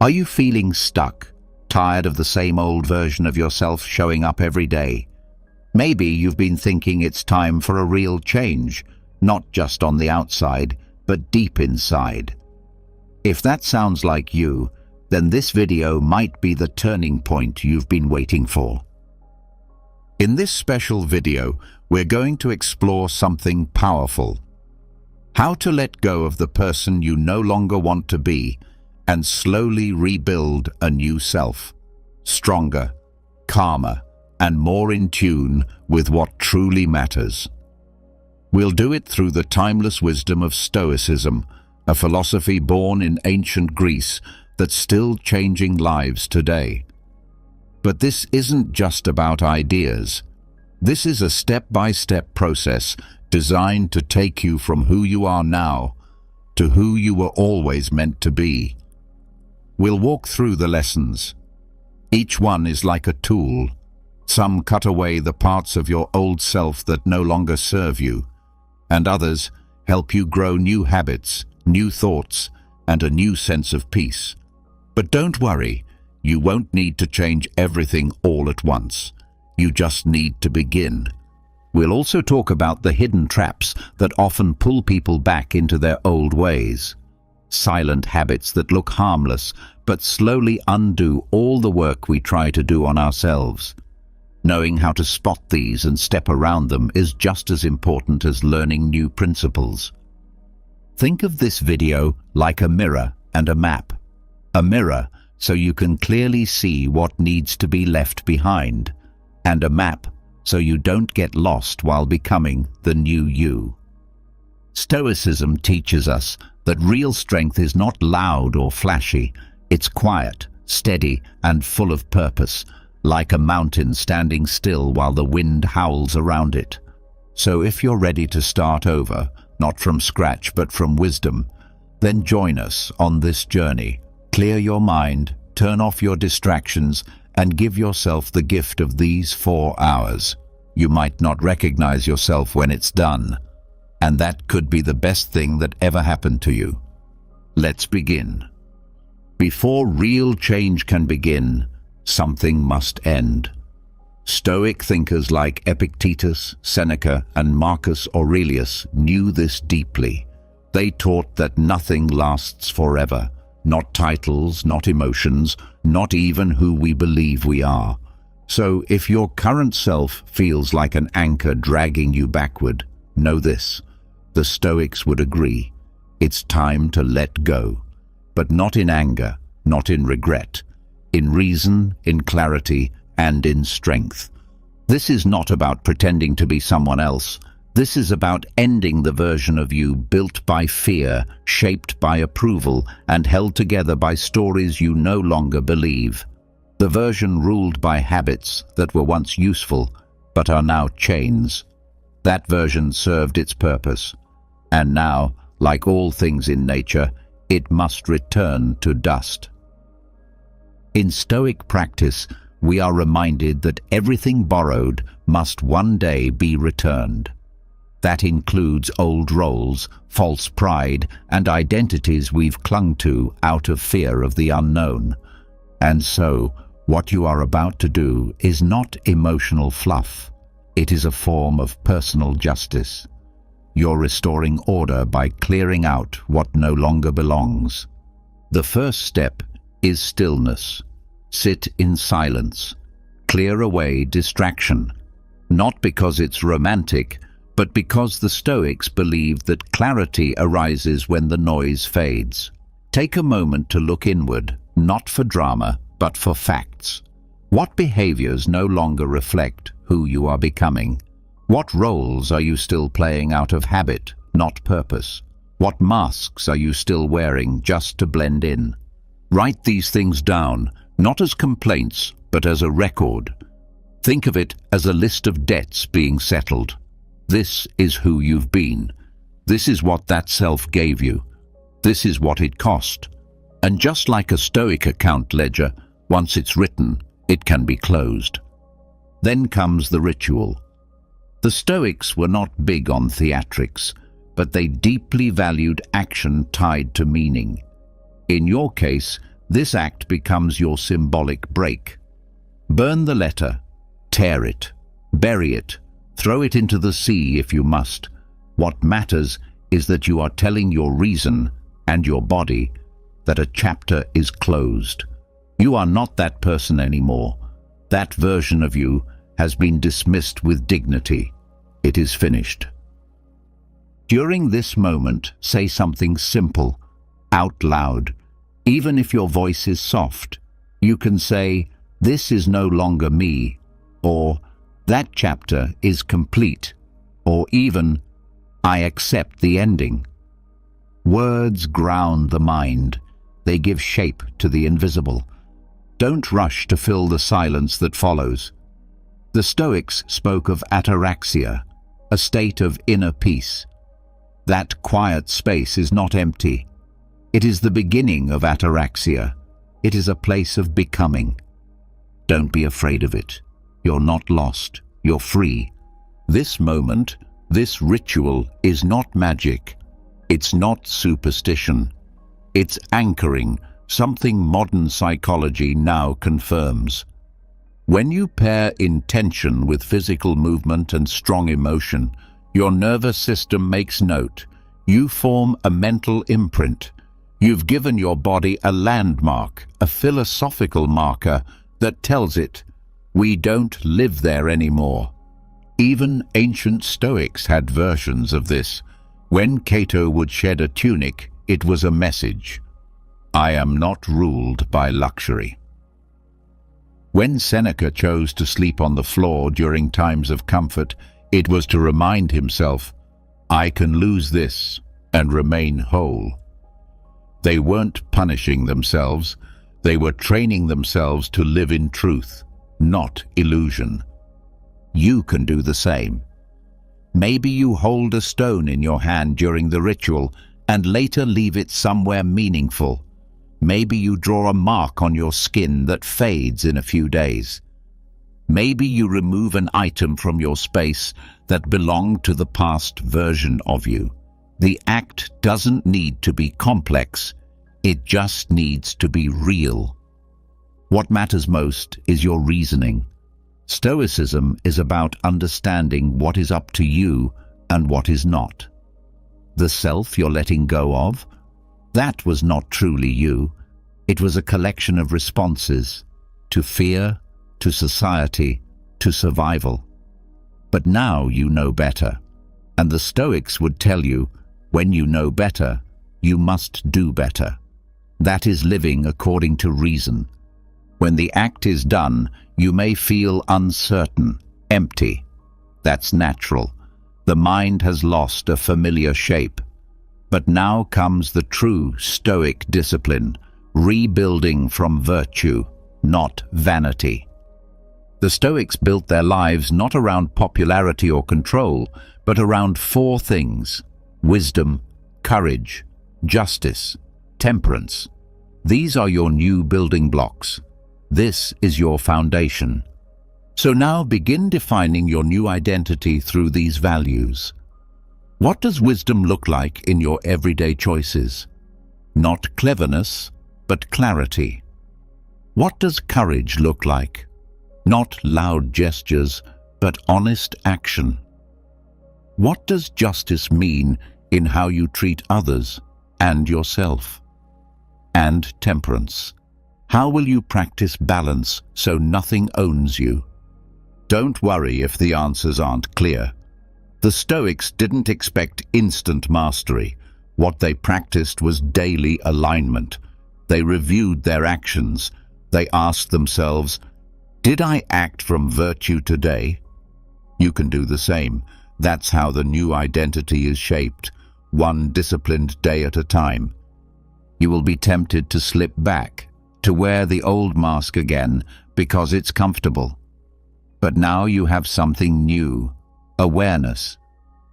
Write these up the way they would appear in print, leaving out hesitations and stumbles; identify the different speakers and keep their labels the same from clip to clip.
Speaker 1: Are you feeling stuck, tired of the same old version of yourself showing up every day? Maybe you've been thinking it's time for a real change, not just on the outside, but deep inside. If that sounds like you, then this video might be the turning point you've been waiting for. In this special video, we're going to explore something powerful. How to let go of the person you no longer want to be and slowly rebuild a new self, stronger, calmer, and more in tune with what truly matters. We'll do it through the timeless wisdom of Stoicism, a philosophy born in ancient Greece that's still changing lives today. But this isn't just about ideas. This is a step-by-step process designed to take you from who you are now to who you were always meant to be. We'll walk through the lessons. Each one is like a tool. Some cut away the parts of your old self that no longer serve you, and others help you grow new habits, new thoughts, and a new sense of peace. But don't worry, you won't need to change everything all at once. You just need to begin. We'll also talk about the hidden traps that often pull people back into their old ways. Silent habits that look harmless, but slowly undo all the work we try to do on ourselves. Knowing how to spot these and step around them is just as important as learning new principles. Think of this video like a mirror and a map. A mirror so you can clearly see what needs to be left behind, and a map so you don't get lost while becoming the new you. Stoicism teaches us that real strength is not loud or flashy. It's quiet, steady, and full of purpose, like a mountain standing still while the wind howls around it. So if you're ready to start over, not from scratch but from wisdom, then join us on this journey. Clear your mind, turn off your distractions, and give yourself the gift of these 4 hours. You might not recognize yourself when it's done, and that could be the best thing that ever happened to you. Let's begin. Before real change can begin, something must end. Stoic thinkers like Epictetus, Seneca, and Marcus Aurelius knew this deeply. They taught that nothing lasts forever. Not titles, not emotions, not even who we believe we are. So if your current self feels like an anchor dragging you backward, know this: the Stoics would agree. It's time to let go. But not in anger, not in regret. In reason, in clarity, and in strength. This is not about pretending to be someone else. This is about ending the version of you built by fear, shaped by approval, and held together by stories you no longer believe. The version ruled by habits that were once useful, but are now chains. That version served its purpose. And now, like all things in nature, it must return to dust. In Stoic practice, we are reminded that everything borrowed must one day be returned. That includes old roles, false pride, and identities we've clung to out of fear of the unknown. And so, what you are about to do is not emotional fluff. It is a form of personal justice. You're restoring order by clearing out what no longer belongs. The first step is stillness. Sit in silence. Clear away distraction. Not because it's romantic, but because the Stoics believed that clarity arises when the noise fades. Take a moment to look inward, not for drama, but for facts. What behaviors no longer reflect who you are becoming? What roles are you still playing out of habit, not purpose? What masks are you still wearing just to blend in? Write these things down, not as complaints, but as a record. Think of it as a list of debts being settled. This is who you've been. This is what that self gave you. This is what it cost. And just like a Stoic account ledger, once it's written, it can be closed. Then comes the ritual. The Stoics were not big on theatrics, but they deeply valued action tied to meaning. In your case, This act becomes your symbolic break. Burn the letter, tear it, bury it, throw it into the sea if you must. What matters is that you are telling your reason and your body that a chapter is closed. You are not that person anymore. That version of you has been dismissed with dignity. It is finished. During this moment, say something simple, out loud. Even if your voice is soft, you can say, "This is no longer me," or "That chapter is complete," or even, "I accept the ending." Words ground the mind. They give shape to the invisible. Don't rush to fill the silence that follows. The Stoics spoke of ataraxia, a state of inner peace. That quiet space is not empty. It is the beginning of ataraxia. It is a place of becoming. Don't be afraid of it. You're not lost. You're free. This moment, this ritual is not magic. It's not superstition. It's anchoring, something modern psychology now confirms. When you pair intention with physical movement and strong emotion, your nervous system makes note. You form a mental imprint. You've given your body a landmark, a philosophical marker that tells it, we don't live there anymore. Even ancient Stoics had versions of this. When Cato would shed a tunic, it was a message. I am not ruled by luxury. When Seneca chose to sleep on the floor during times of comfort, it was to remind himself, I can lose this and remain whole. They weren't punishing themselves, they were training themselves to live in truth, not illusion. You can do the same. Maybe you hold a stone in your hand during the ritual and later leave it somewhere meaningful. Maybe you draw a mark on your skin that fades in a few days. Maybe you remove an item from your space that belonged to the past version of you. The act doesn't need to be complex. It just needs to be real. What matters most is your reasoning. Stoicism is about understanding what is up to you and what is not. The self you're letting go of, that was not truly you. It was a collection of responses to fear, to society, to survival. But now you know better. And the Stoics would tell you, when you know better, you must do better. That is living according to reason. When the act is done, you may feel uncertain, empty. That's natural. The mind has lost a familiar shape. But now comes the true Stoic discipline, rebuilding from virtue, not vanity. The Stoics built their lives not around popularity or control, but around 4 things: wisdom, courage, justice, temperance. These are your new building blocks. This is your foundation. So now begin defining your new identity through these values. What does wisdom look like in your everyday choices? Not cleverness, but clarity. What does courage look like? Not loud gestures, but honest action. What does justice mean in how you treat others and yourself? And temperance. How will you practice balance so nothing owns you? Don't worry if the answers aren't clear. The Stoics didn't expect instant mastery. What they practiced was daily alignment. They reviewed their actions. They asked themselves, did I act from virtue today? You can do the same. That's how the new identity is shaped, one disciplined day at a time. You will be tempted to slip back, to wear the old mask again because it's comfortable. But now you have something new, awareness.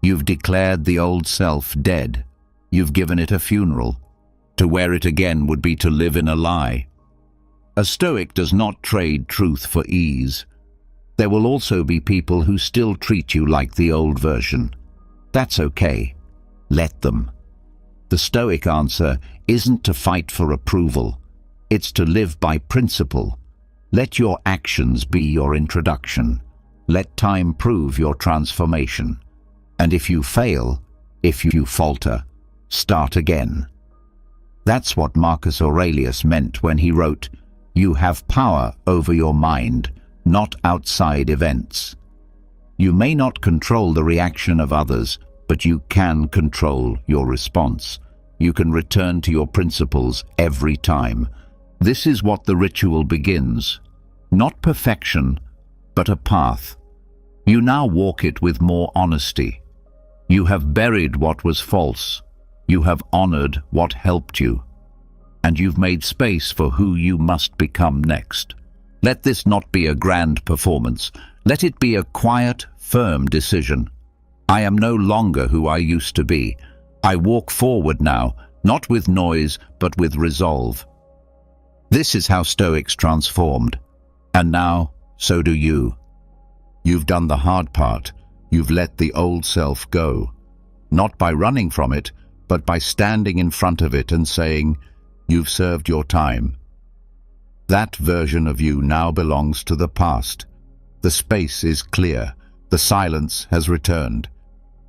Speaker 1: You've declared the old self dead. You've given it a funeral. To wear it again would be to live in a lie. A Stoic does not trade truth for ease. There will also be people who still treat you like the old version. That's okay. Let them. The Stoic answer isn't to fight for approval. It's to live by principle. Let your actions be your introduction. Let time prove your transformation. And if you fail, if you falter, start again. That's what Marcus Aurelius meant when he wrote, "You have power over your mind, not outside events." You may not control the reaction of others, but you can control your response. You can return to your principles every time. This is what the ritual begins. Not perfection, but a path. You now walk it with more honesty. You have buried what was false. You have honored what helped you. And you've made space for who you must become next. Let this not be a grand performance. Let it be a quiet, firm decision. I am no longer who I used to be. I walk forward now, not with noise, but with resolve. This is how Stoics transformed. And now, so do you. You've done the hard part. You've let the old self go. Not by running from it, but by standing in front of it and saying, "You've served your time." That version of you now belongs to the past. The space is clear. The silence has returned.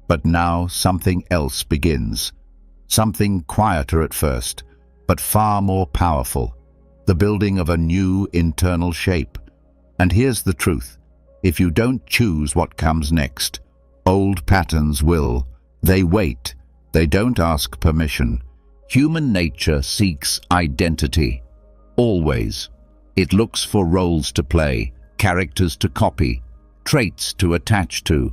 Speaker 1: But now something else begins. Something quieter at first, but far more powerful. The building of a new internal shape. And here's the truth. If you don't choose what comes next, old patterns will. They wait. They don't ask permission. Human nature seeks identity. Always. It looks for roles to play, characters to copy, traits to attach to.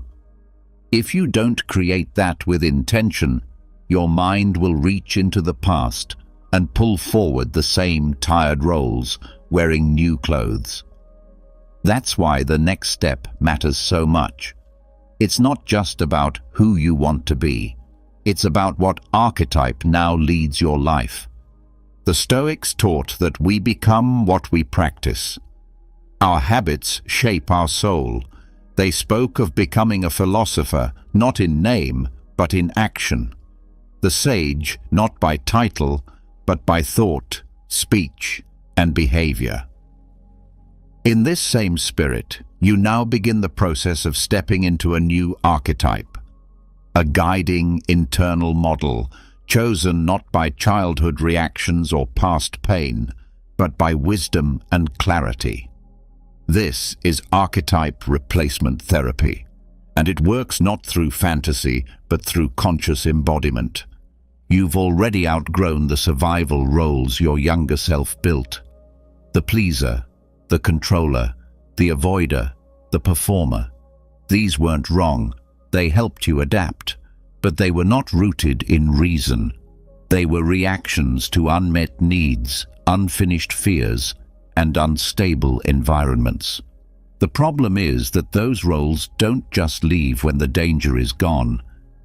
Speaker 1: If you don't create that with intention, your mind will reach into the past and pull forward the same tired roles, wearing new clothes. That's why the next step matters so much. It's not just about who you want to be. It's about what archetype now leads your life. The Stoics taught that we become what we practice. Our habits shape our soul. They spoke of becoming a philosopher, not in name, but in action. The sage, not by title, but by thought, speech, and behavior. In this same spirit, you now begin the process of stepping into a new archetype. A guiding internal model, chosen not by childhood reactions or past pain, but by wisdom and clarity. This is archetype replacement therapy, and it works not through fantasy, but through conscious embodiment. You've already outgrown the survival roles your younger self built. The pleaser, the controller, the avoider, the performer. These weren't wrong. They helped you adapt, but they were not rooted in reason. They were reactions to unmet needs, unfinished fears, and unstable environments. The problem is that those roles don't just leave when the danger is gone.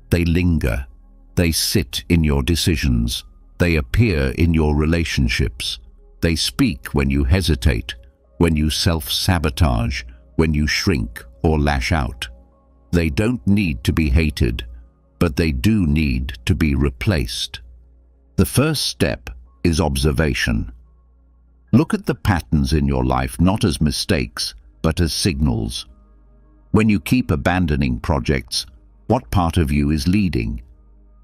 Speaker 1: They linger. They sit in your decisions. They appear in your relationships. They speak when you hesitate, when you self-sabotage, when you shrink or lash out. They don't need to be hated, but they do need to be replaced. The first step is observation. Look at the patterns in your life not as mistakes, but as signals. When you keep abandoning projects, what part of you is leading?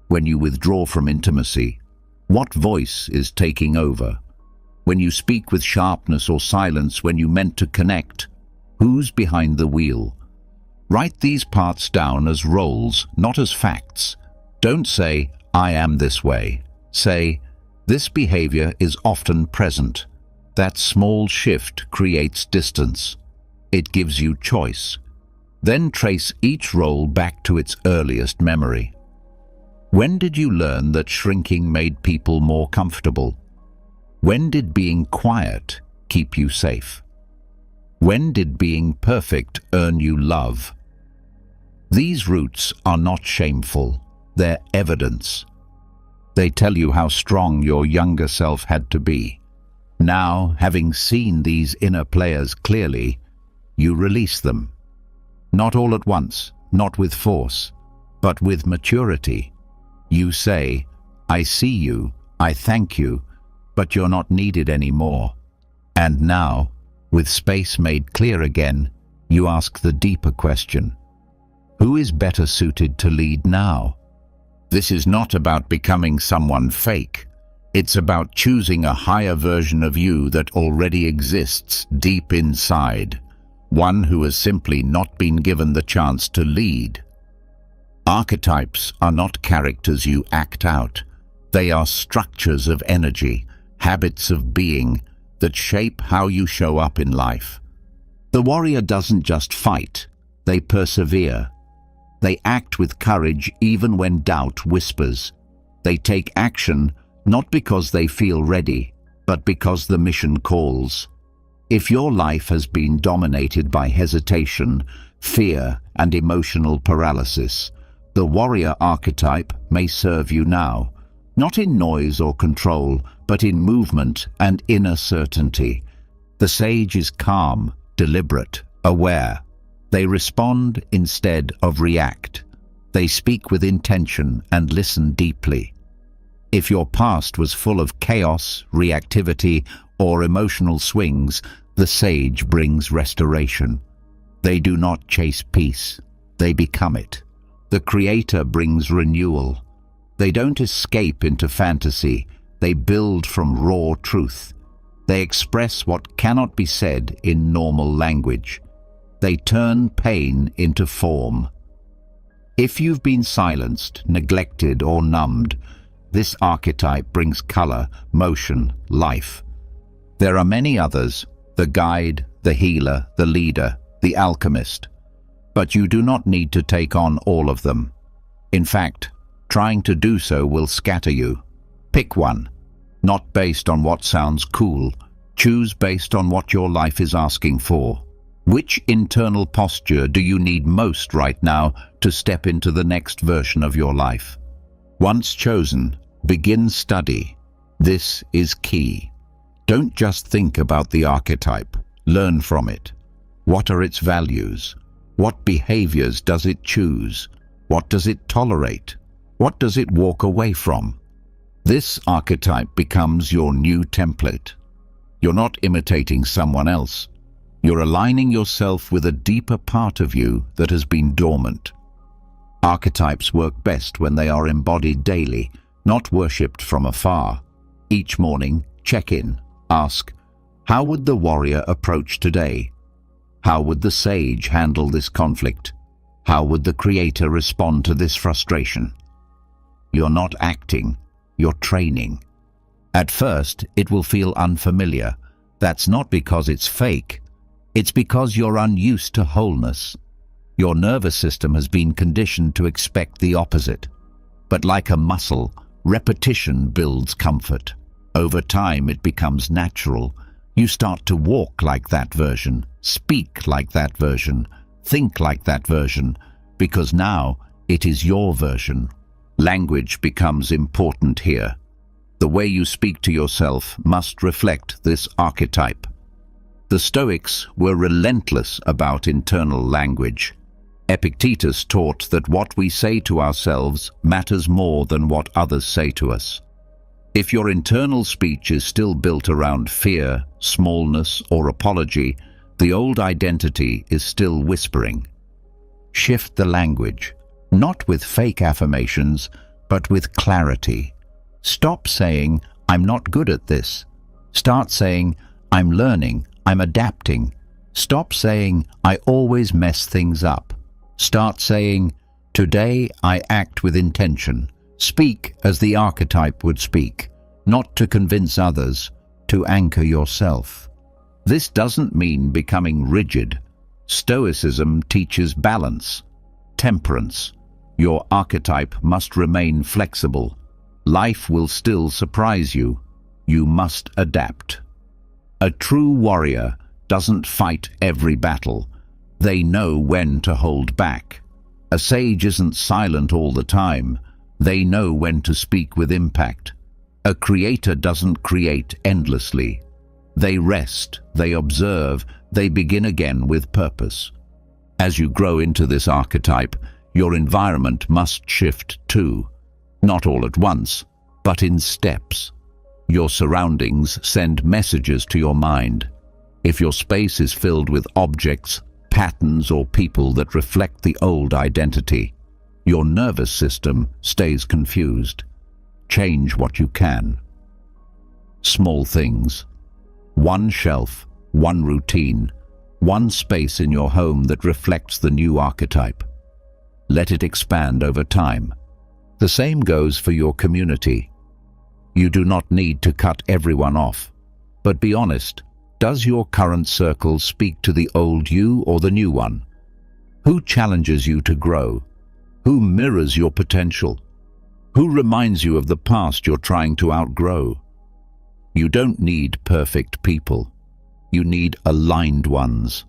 Speaker 1: When you withdraw from intimacy, what voice is taking over? When you speak with sharpness or silence when you meant to connect, who's behind the wheel? Write these parts down as roles, not as facts. Don't say, "I am this way." Say, "This behavior is often present." That small shift creates distance. It gives you choice. Then trace each role back to its earliest memory. When did you learn that shrinking made people more comfortable? When did being quiet keep you safe? When did being perfect earn you love? These roots are not shameful, they're evidence. They tell you how strong your younger self had to be. Now, having seen these inner players clearly, you release them. Not all at once, not with force, but with maturity. You say, "I see you, I thank you, but you're not needed anymore. And now, with space made clear again, you ask the deeper question: who is better suited to lead now? This is not about becoming someone fake. It's about choosing a higher version of you that already exists deep inside, one who has simply not been given the chance to lead. Archetypes are not characters you act out. They are structures of energy, habits of being, that shape how you show up in life. The warrior doesn't just fight, they persevere. They act with courage even when doubt whispers. They take action not because they feel ready, but because the mission calls. If your life has been dominated by hesitation, fear, and emotional paralysis, the warrior archetype may serve you now, not in noise or control, but in movement and inner certainty. The sage is calm, deliberate, aware. They respond instead of react. They speak with intention and listen deeply. If your past was full of chaos, reactivity, or emotional swings, the sage brings restoration. They do not chase peace, they become it. The creator brings renewal. They don't escape into fantasy, they build from raw truth. They express what cannot be said in normal language. They turn pain into form. If you've been silenced, neglected, or numbed, this archetype brings color, motion, life. There are many others: the guide, the healer, the leader, the alchemist. But you do not need to take on all of them. In fact, trying to do so will scatter you. Pick one, not based on what sounds cool. Choose based on what your life is asking for. Which internal posture do you need most right now to step into the next version of your life? Once chosen, begin study. This is key. Don't just think about the archetype. Learn from it. What are its values? What behaviors does it choose? What does it tolerate? What does it walk away from? This archetype becomes your new template. You're not imitating someone else. You're aligning yourself with a deeper part of you that has been dormant. Archetypes work best when they are embodied daily, not worshipped from afar. Each morning, check in. Ask, how would the warrior approach today? How would the sage handle this conflict? How would the creator respond to this frustration? You're not acting, you're training. At first, it will feel unfamiliar. That's not because it's fake. It's because you're unused to wholeness. Your nervous system has been conditioned to expect the opposite. But like a muscle, repetition builds comfort. Over time, it becomes natural. You start to walk like that version, speak like that version, think like that version, because now it is your version. Language becomes important here. The way you speak to yourself must reflect this archetype. The Stoics were relentless about internal language. Epictetus taught that what we say to ourselves matters more than what others say to us. If your internal speech is still built around fear, smallness, or apology, the old identity is still whispering. Shift the language, not with fake affirmations, but with clarity. Stop saying, "I'm not good at this." Start saying, "I'm learning, I'm adapting." Stop saying, "I always mess things up." Start saying, "Today I act with intention." Speak as the archetype would speak, not to convince others, to anchor yourself. This doesn't mean becoming rigid. Stoicism teaches balance, temperance. Your archetype must remain flexible. Life will still surprise you. You must adapt. A true warrior doesn't fight every battle. They know when to hold back. A sage isn't silent all the time. They know when to speak with impact. A creator doesn't create endlessly. They rest, they observe, they begin again with purpose. As you grow into this archetype, your environment must shift too. Not all at once, but in steps. Your surroundings send messages to your mind. If your space is filled with objects, patterns, or people that reflect the old identity, your nervous system stays confused. Change what you can. Small things. One shelf, one routine, one space in your home that reflects the new archetype. Let it expand over time. The same goes for your community. You do not need to cut everyone off, but be honest. Does your current circle speak to the old you or the new one? Who challenges you to grow? Who mirrors your potential? Who reminds you of the past you're trying to outgrow? You don't need perfect people. You need aligned ones.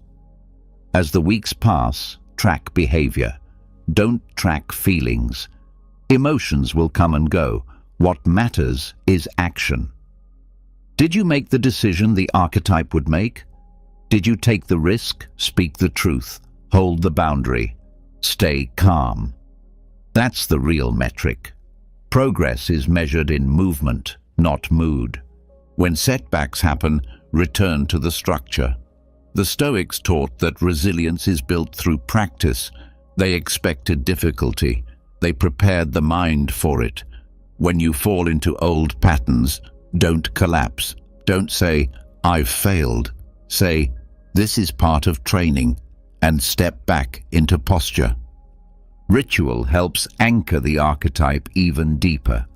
Speaker 1: As the weeks pass, track behavior. Don't track feelings. Emotions will come and go. What matters is action. Did you make the decision the archetype would make? Did you take the risk, speak the truth, hold the boundary, stay calm? That's the real metric. Progress is measured in movement, not mood. When setbacks happen, return to the structure. The Stoics taught that resilience is built through practice. They expected difficulty. They prepared the mind for it. When you fall into old patterns, don't collapse. Don't say, "I've failed." Say, "This is part of training," and step back into posture. Ritual helps anchor the archetype even deeper.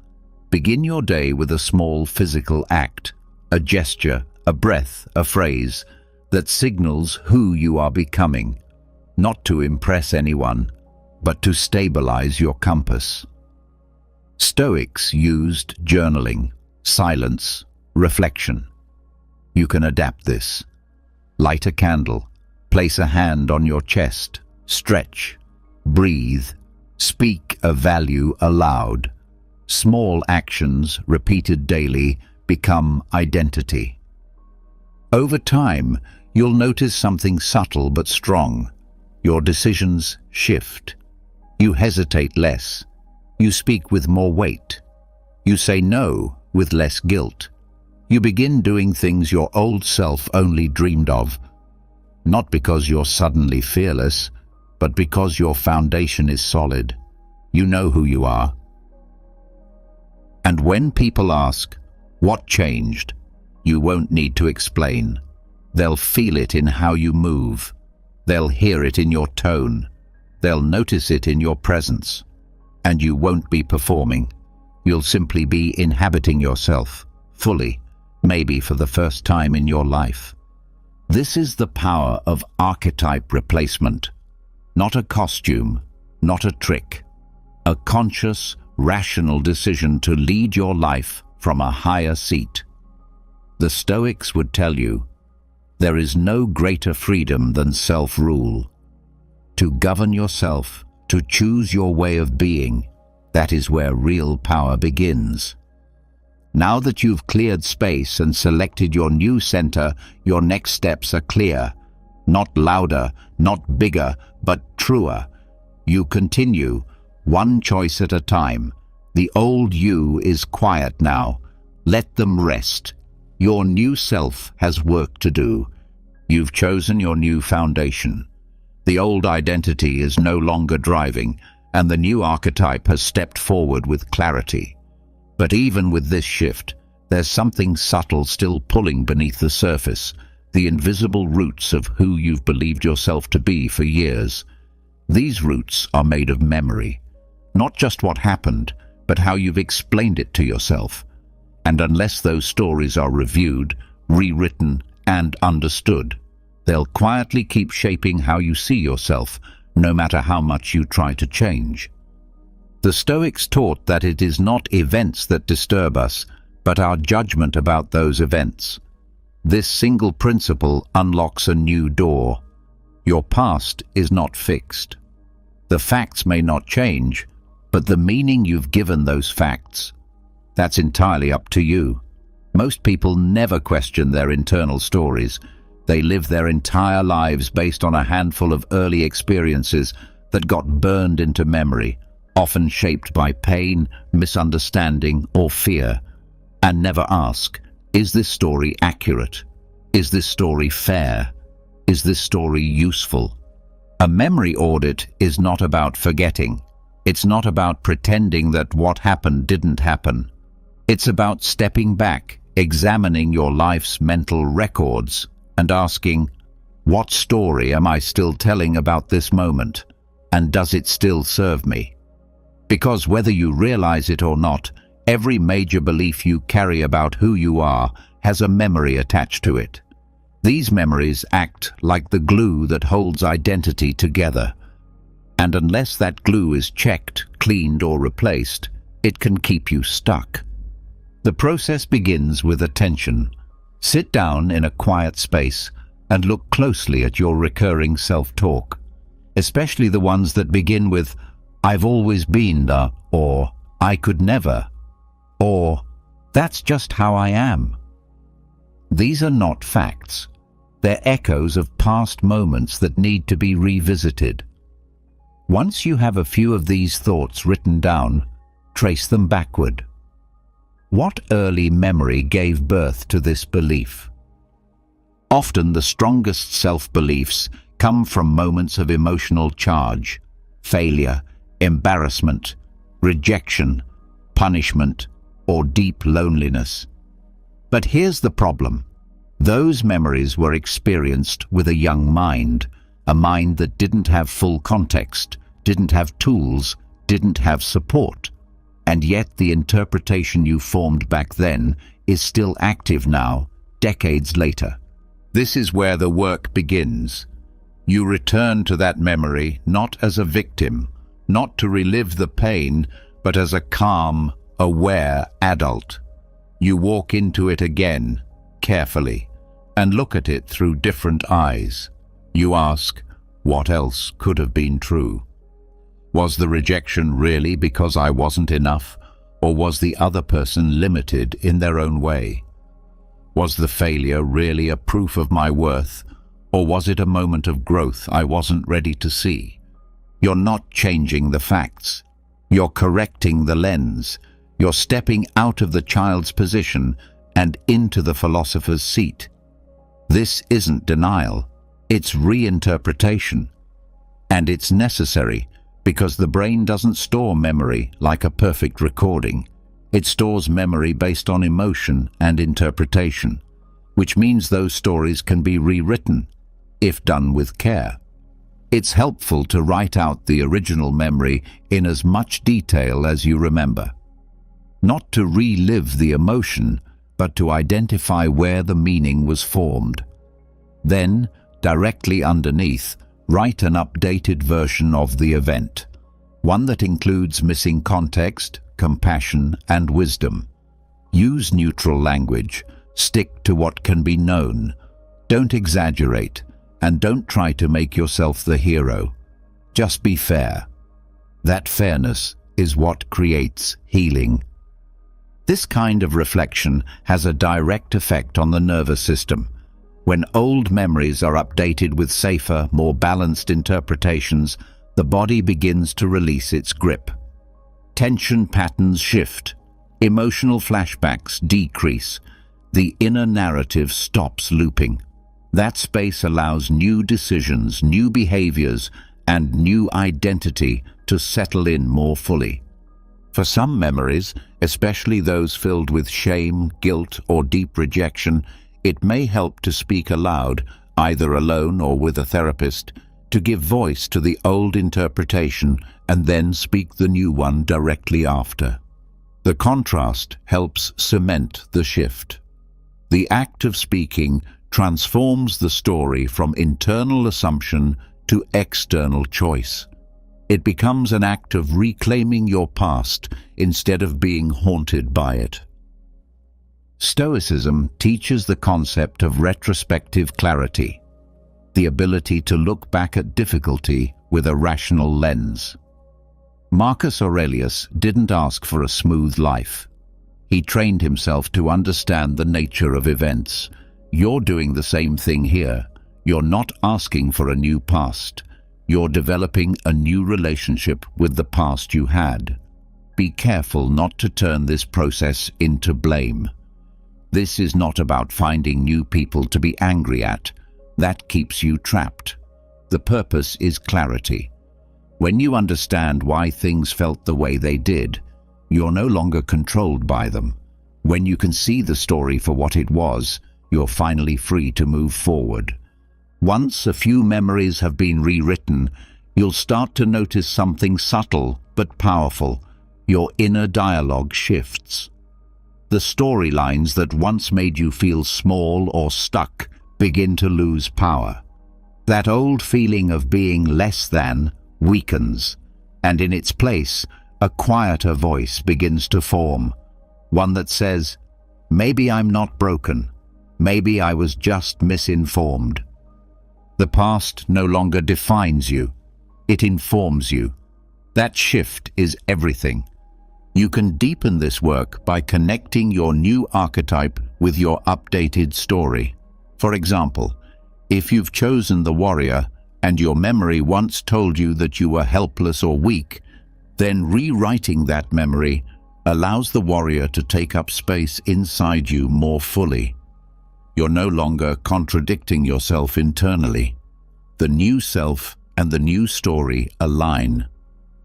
Speaker 1: Begin your day with a small physical act, a gesture, a breath, a phrase that signals who you are becoming, not to impress anyone, but to stabilize your compass. Stoics used journaling, silence, reflection. You can adapt this. Light a candle, place a hand on your chest, stretch, breathe, speak a value aloud. Small actions repeated daily become identity. Over time, you'll notice something subtle but strong. Your decisions shift. You hesitate less. You speak with more weight. You say no with less guilt. You begin doing things your old self only dreamed of, not because you're suddenly fearless, but because your foundation is solid. You know who you are. And when people ask, "What changed?" you won't need to explain. They'll feel it in how you move. They'll hear it in your tone. They'll notice it in your presence. And you won't be performing. You'll simply be inhabiting yourself, fully, maybe for the first time in your life. This is the power of archetype replacement. Not a costume, not a trick. A conscious, rational decision to lead your life from a higher seat. The Stoics would tell you, there is no greater freedom than self-rule. To govern yourself, to choose your way of being, that is where real power begins. Now that you've cleared space and selected your new center, your next steps are clear. Not louder, not bigger, but truer. You continue, one choice at a time. The old you is quiet now. Let them rest. Your new self has work to do. You've chosen your new foundation. The old identity is no longer driving, and the new archetype has stepped forward with clarity. But even with this shift, there's something subtle still pulling beneath the surface, the invisible roots of who you've believed yourself to be for years. These roots are made of memory, not just what happened, but how you've explained it to yourself. And unless those stories are reviewed, rewritten, and understood, they'll quietly keep shaping how you see yourself, no matter how much you try to change. The Stoics taught that it is not events that disturb us, but our judgment about those events. This single principle unlocks a new door. Your past is not fixed. The facts may not change, but the meaning you've given those facts, that's entirely up to you. Most people never question their internal stories. They live their entire lives based on a handful of early experiences that got burned into memory, often shaped by pain, misunderstanding, or fear. And never ask, is this story accurate? Is this story fair? Is this story useful? A memory audit is not about forgetting. It's not about pretending that what happened didn't happen. It's about stepping back, examining your life's mental records, and asking, what story am I still telling about this moment? And does it still serve me? Because whether you realize it or not, every major belief you carry about who you are has a memory attached to it. These memories act like the glue that holds identity together. And unless that glue is checked, cleaned, or replaced, it can keep you stuck. The process begins with attention. Sit down in a quiet space and look closely at your recurring self-talk, especially the ones that begin with, I've always been the, or I could never, or that's just how I am. These are not facts. They're echoes of past moments that need to be revisited. Once you have a few of these thoughts written down, trace them backward. What early memory gave birth to this belief? Often the strongest self-beliefs come from moments of emotional charge, failure, embarrassment, rejection, punishment, or deep loneliness. But here's the problem. Those memories were experienced with a young mind, a mind that didn't have full context, didn't have tools, didn't have support. And yet the interpretation you formed back then is still active now, decades later. This is where the work begins. You return to that memory not as a victim, not to relive the pain, but as a calm, aware adult. You walk into it again, carefully, and look at it through different eyes. You ask, what else could have been true? Was the rejection really because I wasn't enough, or was the other person limited in their own way? Was the failure really a proof of my worth, or was it a moment of growth I wasn't ready to see? You're not changing the facts. You're correcting the lens. You're stepping out of the child's position and into the philosopher's seat. This isn't denial, it's reinterpretation. And it's necessary because the brain doesn't store memory like a perfect recording. It stores memory based on emotion and interpretation, which means those stories can be rewritten, if done with care. It's helpful to write out the original memory in as much detail as you remember. Not to relive the emotion, but to identify where the meaning was formed. Then, directly underneath, write an updated version of the event, one that includes missing context, compassion, and wisdom. Use neutral language, stick to what can be known, don't exaggerate, and don't try to make yourself the hero. Just be fair. That fairness is what creates healing. This kind of reflection has a direct effect on the nervous system. When old memories are updated with safer, more balanced interpretations, the body begins to release its grip. Tension patterns shift, emotional flashbacks decrease, the inner narrative stops looping. That space allows new decisions, new behaviors, and new identity to settle in more fully. For some memories, especially those filled with shame, guilt, or deep rejection, it may help to speak aloud, either alone or with a therapist, to give voice to the old interpretation and then speak the new one directly after. The contrast helps cement the shift. The act of speaking transforms the story from internal assumption to external choice. It becomes an act of reclaiming your past instead of being haunted by it. Stoicism teaches the concept of retrospective clarity, the ability to look back at difficulty with a rational lens. Marcus Aurelius didn't ask for a smooth life. He trained himself to understand the nature of events. You're doing the same thing here. You're not asking for a new past. You're developing a new relationship with the past you had. be careful not to turn this process into blame. This is not about finding new people to be angry at. That keeps you trapped. The purpose is clarity. When you understand why things felt the way they did, you're no longer controlled by them. When you can see the story for what it was, you're finally free to move forward. Once a few memories have been rewritten, you'll start to notice something subtle but powerful. Your inner dialogue shifts. The storylines that once made you feel small or stuck begin to lose power. That old feeling of being less than weakens, and in its place, a quieter voice begins to form. One that says, maybe I'm not broken. Maybe I was just misinformed. The past no longer defines you. It informs you. That shift is everything. You can deepen this work by connecting your new archetype with your updated story. For example, if you've chosen the warrior and your memory once told you that you were helpless or weak, then rewriting that memory allows the warrior to take up space inside you more fully. You're no longer contradicting yourself internally. The new self and the new story align.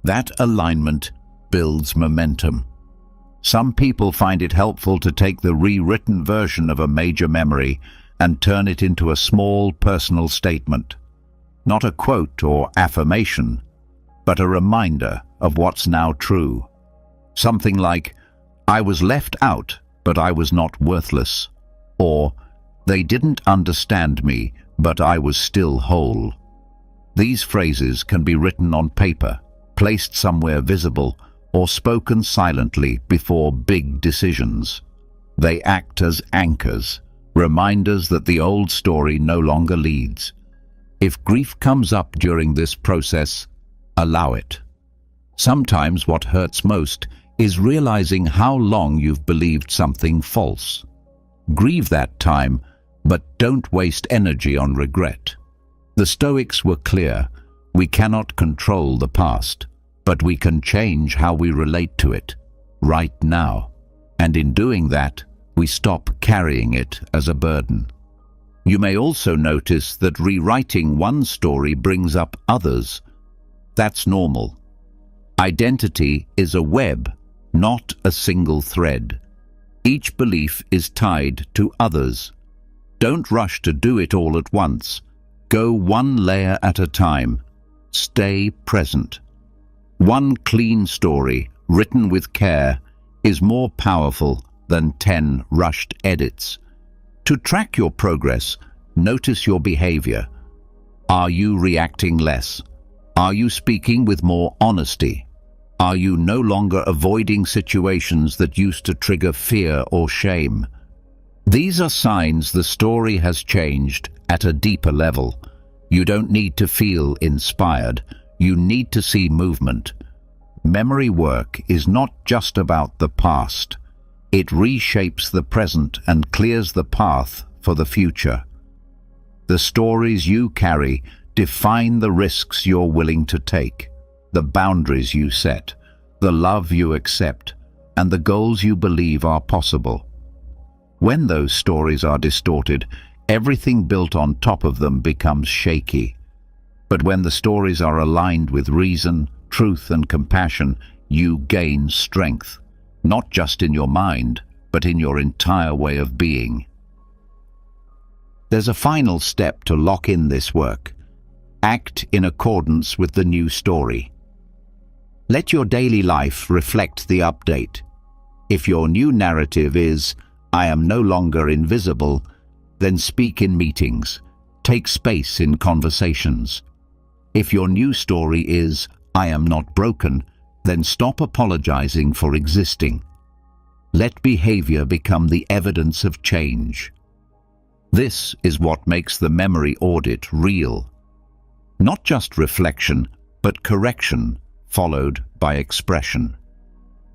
Speaker 1: That alignment builds momentum. Some people find it helpful to take the rewritten version of a major memory and turn it into a small personal statement. Not a quote or affirmation, but a reminder of what's now true. Something like, I was left out, but I was not worthless. Or, they didn't understand me, but I was still whole. These phrases can be written on paper, placed somewhere visible, or spoken silently before big decisions. They act as anchors, reminders that the old story no longer leads. If grief comes up during this process, allow it. Sometimes what hurts most is realizing how long you've believed something false. Grieve that time, but don't waste energy on regret. The Stoics were clear. We cannot control the past, but we can change how we relate to it, right now. And in doing that, we stop carrying it as a burden. You may also notice that rewriting one story brings up others. That's normal. Identity is a web, not a single thread. Each belief is tied to others. Don't rush to do it all at once. Go one layer at a time. Stay present. One clean story, written with care, is more powerful than 10 rushed edits. To track your progress, notice your behavior. Are you reacting less? Are you speaking with more honesty? Are you no longer avoiding situations that used to trigger fear or shame? These are signs the story has changed at a deeper level. You don't need to feel inspired. You need to see movement. Memory work is not just about the past. It reshapes the present and clears the path for the future. The stories you carry define the risks you're willing to take, the boundaries you set, the love you accept, and the goals you believe are possible. When those stories are distorted, everything built on top of them becomes shaky. But when the stories are aligned with reason, truth, and compassion, you gain strength, not just in your mind, but in your entire way of being. There's a final step to lock in this work. Act in accordance with the new story. Let your daily life reflect the update. If your new narrative is, I am no longer invisible, then speak in meetings. Take space in conversations. If your new story is, I am not broken, then stop apologizing for existing. Let behavior become the evidence of change. This is what makes the memory audit real. Not just reflection, but correction, followed by expression.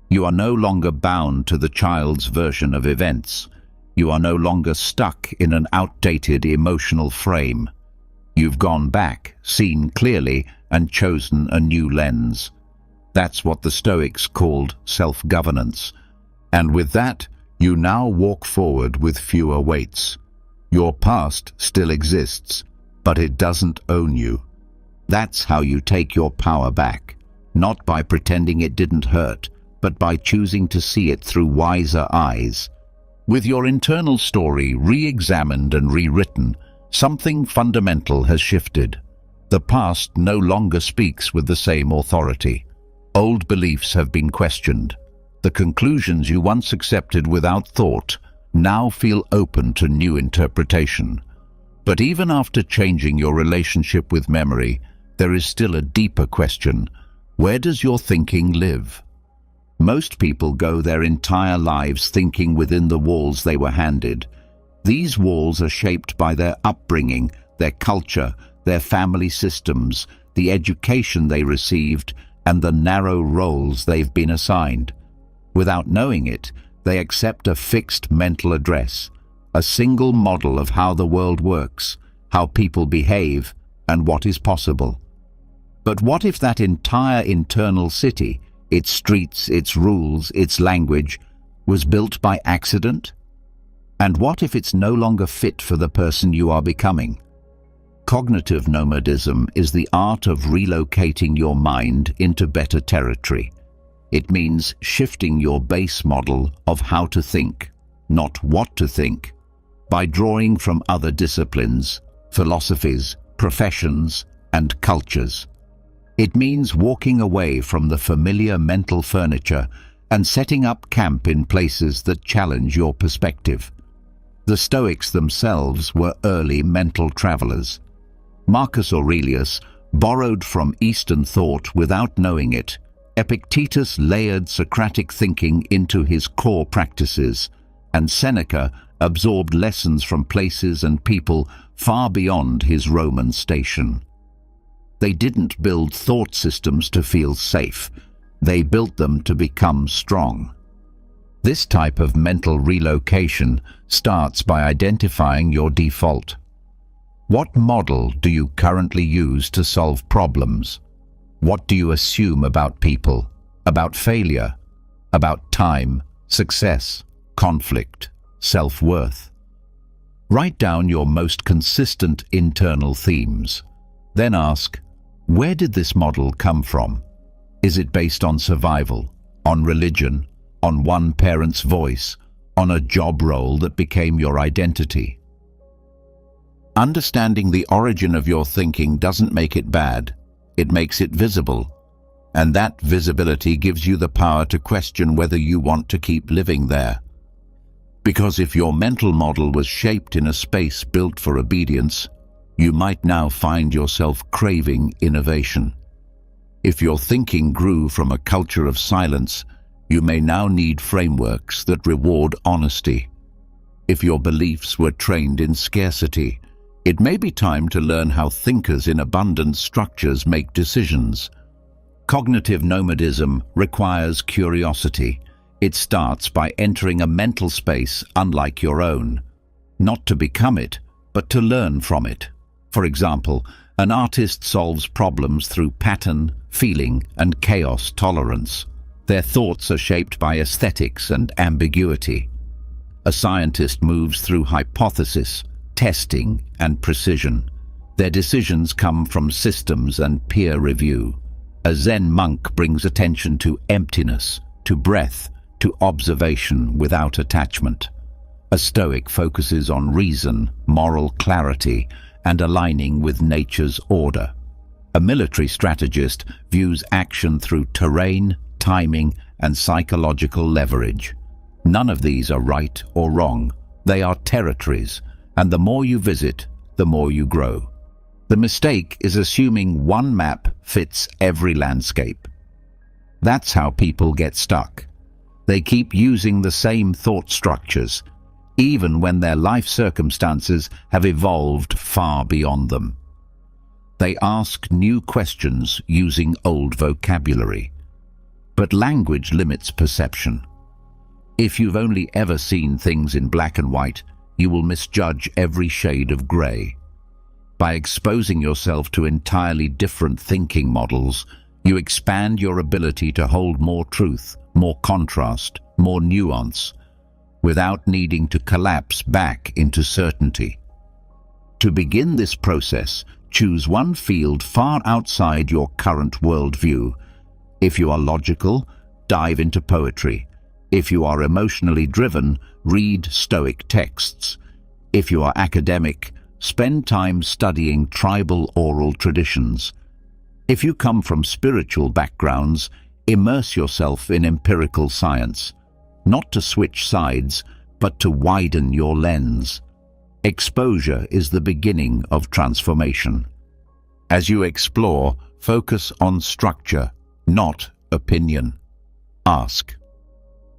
Speaker 1: You are no longer bound to the child's version of events. You are no longer stuck in an outdated emotional frame. You've gone back, seen clearly, and chosen a new lens. That's what the Stoics called self-governance. And with that, you now walk forward with fewer weights. Your past still exists, but it doesn't own you. That's how you take your power back, not by pretending it didn't hurt, but by choosing to see it through wiser eyes. With your internal story re-examined and rewritten, something fundamental has shifted. The past no longer speaks with the same authority. Old beliefs have been questioned. The conclusions you once accepted without thought now feel open to new interpretation. But even after changing your relationship with memory, there is still a deeper question. Where does your thinking live? Most people go their entire lives thinking within the walls they were handed. These walls are shaped by their upbringing, their culture, their family systems, the education they received, and the narrow roles they've been assigned. Without knowing it, they accept a fixed mental address, a single model of how the world works, how people behave, and what is possible. But what if that entire internal city, its streets, its rules, its language, was built by accident? And what if it's no longer fit for the person you are becoming? Cognitive nomadism is the art of relocating your mind into better territory. It means shifting your base model of how to think, not what to think, by drawing from other disciplines, philosophies, professions, and cultures. It means walking away from the familiar mental furniture and setting up camp in places that challenge your perspective. The Stoics themselves were early mental travelers. Marcus Aurelius borrowed from Eastern thought without knowing it. Epictetus layered Socratic thinking into his core practices, and Seneca absorbed lessons from places and people far beyond his Roman station. They didn't build thought systems to feel safe. They built them to become strong. This type of mental relocation starts by identifying your default. What model do you currently use to solve problems? What do you assume about people, about failure, about time, success, conflict, self-worth? Write down your most consistent internal themes. Then ask, where did this model come from? Is it based on survival, on religion, on one parent's voice, on a job role that became your identity? Understanding the origin of your thinking doesn't make it bad. It makes it visible, and that visibility gives you the power to question whether you want to keep living there. Because if your mental model was shaped in a space built for obedience, you might now find yourself craving innovation. If your thinking grew from a culture of silence, you may now need frameworks that reward honesty. If your beliefs were trained in scarcity, it may be time to learn how thinkers in abundant structures make decisions. Cognitive nomadism requires curiosity. It starts by entering a mental space unlike your own, not to become it, but to learn from it. For example, an artist solves problems through pattern, feeling, and chaos tolerance. Their thoughts are shaped by aesthetics and ambiguity. A scientist moves through hypothesis, testing, and precision. Their decisions come from systems and peer review. A Zen monk brings attention to emptiness, to breath, to observation without attachment. A Stoic focuses on reason, moral clarity, and aligning with nature's order. A military strategist views action through terrain, timing, and psychological leverage. None of these are right or wrong. They are territories, and the more you visit, the more you grow. The mistake is assuming one map fits every landscape. That's how people get stuck. They keep using the same thought structures, even when their life circumstances have evolved far beyond them. They ask new questions using old vocabulary. But language limits perception. If you've only ever seen things in black and white, you will misjudge every shade of grey. By exposing yourself to entirely different thinking models, You expand your ability to hold more truth, more contrast, more nuance, without needing to collapse back into certainty. To begin this process, choose one field far outside your current worldview. If you are logical, dive into poetry. If you are emotionally driven, read Stoic texts. If you are academic, spend time studying tribal oral traditions. If you come from spiritual backgrounds, immerse yourself in empirical science, not to switch sides, but to widen your lens. Exposure is the beginning of transformation. As you explore, focus on structure, not opinion. Ask,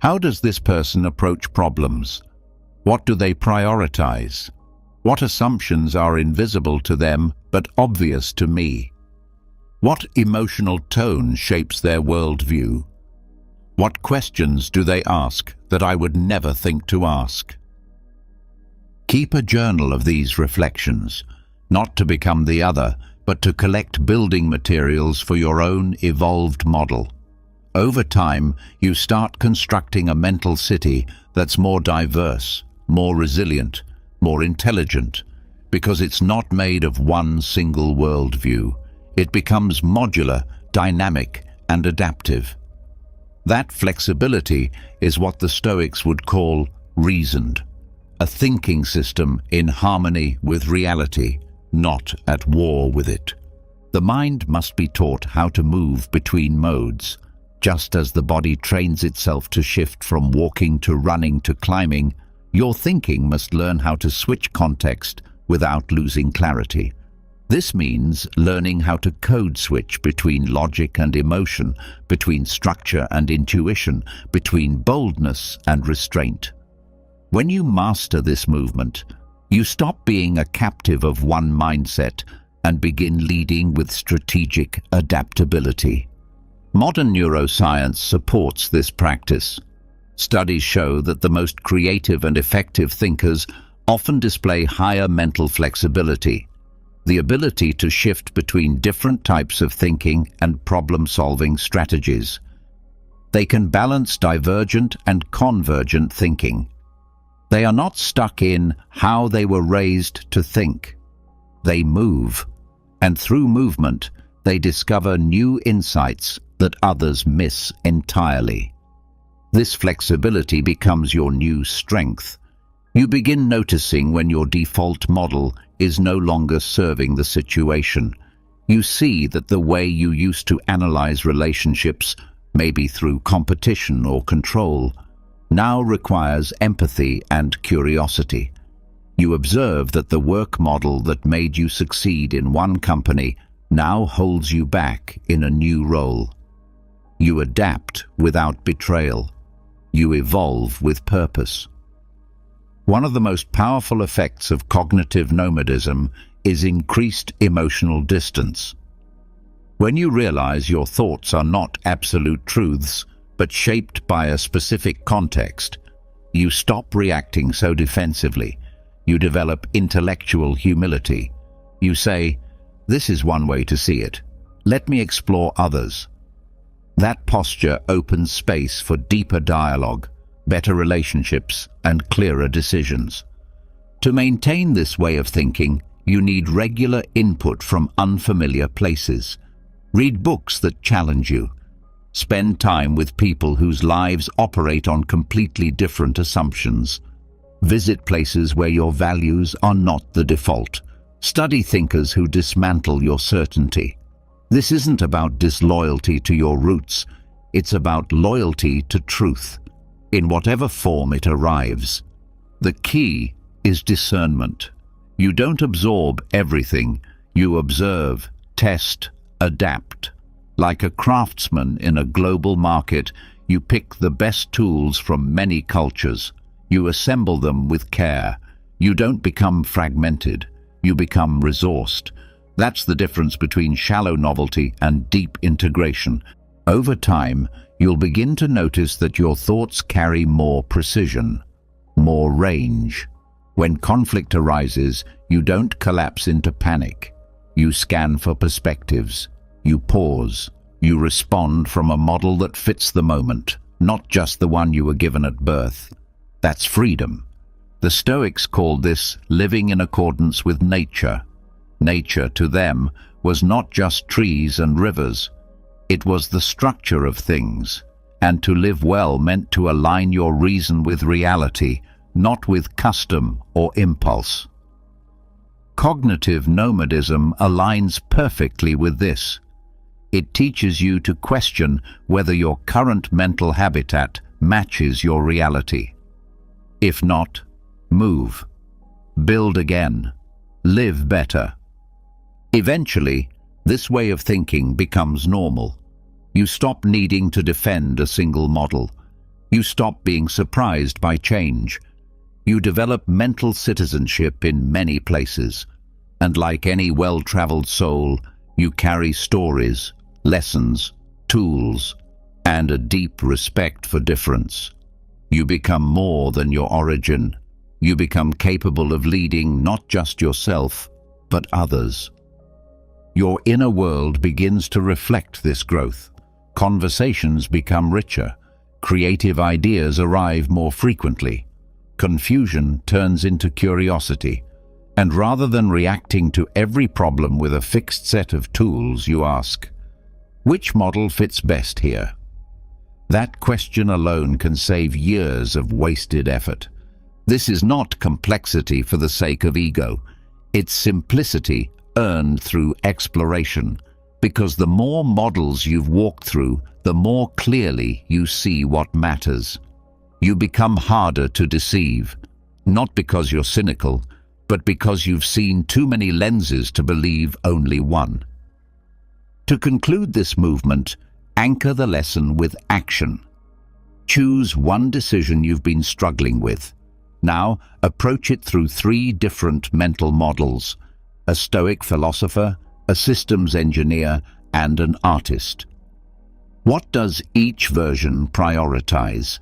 Speaker 1: how does this person approach problems? What do they prioritize? What assumptions are invisible to them but obvious to me? What emotional tone shapes their worldview? What questions do they ask that I would never think to ask? Keep a journal of these reflections, not to become the other, but to collect building materials for your own evolved model. Over time, you start constructing a mental city that's more diverse, more resilient, more intelligent, because it's not made of one single worldview. It becomes modular, dynamic, and adaptive. That flexibility is what the Stoics would call reasoned, a thinking system in harmony with reality, not at war with it. The mind must be taught how to move between modes, just as the body trains itself to shift from walking to running to climbing. Your thinking must learn how to switch context without losing clarity. This means learning how to code switch between logic and emotion, between structure and intuition, between boldness and restraint. When you master this movement, you stop being a captive of one mindset and begin leading with strategic adaptability. Modern neuroscience supports this practice. Studies show that the most creative and effective thinkers often display higher mental flexibility, the ability to shift between different types of thinking and problem-solving strategies. They can balance divergent and convergent thinking. They are not stuck in how they were raised to think. They move, and through movement, they discover new insights that others miss entirely. This flexibility becomes your new strength. You begin noticing when your default model is no longer serving the situation. You see that the way you used to analyze relationships, maybe through competition or control, now requires empathy and curiosity. You observe that the work model that made you succeed in one company now holds you back in a new role. You adapt without betrayal. You evolve with purpose. One of the most powerful effects of cognitive nomadism is increased emotional distance. When you realize your thoughts are not absolute truths, but shaped by a specific context, you stop reacting so defensively. You develop intellectual humility. You say, "This is one way to see it. Let me explore others." That posture opens space for deeper dialogue, better relationships, and clearer decisions. To maintain this way of thinking, you need regular input from unfamiliar places. Read books that challenge you. Spend time with people whose lives operate on completely different assumptions. Visit places where your values are not the default. Study thinkers who dismantle your certainty. This isn't about disloyalty to your roots. It's about loyalty to truth, in whatever form it arrives. The key is discernment. You don't absorb everything. You observe, test, adapt. Like a craftsman in a global market, you pick the best tools from many cultures. You assemble them with care. You don't become fragmented. You become resourced. That's the difference between shallow novelty and deep integration. Over time, you'll begin to notice that your thoughts carry more precision, more range. When conflict arises, you don't collapse into panic. You scan for perspectives. You pause. You respond from a model that fits the moment, not just the one you were given at birth. That's freedom. The Stoics called this living in accordance with nature. Nature, to them, was not just trees and rivers. It was the structure of things, and to live well meant to align your reason with reality, not with custom or impulse. Cognitive nomadism aligns perfectly with this. It teaches you to question whether your current mental habitat matches your reality. If not, move. Build again. Live better. Eventually, this way of thinking becomes normal. You stop needing to defend a single model. You stop being surprised by change. You develop mental citizenship in many places. And like any well-traveled soul, you carry stories, lessons, tools, and a deep respect for difference. You become more than your origin. You become capable of leading not just yourself, but others. Your inner world begins to reflect this growth. Conversations become richer. Creative ideas arrive more frequently. Confusion turns into curiosity. And rather than reacting to every problem with a fixed set of tools, you ask, which model fits best here? That question alone can save years of wasted effort. This is not complexity for the sake of ego. It's simplicity earned through exploration, because the more models you've walked through, the more clearly you see what matters. You become harder to deceive, not because you're cynical, but because you've seen too many lenses to believe only one. To conclude this movement, anchor the lesson with action. Choose one decision you've been struggling with. Now, approach it through 3 different mental models: a Stoic philosopher, a systems engineer, and an artist. What does each version prioritize?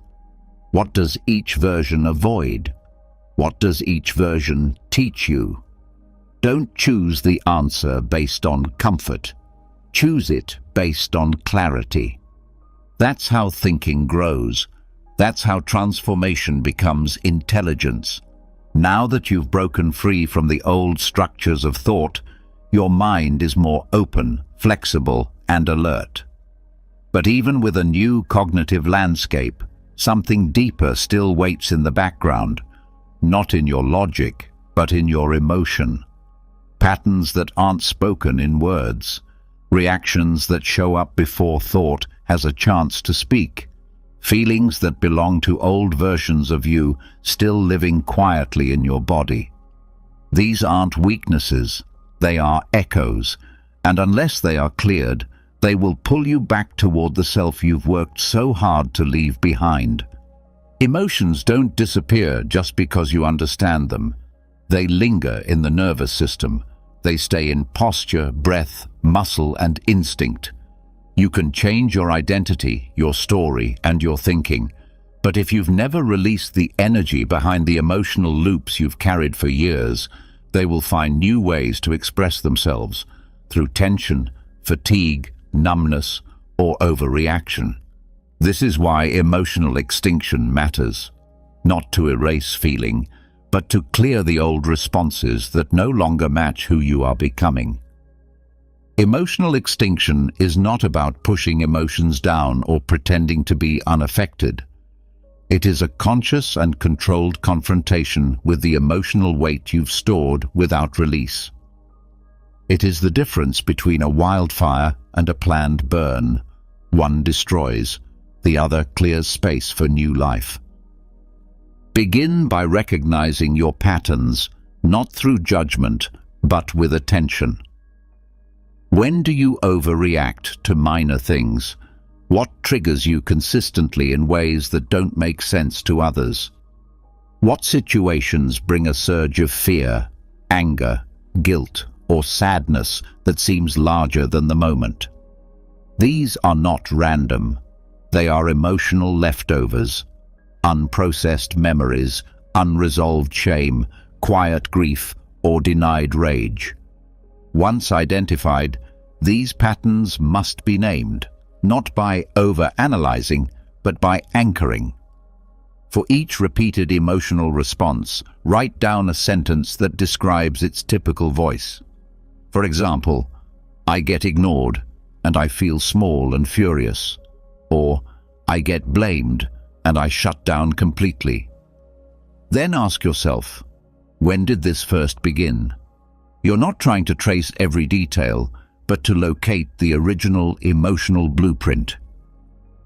Speaker 1: What does each version avoid? What does each version teach you? Don't choose the answer based on comfort. Choose it based on clarity. That's how thinking grows. That's how transformation becomes intelligence. Now that you've broken free from the old structures of thought, your mind is more open, flexible, and alert. But even with a new cognitive landscape, something deeper still waits in the background, not in your logic, but in your emotion. Patterns that aren't spoken in words, reactions that show up before thought has a chance to speak, feelings that belong to old versions of you still living quietly in your body. These aren't weaknesses, they are echoes, and unless they are cleared, they will pull you back toward the self you've worked so hard to leave behind. Emotions don't disappear just because you understand them. They linger in the nervous system. They stay in posture, breath, muscle, and instinct. You can change your identity, your story, and your thinking, but if you've never released the energy behind the emotional loops you've carried for years, they will find new ways to express themselves through tension, fatigue, numbness, or overreaction. This is why emotional extinction matters, not to erase feeling, but to clear the old responses that no longer match who you are becoming. Emotional extinction is not about pushing emotions down or pretending to be unaffected. It is a conscious and controlled confrontation with the emotional weight you've stored without release. It is the difference between a wildfire and a planned burn. One destroys, the other clears space for new life. Begin by recognizing your patterns, not through judgment, but with attention. When do you overreact to minor things? What triggers you consistently in ways that don't make sense to others? What situations bring a surge of fear, anger, guilt, or sadness that seems larger than the moment? These are not random. They are emotional leftovers, unprocessed memories, unresolved shame, quiet grief, or denied rage. Once identified, These patterns must be named, not by over-analyzing, but by anchoring. For each repeated emotional response, write down a sentence that describes its typical voice. For example, I get ignored and I feel small and furious. Or, I get blamed and I shut down completely. Then ask yourself, when did this first begin? You're not trying to trace every detail, but to locate the original emotional blueprint.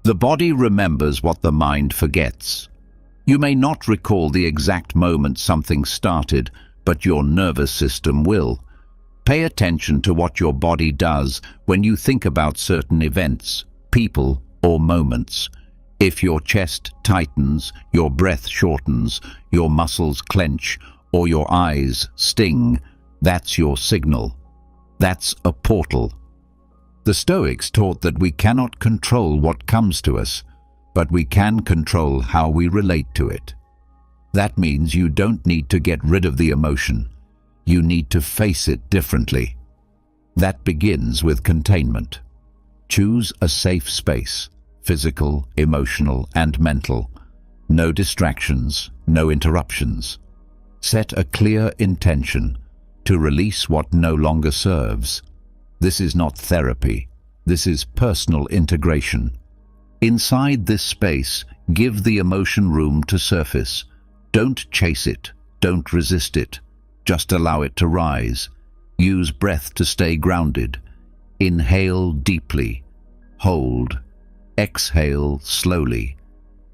Speaker 1: The body remembers what the mind forgets. You may not recall the exact moment something started, but your nervous system will. Pay attention to what your body does when you think about certain events, people, or moments. If your chest tightens, your breath shortens, your muscles clench, or your eyes sting, that's your signal. That's a portal. The Stoics taught that we cannot control what comes to us, but we can control how we relate to it. That means you don't need to get rid of the emotion. You need to face it differently. That begins with containment. Choose a safe space, physical, emotional, and mental. No distractions, no interruptions. Set a clear intention to release what no longer serves. This is not therapy. This is personal integration. Inside this space, give the emotion room to surface. Don't chase it. Don't resist it. Just allow it to rise. Use breath to stay grounded. Inhale deeply. Hold. Exhale slowly.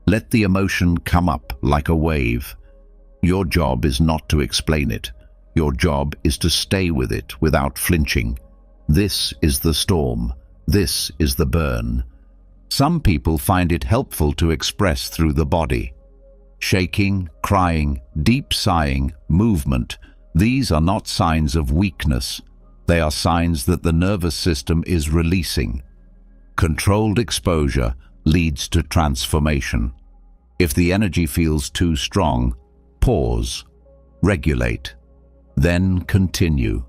Speaker 1: Let the emotion come up like a wave. Your job is not to explain it. Your job is to stay with it without flinching. This is the storm. This is the burn. Some people find it helpful to express through the body. Shaking, crying, deep sighing, movement, these are not signs of weakness. They are signs that the nervous system is releasing. Controlled exposure leads to transformation. If the energy feels too strong, pause, regulate, then continue.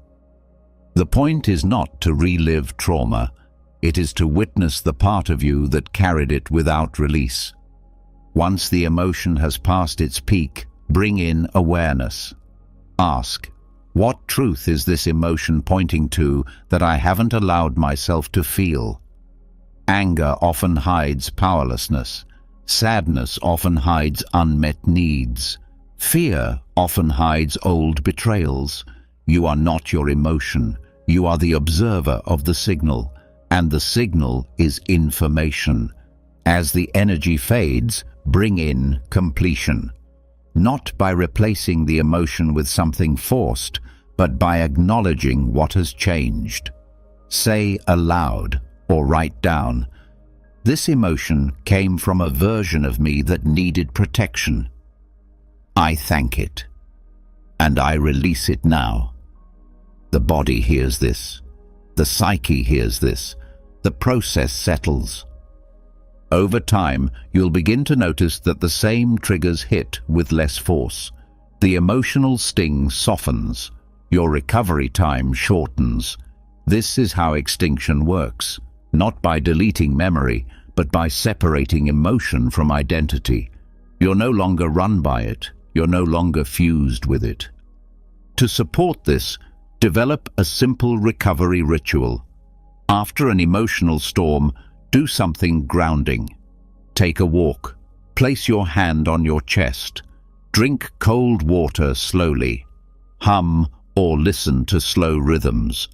Speaker 1: The point is not to relive trauma. It is to witness the part of you that carried it without release. Once the emotion has passed its peak, bring in awareness. Ask, what truth is this emotion pointing to that I haven't allowed myself to feel? Anger often hides powerlessness. Sadness often hides unmet needs. Fear often hides old betrayals. You are not your emotion. You are the observer of the signal, and the signal is information. As the energy fades, bring in completion. Not by replacing the emotion with something forced, but by acknowledging what has changed. Say aloud or write down, this emotion came from a version of me that needed protection. I thank it, and I release it now. The body hears this. The psyche hears this. The process settles. Over time, you'll begin to notice that the same triggers hit with less force. The emotional sting softens. Your recovery time shortens. This is how extinction works, not by deleting memory, but by separating emotion from identity. You're no longer run by it. You're no longer fused with it. To support this, develop a simple recovery ritual. After an emotional storm, do something grounding. Take a walk. Place your hand on your chest. Drink cold water slowly. Hum or listen to slow rhythms.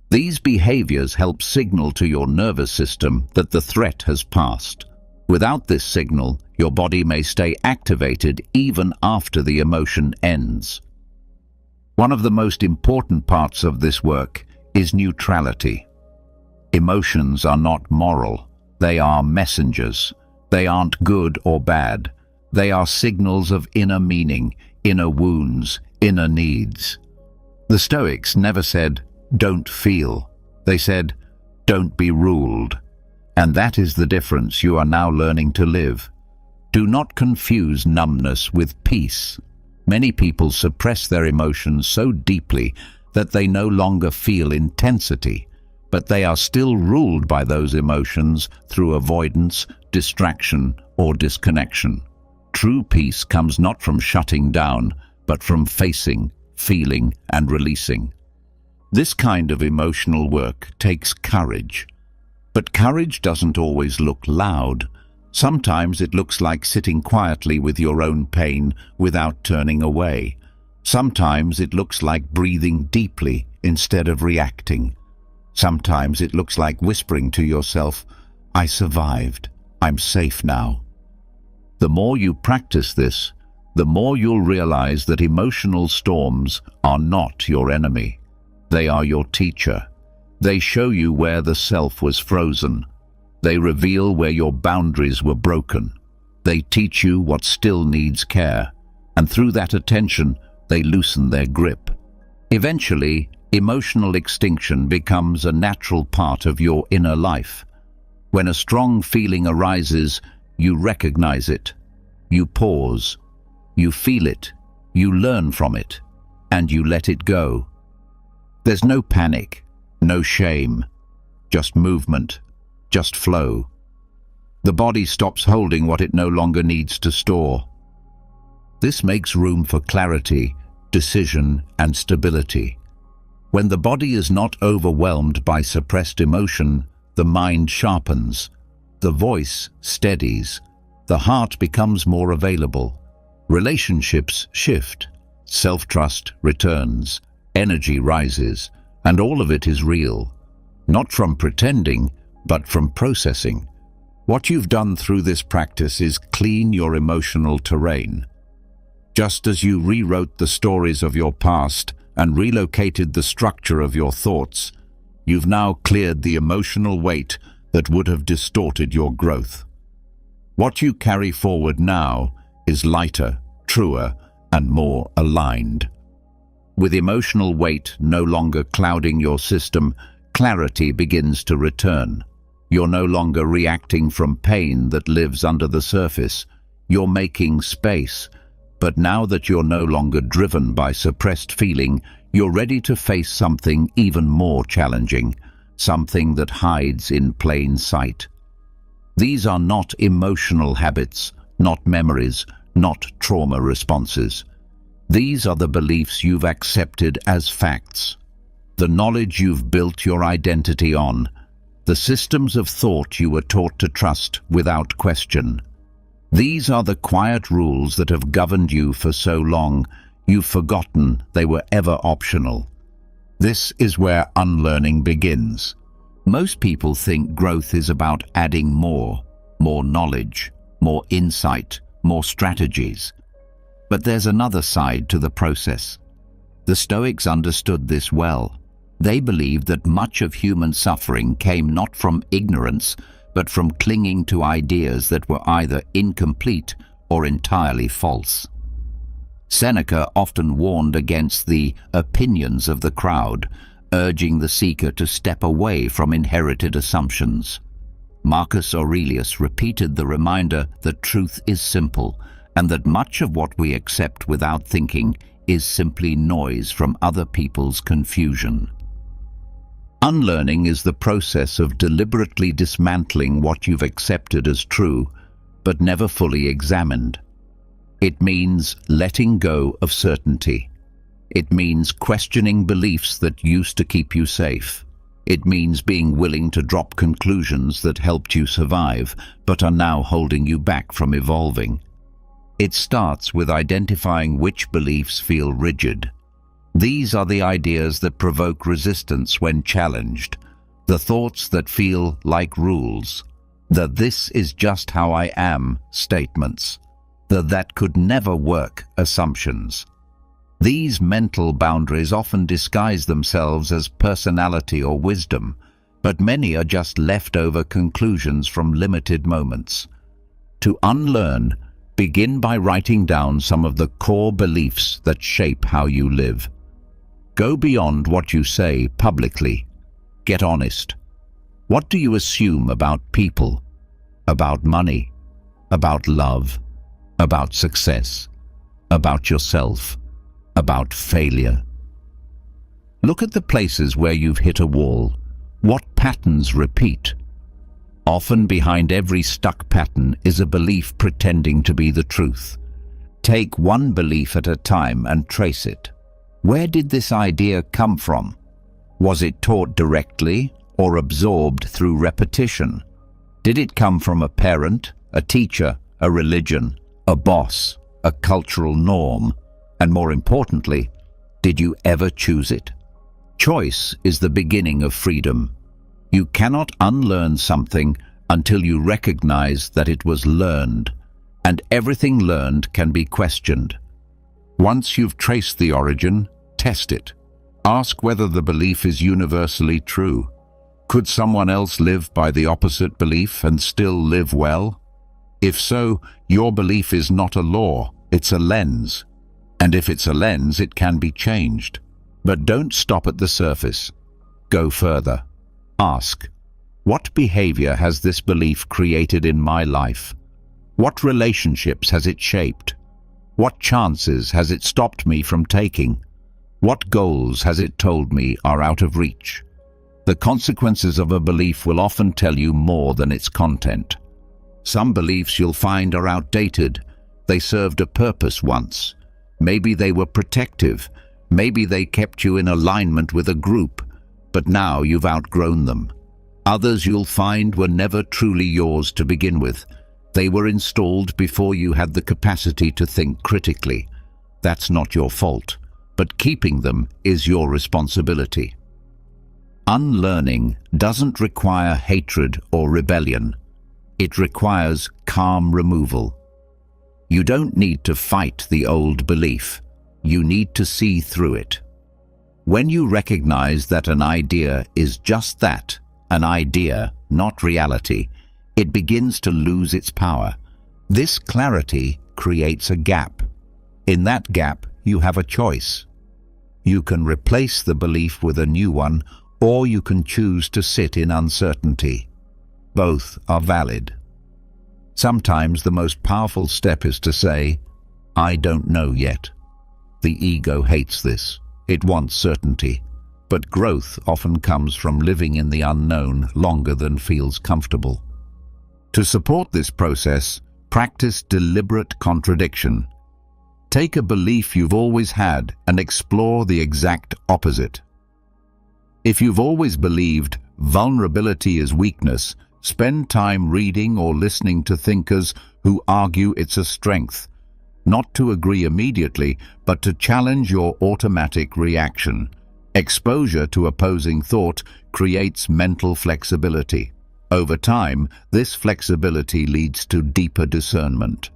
Speaker 1: These behaviors help signal to your nervous system that the threat has passed. Without this signal, your body may stay activated even after the emotion ends. One of the most important parts of this work is neutrality. Emotions are not moral. They are messengers. They aren't good or bad. They are signals of inner meaning, inner wounds, inner needs. The Stoics never said, "Don't feel." They said, "Don't be ruled." And that is the difference you are now learning to live. Do not confuse numbness with peace. Many people suppress their emotions so deeply that they no longer feel intensity. but they are still ruled by those emotions through avoidance, distraction, or disconnection. True peace comes not from shutting down, but from facing, feeling, and releasing. This kind of emotional work takes courage. But courage doesn't always look loud. Sometimes it looks like sitting quietly with your own pain without turning away. Sometimes it looks like breathing deeply instead of reacting. Sometimes it looks like whispering to yourself, "I survived. I'm safe now." The more you practice this, the more you'll realize that emotional storms are not your enemy. They are your teacher. They show you where the self was frozen. They reveal where your boundaries were broken. They teach you what still needs care, and through that attention, they loosen their grip. Eventually, emotional extinction becomes a natural part of your inner life. When a strong feeling arises, you recognize it. You pause. You feel it. You learn from it. And you let it go. There's no panic, no shame, just movement, just flow. The body stops holding what it no longer needs to store. This makes room for clarity, decision, and stability. When the body is not overwhelmed by suppressed emotion, the mind sharpens, the voice steadies, the heart becomes more available, relationships shift, self-trust returns, energy rises, and all of it is real, not from pretending, but from processing. What you've done through this practice is clean your emotional terrain. Just as you rewrote the stories of your past and relocated the structure of your thoughts, you've now cleared the emotional weight that would have distorted your growth. What you carry forward now is lighter, truer, and more aligned. With emotional weight no longer clouding your system, clarity begins to return. You're no longer reacting from pain that lives under the surface. You're making space. But now that you're no longer driven by suppressed feeling, you're ready to face something even more challenging, something that hides in plain sight. These are not emotional habits, not memories, not trauma responses. These are the beliefs you've accepted as facts, the knowledge you've built your identity on, the systems of thought you were taught to trust without question. These are the quiet rules that have governed you for so long, you've forgotten they were ever optional. This is where unlearning begins. Most people think growth is about adding more knowledge, more insight, more strategies. But there's another side to the process. The Stoics understood this well. They believed that much of human suffering came not from ignorance, but from clinging to ideas that were either incomplete or entirely false. Seneca often warned against the opinions of the crowd, urging the seeker to step away from inherited assumptions. Marcus Aurelius repeated the reminder that truth is simple, and that much of what we accept without thinking is simply noise from other people's confusion. Unlearning is the process of deliberately dismantling what you've accepted as true, but never fully examined. It means letting go of certainty. It means questioning beliefs that used to keep you safe. It means being willing to drop conclusions that helped you survive, but are now holding you back from evolving. It starts with identifying which beliefs feel rigid. These are the ideas that provoke resistance when challenged, the thoughts that feel like rules, the "this is just how I am" statements, the "that could never work" assumptions. These mental boundaries often disguise themselves as personality or wisdom, but many are just leftover conclusions from limited moments. To unlearn, begin by writing down some of the core beliefs that shape how you live. Go beyond what you say publicly. Get honest. What do you assume about people, about money, about love, about success, about yourself, about failure? Look at the places where you've hit a wall. What patterns repeat? Often behind every stuck pattern is a belief pretending to be the truth. Take one belief at a time and trace it. Where did this idea come from? Was it taught directly or absorbed through repetition? Did it come from a parent, a teacher, a religion, a boss, a cultural norm? And more importantly, did you ever choose it? Choice is the beginning of freedom. You cannot unlearn something until you recognize that it was learned, and everything learned can be questioned. Once you've traced the origin, test it. Ask whether the belief is universally true. Could someone else live by the opposite belief and still live well? If so, your belief is not a law, it's a lens. And if it's a lens, it can be changed. But don't stop at the surface. Go further. Ask, what behavior has this belief created in my life? What relationships has it shaped? What chances has it stopped me from taking? What goals has it told me are out of reach? The consequences of a belief will often tell you more than its content. Some beliefs you'll find are outdated. They served a purpose once. Maybe they were protective. Maybe they kept you in alignment with a group, but now you've outgrown them. Others you'll find were never truly yours to begin with. They were installed before you had the capacity to think critically. That's not your fault, but keeping them is your responsibility. Unlearning doesn't require hatred or rebellion. It requires calm removal. You don't need to fight the old belief. You need to see through it. When you recognize that an idea is just that, an idea, not reality, it begins to lose its power. This clarity creates a gap. In that gap, you have a choice. You can replace the belief with a new one, or you can choose to sit in uncertainty. Both are valid. Sometimes the most powerful step is to say, I don't know yet. The ego hates this. It wants certainty. But growth often comes from living in the unknown longer than feels comfortable. To support this process, practice deliberate contradiction. Take a belief you've always had and explore the exact opposite. If you've always believed vulnerability is weakness, spend time reading or listening to thinkers who argue it's a strength. Not to agree immediately, but to challenge your automatic reaction. Exposure to opposing thought creates mental flexibility. Over time, this flexibility leads to deeper discernment.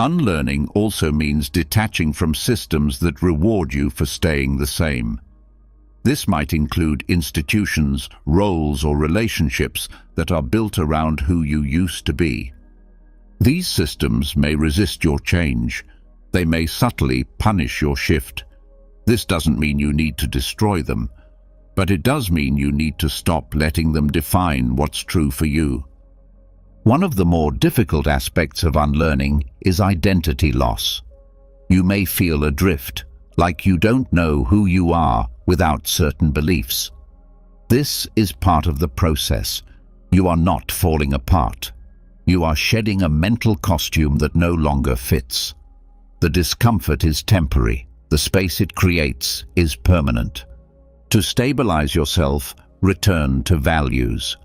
Speaker 1: Unlearning also means detaching from systems that reward you for staying the same. This might include institutions, roles, or relationships that are built around who you used to be. These systems may resist your change. They may subtly punish your shift. This doesn't mean you need to destroy them, but it does mean you need to stop letting them define what's true for you. One of the more difficult aspects of unlearning is identity loss. You may feel adrift, like you don't know who you are without certain beliefs. This is part of the process. You are not falling apart. You are shedding a mental costume that no longer fits. The discomfort is temporary. The space it creates is permanent. To stabilize yourself, return to values.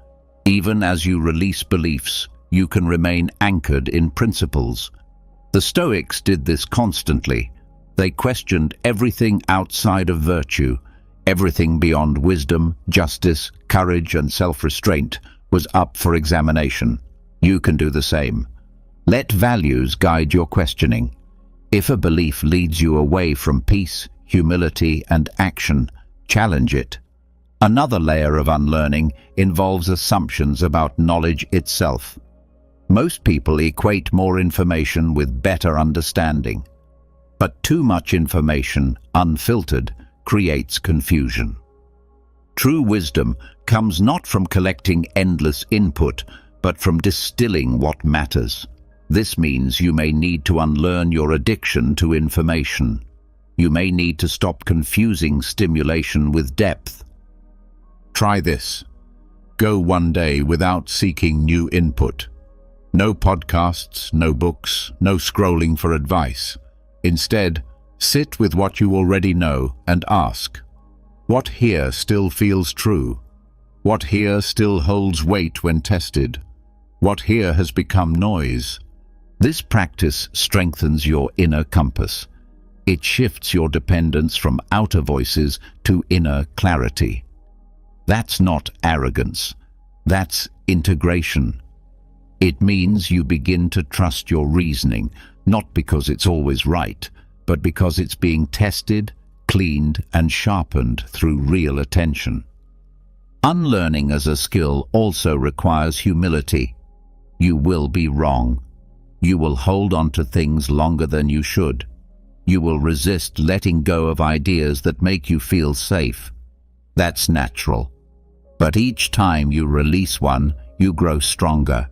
Speaker 1: Even as you release beliefs, you can remain anchored in principles. The Stoics did this constantly. They questioned everything outside of virtue. Everything beyond wisdom, justice, courage, and self-restraint was up for examination. You can do the same. Let values guide your questioning. If a belief leads you away from peace, humility, and action, challenge it. Another layer of unlearning involves assumptions about knowledge itself. Most people equate more information with better understanding. But too much information, unfiltered, creates confusion. True wisdom comes not from collecting endless input, but from distilling what matters. This means you may need to unlearn your addiction to information. You may need to stop confusing stimulation with depth. Try this. go one day without seeking new input. No podcasts, no books, no scrolling for advice. Instead, sit with what you already know and ask, what here still feels true? What here still holds weight when tested? What here has become noise? This practice strengthens your inner compass. It shifts your dependence from outer voices to inner clarity. That's not arrogance. That's integration. It means you begin to trust your reasoning, not because it's always right, but because it's being tested, cleaned, and sharpened through real attention. Unlearning as a skill also requires humility. You will be wrong. You will hold on to things longer than you should. You will resist letting go of ideas that make you feel safe. That's natural. But each time you release one, you grow stronger.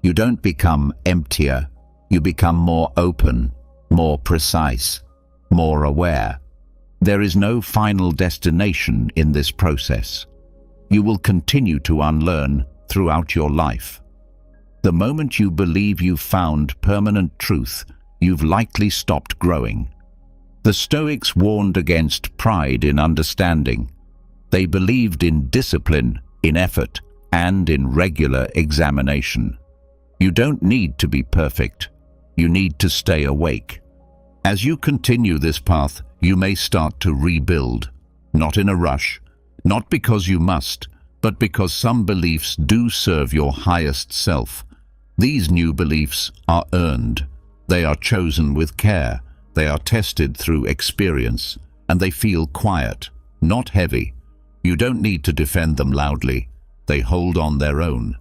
Speaker 1: You don't become emptier. You become more open, more precise, more aware. There is no final destination in this process. You will continue to unlearn throughout your life. The moment you believe you've found permanent truth, you've likely stopped growing. The Stoics warned against pride in understanding. They believed in discipline, in effort, and in regular examination. You don't need to be perfect. You need to stay awake. As you continue this path, you may start to rebuild, not in a rush, not because you must, but because some beliefs do serve your highest self. These new beliefs are earned. They are chosen with care. They are tested through experience, and they feel quiet, not heavy. You don't need to defend them loudly. They hold on their own.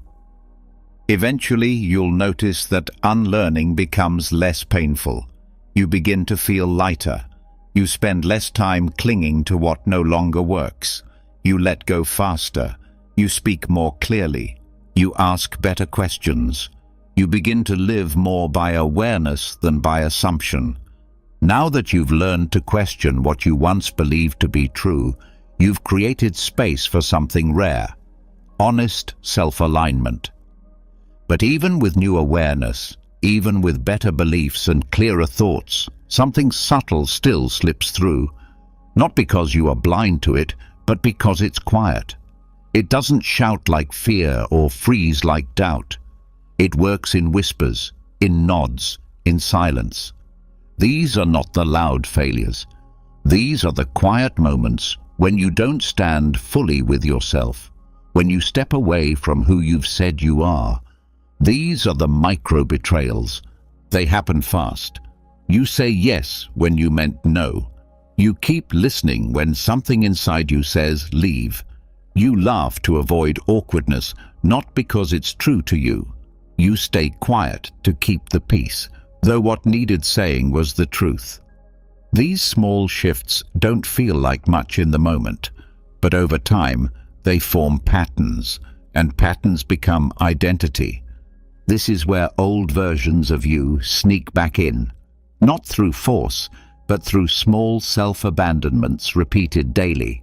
Speaker 1: Eventually, you'll notice that unlearning becomes less painful. You begin to feel lighter. You spend less time clinging to what no longer works. You let go faster. You speak more clearly. You ask better questions. You begin to live more by awareness than by assumption. Now that you've learned to question what you once believed to be true, you've created space for something rare: honest self-alignment. But even with new awareness, even with better beliefs and clearer thoughts, something subtle still slips through. Not because you are blind to it, but because it's quiet. It doesn't shout like fear or freeze like doubt. It works in whispers, in nods, in silence. These are not the loud failures. These are the quiet moments when you don't stand fully with yourself, when you step away from who you've said you are. These are the micro-betrayals. They happen fast. You say yes when you meant no. You keep listening when something inside you says leave. You laugh to avoid awkwardness, not because it's true to you. You stay quiet to keep the peace, though what needed saying was the truth. These small shifts don't feel like much in the moment, but over time they form patterns, and patterns become identity. This is where old versions of you sneak back in, not through force, but through small self-abandonments repeated daily.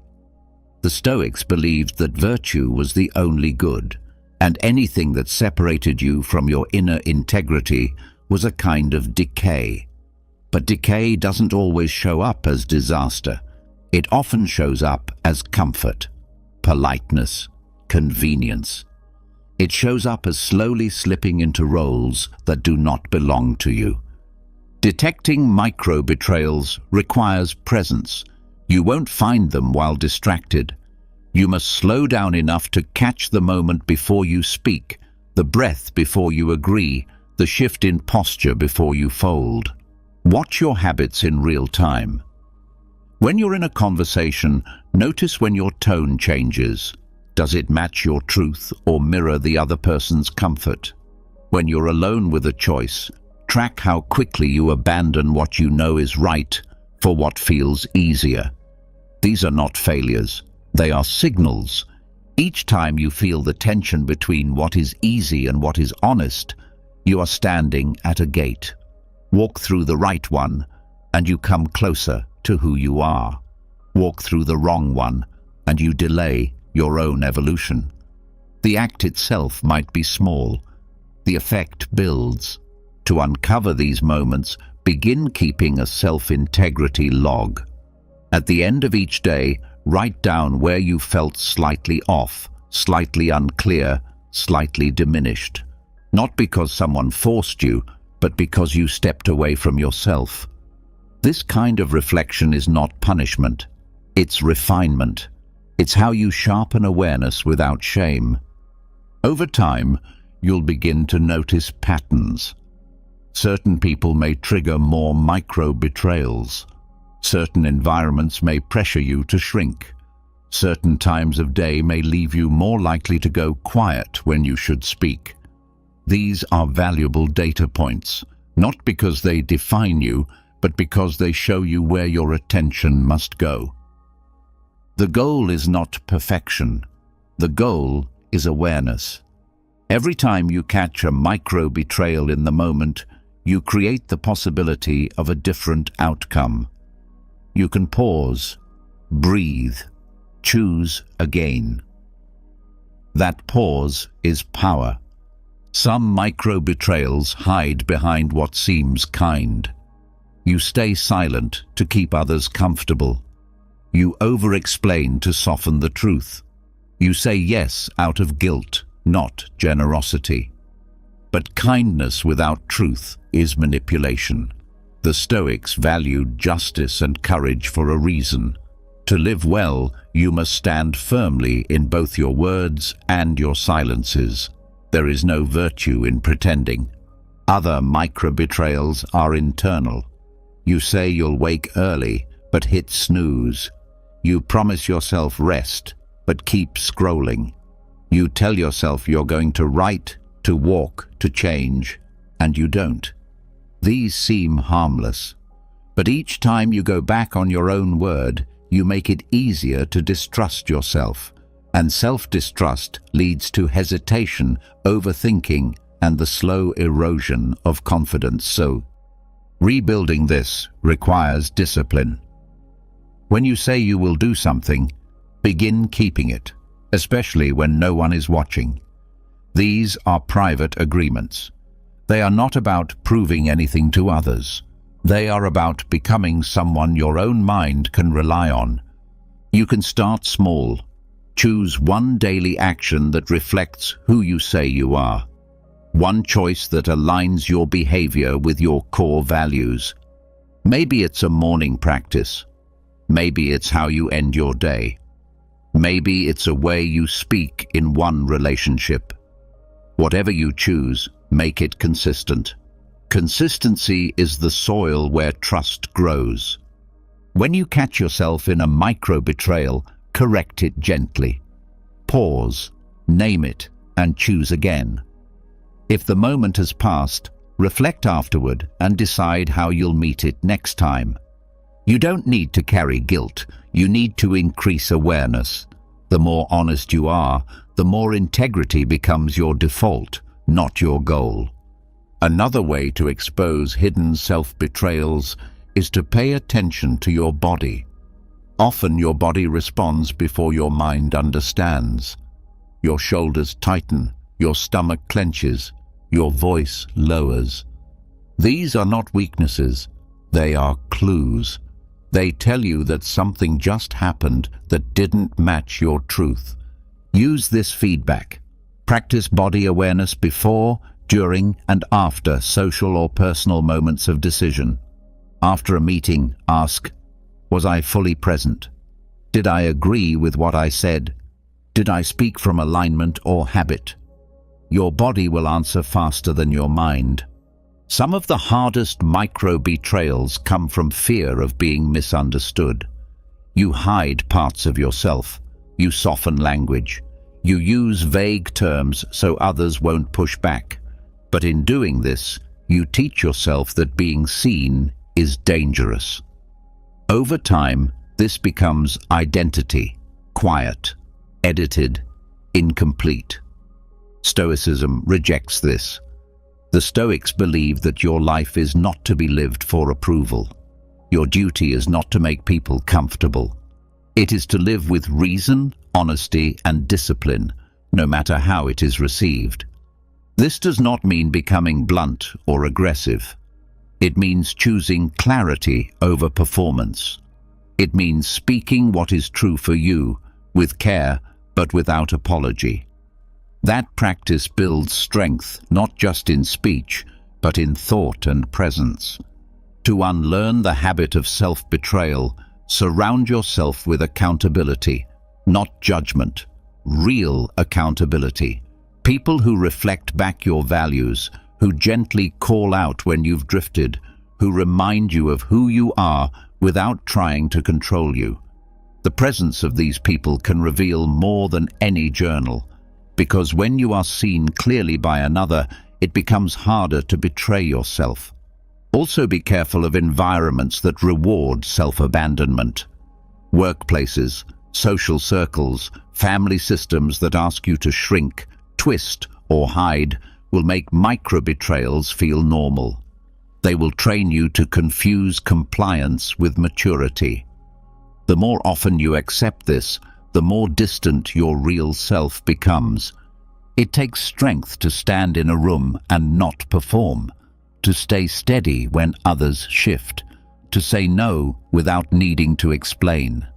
Speaker 1: The Stoics believed that virtue was the only good, and anything that separated you from your inner integrity was a kind of decay. But decay doesn't always show up as disaster. It often shows up as comfort, politeness, convenience. It shows up as slowly slipping into roles that do not belong to you. Detecting micro-betrayals requires presence. You won't find them while distracted. You must slow down enough to catch the moment before you speak, the breath before you agree, the shift in posture before you fold. Watch your habits in real time. When you're in a conversation, notice when your tone changes. Does it match your truth or mirror the other person's comfort? When you're alone with a choice, track how quickly you abandon what you know is right for what feels easier. These are not failures. They are signals. Each time you feel the tension between what is easy and what is honest, you are standing at a gate. Walk through the right one, and you come closer to who you are. Walk through the wrong one, and you delay your own evolution. The act itself might be small. The effect builds. To uncover these moments, begin keeping a self-integrity log. At the end of each day, write down where you felt slightly off, slightly unclear, slightly diminished. Not because someone forced you, but because you stepped away from yourself. This kind of reflection is not punishment. It's refinement. It's how you sharpen awareness without shame. Over time, you'll begin to notice patterns. Certain people may trigger more micro-betrayals. Certain environments may pressure you to shrink. Certain times of day may leave you more likely to go quiet when you should speak. These are valuable data points, not because they define you, but because they show you where your attention must go. The goal is not perfection. The goal is awareness. Every time you catch a micro-betrayal in the moment, you create the possibility of a different outcome. You can pause, breathe, choose again. That pause is power. Some micro-betrayals hide behind what seems kind. You stay silent to keep others comfortable. You over-explain to soften the truth. You say yes out of guilt, not generosity. But kindness without truth is manipulation. The Stoics valued justice and courage for a reason. To live well, you must stand firmly in both your words and your silences. There is no virtue in pretending. Other micro-betrayals are internal. You say you'll wake early, but hit snooze. You promise yourself rest, but keep scrolling. You tell yourself you're going to write, to walk, to change, and you don't. These seem harmless, but each time you go back on your own word, you make it easier to distrust yourself, and self-distrust leads to hesitation, overthinking, and the slow erosion of confidence. So, rebuilding this requires discipline. When you say you will do something, begin keeping it, especially when no one is watching. These are private agreements. They are not about proving anything to others. They are about becoming someone your own mind can rely on. You can start small. Choose one daily action that reflects who you say you are. One choice that aligns your behavior with your core values. Maybe it's a morning practice. Maybe it's how you end your day. Maybe it's a way you speak in one relationship. Whatever you choose, make it consistent. Consistency is the soil where trust grows. When you catch yourself in a micro-betrayal, correct it gently. Pause, name it, and choose again. If the moment has passed, reflect afterward and decide how you'll meet it next time. You don't need to carry guilt. You need to increase awareness. The more honest you are, the more integrity becomes your default, not your goal. Another way to expose hidden self-betrayals is to pay attention to your body. Often your body responds before your mind understands. Your shoulders tighten, your stomach clenches, your voice lowers. These are not weaknesses, they are clues. They tell you that something just happened that didn't match your truth. Use this feedback. Practice body awareness before, during, and after social or personal moments of decision. After a meeting, ask, was I fully present? Did I agree with what I said? Did I speak from alignment or habit? Your body will answer faster than your mind. Some of the hardest micro-betrayals come from fear of being misunderstood. You hide parts of yourself. You soften language. You use vague terms so others won't push back. But in doing this, you teach yourself that being seen is dangerous. Over time, this becomes identity, quiet, edited, incomplete. Stoicism rejects this. The Stoics believe that your life is not to be lived for approval. Your duty is not to make people comfortable. It is to live with reason, honesty, and discipline, no matter how it is received. This does not mean becoming blunt or aggressive. It means choosing clarity over performance. It means speaking what is true for you, with care but without apology. That practice builds strength not just in speech, but in thought and presence. To unlearn the habit of self-betrayal, surround yourself with accountability, not judgment, real accountability. People who reflect back your values, who gently call out when you've drifted, who remind you of who you are without trying to control you. The presence of these people can reveal more than any journal, because when you are seen clearly by another, it becomes harder to betray yourself. Also be careful of environments that reward self-abandonment. Workplaces, social circles, family systems that ask you to shrink, twist, or hide will make micro-betrayals feel normal. They will train you to confuse compliance with maturity. The more often you accept this, the more distant your real self becomes. It takes strength to stand in a room and not perform, to stay steady when others shift, to say no without needing to explain.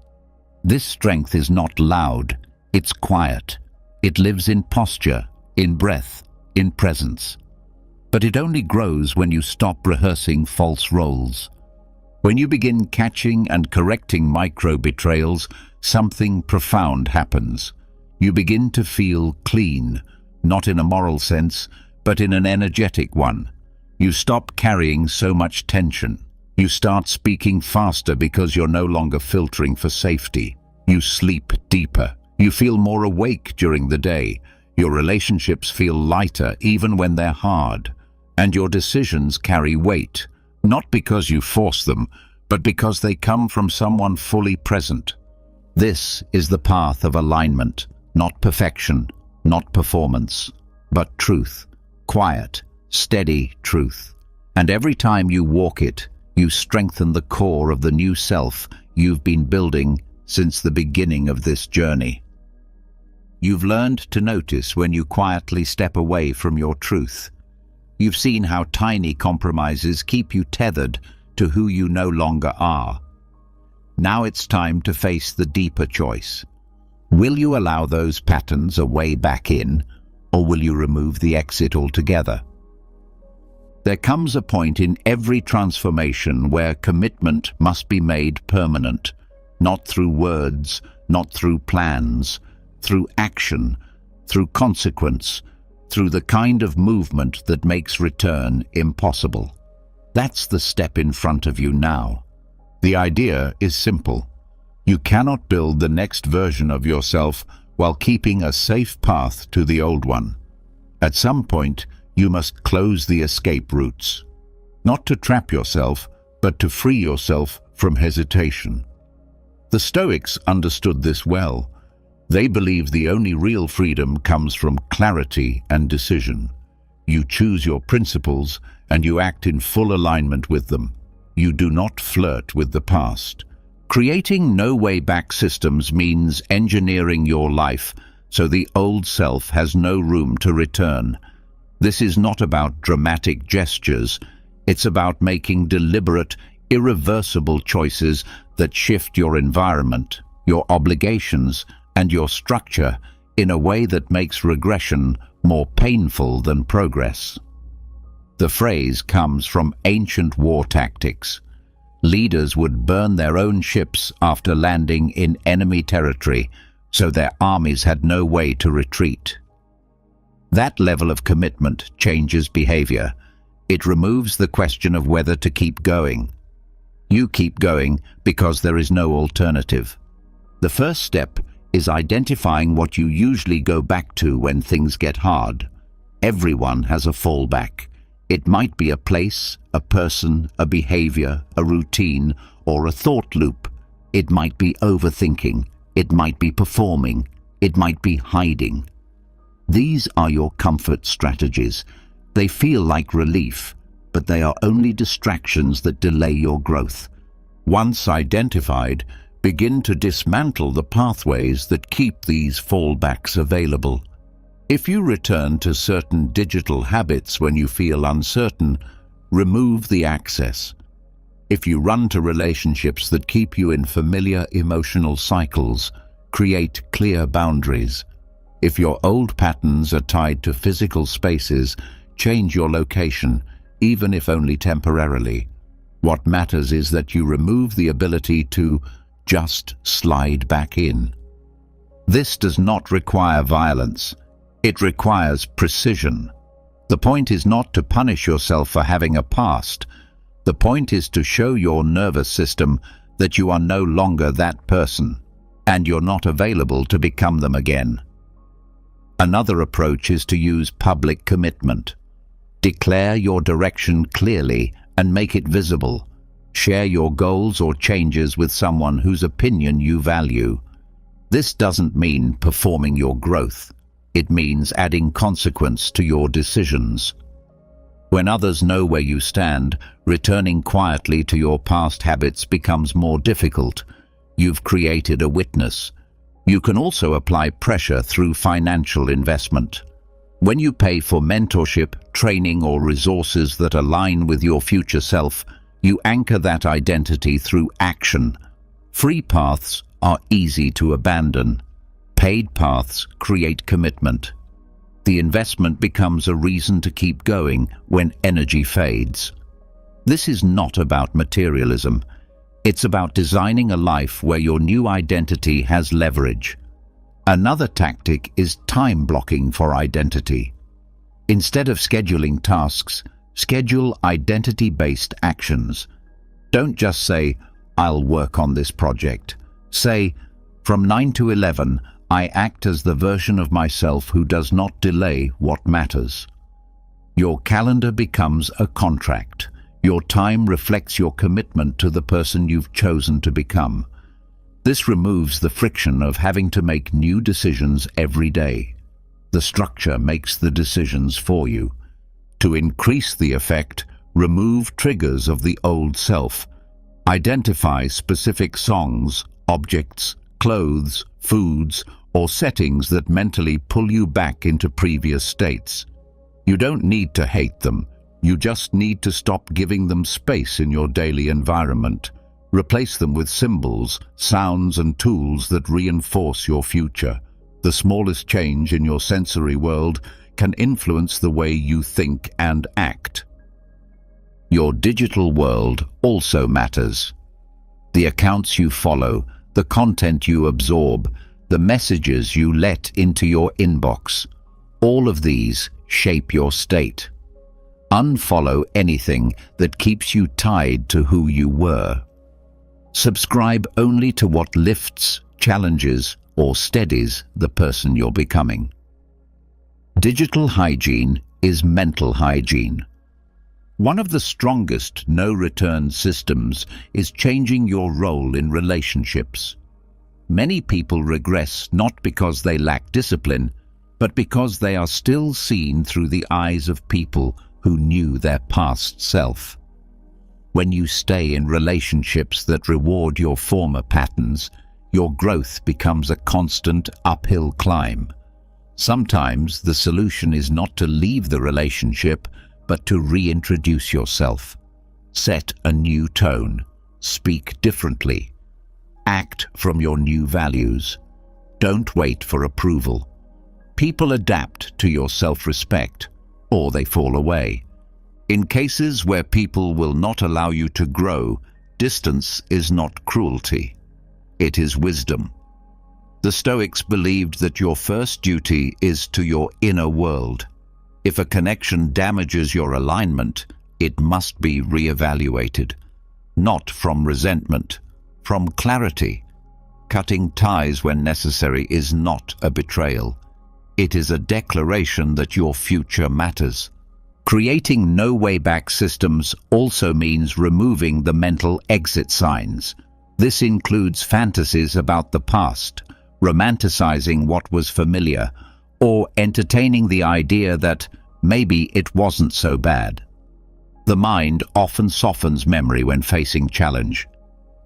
Speaker 1: This strength is not loud, it's quiet. It lives in posture, in breath, in presence. But it only grows when you stop rehearsing false roles. When you begin catching and correcting micro-betrayals, something profound happens. You begin to feel clean, not in a moral sense, but in an energetic one. You stop carrying so much tension. You start speaking faster because you're no longer filtering for safety. You sleep deeper. You feel more awake during the day. Your relationships feel lighter even when they're hard. And your decisions carry weight, not because you force them, but because they come from someone fully present. This is the path of alignment, not perfection, not performance, but truth, quiet, steady truth. And every time you walk it, you strengthen the core of the new self you've been building since the beginning of this journey. You've learned to notice when you quietly step away from your truth. You've seen how tiny compromises keep you tethered to who you no longer are. Now it's time to face the deeper choice. Will you allow those patterns a way back in, or will you remove the exit altogether? There comes a point in every transformation where commitment must be made permanent, not through words, not through plans, through action, through consequence, through the kind of movement that makes return impossible. That's the step in front of you now. The idea is simple. You cannot build the next version of yourself while keeping a safe path to the old one. At some point, you must close the escape routes. Not to trap yourself, but to free yourself from hesitation. The Stoics understood this well. They believed the only real freedom comes from clarity and decision. You choose your principles and you act in full alignment with them. You do not flirt with the past. Creating no-way-back systems means engineering your life so the old self has no room to return. This is not about dramatic gestures. It's about making deliberate, irreversible choices that shift your environment, your obligations, and your structure in a way that makes regression more painful than progress. The phrase comes from ancient war tactics. Leaders would burn their own ships after landing in enemy territory, so their armies had no way to retreat. That level of commitment changes behavior. It removes the question of whether to keep going. You keep going because there is no alternative. The first step is identifying what you usually go back to when things get hard. Everyone has a fallback. It might be a place, a person, a behavior, a routine, or a thought loop. It might be overthinking. It might be performing. It might be hiding. These are your comfort strategies. They feel like relief, but they are only distractions that delay your growth. Once identified, begin to dismantle the pathways that keep these fallbacks available. If you return to certain digital habits when you feel uncertain, remove the access. If you run to relationships that keep you in familiar emotional cycles, create clear boundaries. If your old patterns are tied to physical spaces, change your location, even if only temporarily. What matters is that you remove the ability to just slide back in. This does not require violence. It requires precision. The point is not to punish yourself for having a past. The point is to show your nervous system that you are no longer that person, and you're not available to become them again. Another approach is to use public commitment. Declare your direction clearly and make it visible. Share your goals or changes with someone whose opinion you value. This doesn't mean performing your growth. It means adding consequence to your decisions. When others know where you stand, returning quietly to your past habits becomes more difficult. You've created a witness. You can also apply pressure through financial investment. When you pay for mentorship, training, or resources that align with your future self, you anchor that identity through action. Free paths are easy to abandon. Paid paths create commitment. The investment becomes a reason to keep going when energy fades. This is not about materialism. It's about designing a life where your new identity has leverage. Another tactic is time blocking for identity. Instead of scheduling tasks, schedule identity-based actions. Don't just say, "I'll work on this project." Say, "From 9 to 11, I act as the version of myself who does not delay what matters." Your calendar becomes a contract. Your time reflects your commitment to the person you've chosen to become. This removes the friction of having to make new decisions every day. The structure makes the decisions for you. To increase the effect, remove triggers of the old self. Identify specific songs, objects, clothes, foods, or settings that mentally pull you back into previous states. You don't need to hate them. You just need to stop giving them space in your daily environment. Replace them with symbols, sounds, and tools that reinforce your future. The smallest change in your sensory world can influence the way you think and act. Your digital world also matters. The accounts you follow, the content you absorb, the messages you let into your inbox, all of these shape your state. Unfollow anything that keeps you tied to who you were. Subscribe only to what lifts, challenges, or steadies the person you're becoming. Digital hygiene is mental hygiene. One of the strongest no-return systems is changing your role in relationships. Many people regress not because they lack discipline, but because they are still seen through the eyes of people who knew their past self. When you stay in relationships that reward your former patterns, your growth becomes a constant uphill climb. Sometimes the solution is not to leave the relationship, but to reintroduce yourself. Set a new tone. Speak differently. Act from your new values. Don't wait for approval. People adapt to your self-respect, or they fall away. In cases where people will not allow you to grow, distance is not cruelty. It is wisdom. The Stoics believed that your first duty is to your inner world. If a connection damages your alignment, it must be reevaluated. Not from resentment, from clarity. Cutting ties when necessary is not a betrayal. It is a declaration that your future matters. Creating no-way-back systems also means removing the mental exit signs. This includes fantasies about the past, romanticizing what was familiar, or entertaining the idea that maybe it wasn't so bad. The mind often softens memory when facing challenge.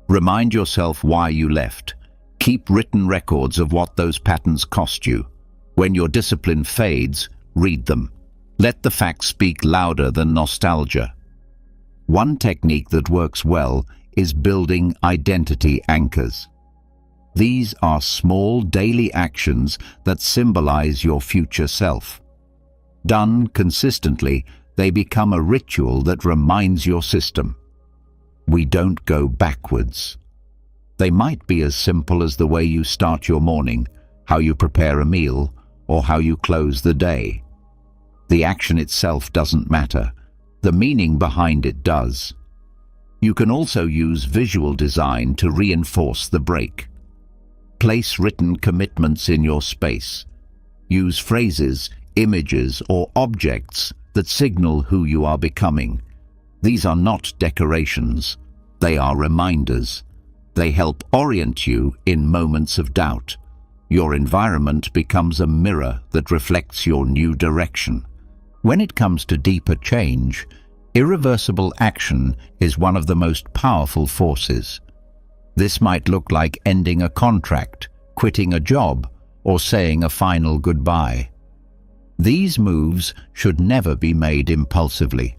Speaker 1: Remind yourself why you left. Keep written records of what those patterns cost you. When your discipline fades, read them. Let the facts speak louder than nostalgia. One technique that works well is building identity anchors. These are small daily actions that symbolize your future self. Done consistently, they become a ritual that reminds your system. We don't go backwards. They might be as simple as the way you start your morning, how you prepare a meal, or how you close the day. The action itself doesn't matter. The meaning behind it does. You can also use visual design to reinforce the break. Place written commitments in your space. Use phrases, images, or objects that signal who you are becoming. These are not decorations. They are reminders. They help orient you in moments of doubt. Your environment becomes a mirror that reflects your new direction. When it comes to deeper change, irreversible action is one of the most powerful forces. This might look like ending a contract, quitting a job, or saying a final goodbye. These moves should never be made impulsively,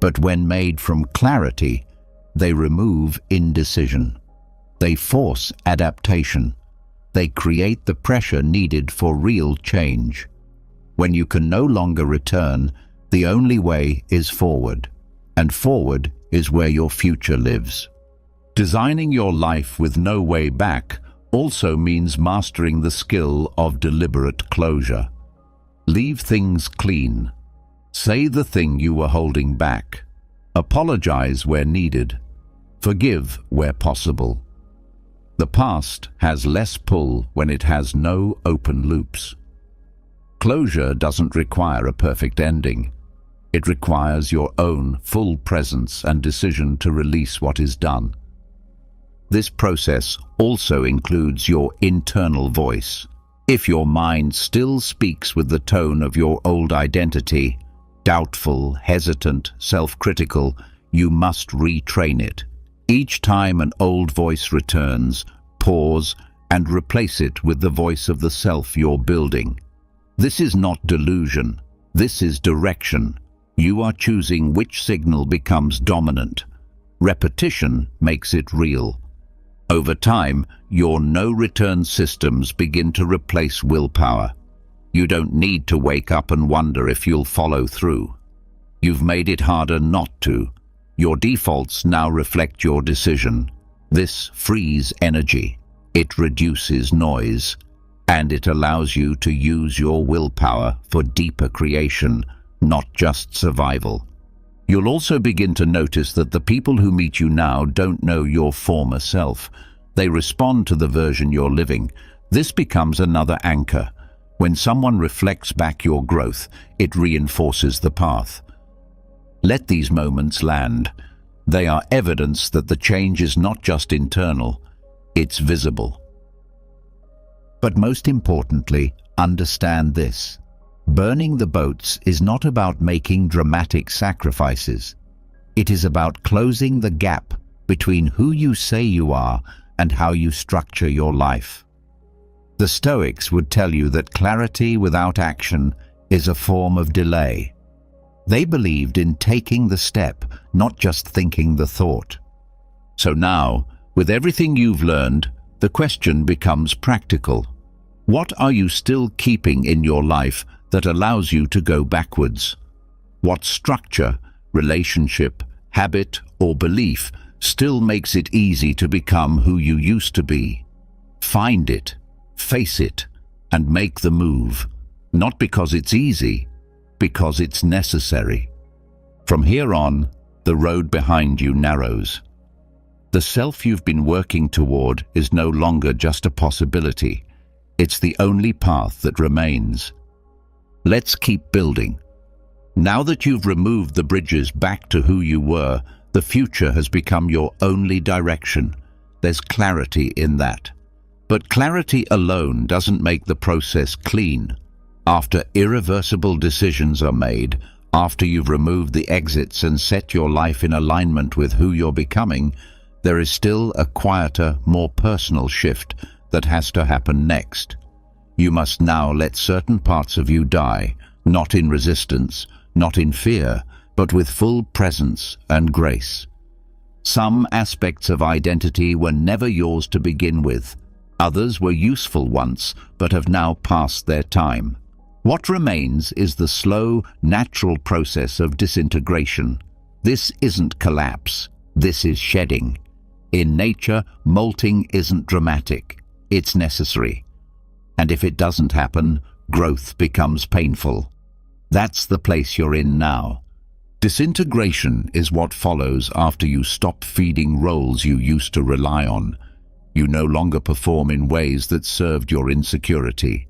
Speaker 1: but when made from clarity, they remove indecision. They force adaptation. They create the pressure needed for real change. When you can no longer return, the only way is forward, and forward is where your future lives. Designing your life with no way back also means mastering the skill of deliberate closure. Leave things clean. Say the thing you were holding back. Apologize where needed. Forgive where possible. The past has less pull when it has no open loops. Closure doesn't require a perfect ending. It requires your own full presence and decision to release what is done. This process also includes your internal voice. If your mind still speaks with the tone of your old identity, doubtful, hesitant, self-critical, you must retrain it. Each time an old voice returns, pause and replace it with the voice of the self you're building. This is not delusion. This is direction. You are choosing which signal becomes dominant. Repetition makes it real. Over time, your no-return systems begin to replace willpower. You don't need to wake up and wonder if you'll follow through. You've made it harder not to. Your defaults now reflect your decision. This frees energy. It reduces noise. And it allows you to use your willpower for deeper creation, not just survival. You'll also begin to notice that the people who meet you now don't know your former self. They respond to the version you're living. This becomes another anchor. When someone reflects back your growth, it reinforces the path. Let these moments land. They are evidence that the change is not just internal, it's visible. But most importantly, understand this. Burning the boats is not about making dramatic sacrifices. It is about closing the gap between who you say you are and how you structure your life. The Stoics would tell you that clarity without action is a form of delay. They believed in taking the step, not just thinking the thought. So now, with everything you've learned, the question becomes practical. What are you still keeping in your life that allows you to go backwards? What structure, relationship, habit, or belief still makes it easy to become who you used to be? Find it, face it, and make the move. Not because it's easy, because it's necessary. From here on, the road behind you narrows. The self you've been working toward is no longer just a possibility. It's the only path that remains. Let's keep building. Now that you've removed the bridges back to who you were, the future has become your only direction. There's clarity in that. But clarity alone doesn't make the process clean. After irreversible decisions are made, after you've removed the exits and set your life in alignment with who you're becoming, there is still a quieter, more personal shift that has to happen next. You must now let certain parts of you die, not in resistance, not in fear, but with full presence and grace. Some aspects of identity were never yours to begin with. Others were useful once, but have now passed their time. What remains is the slow, natural process of disintegration. This isn't collapse, this is shedding. In nature, molting isn't dramatic, it's necessary. And if it doesn't happen, growth becomes painful. That's the place you're in now. Disintegration is what follows after you stop feeding roles you used to rely on. You no longer perform in ways that served your insecurity.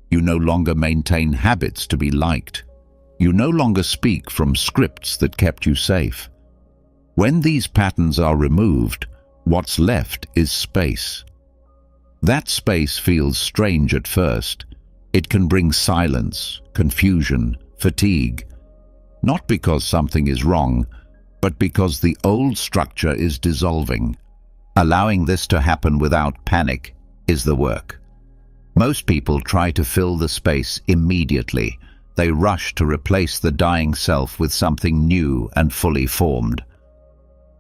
Speaker 1: You no longer maintain habits to be liked. You no longer speak from scripts that kept you safe. When these patterns are removed, what's left is space. That space feels strange at first. It can bring silence, confusion, fatigue. Not because something is wrong, but because the old structure is dissolving. Allowing this to happen without panic is the work. Most people try to fill the space immediately. They rush to replace the dying self with something new and fully formed.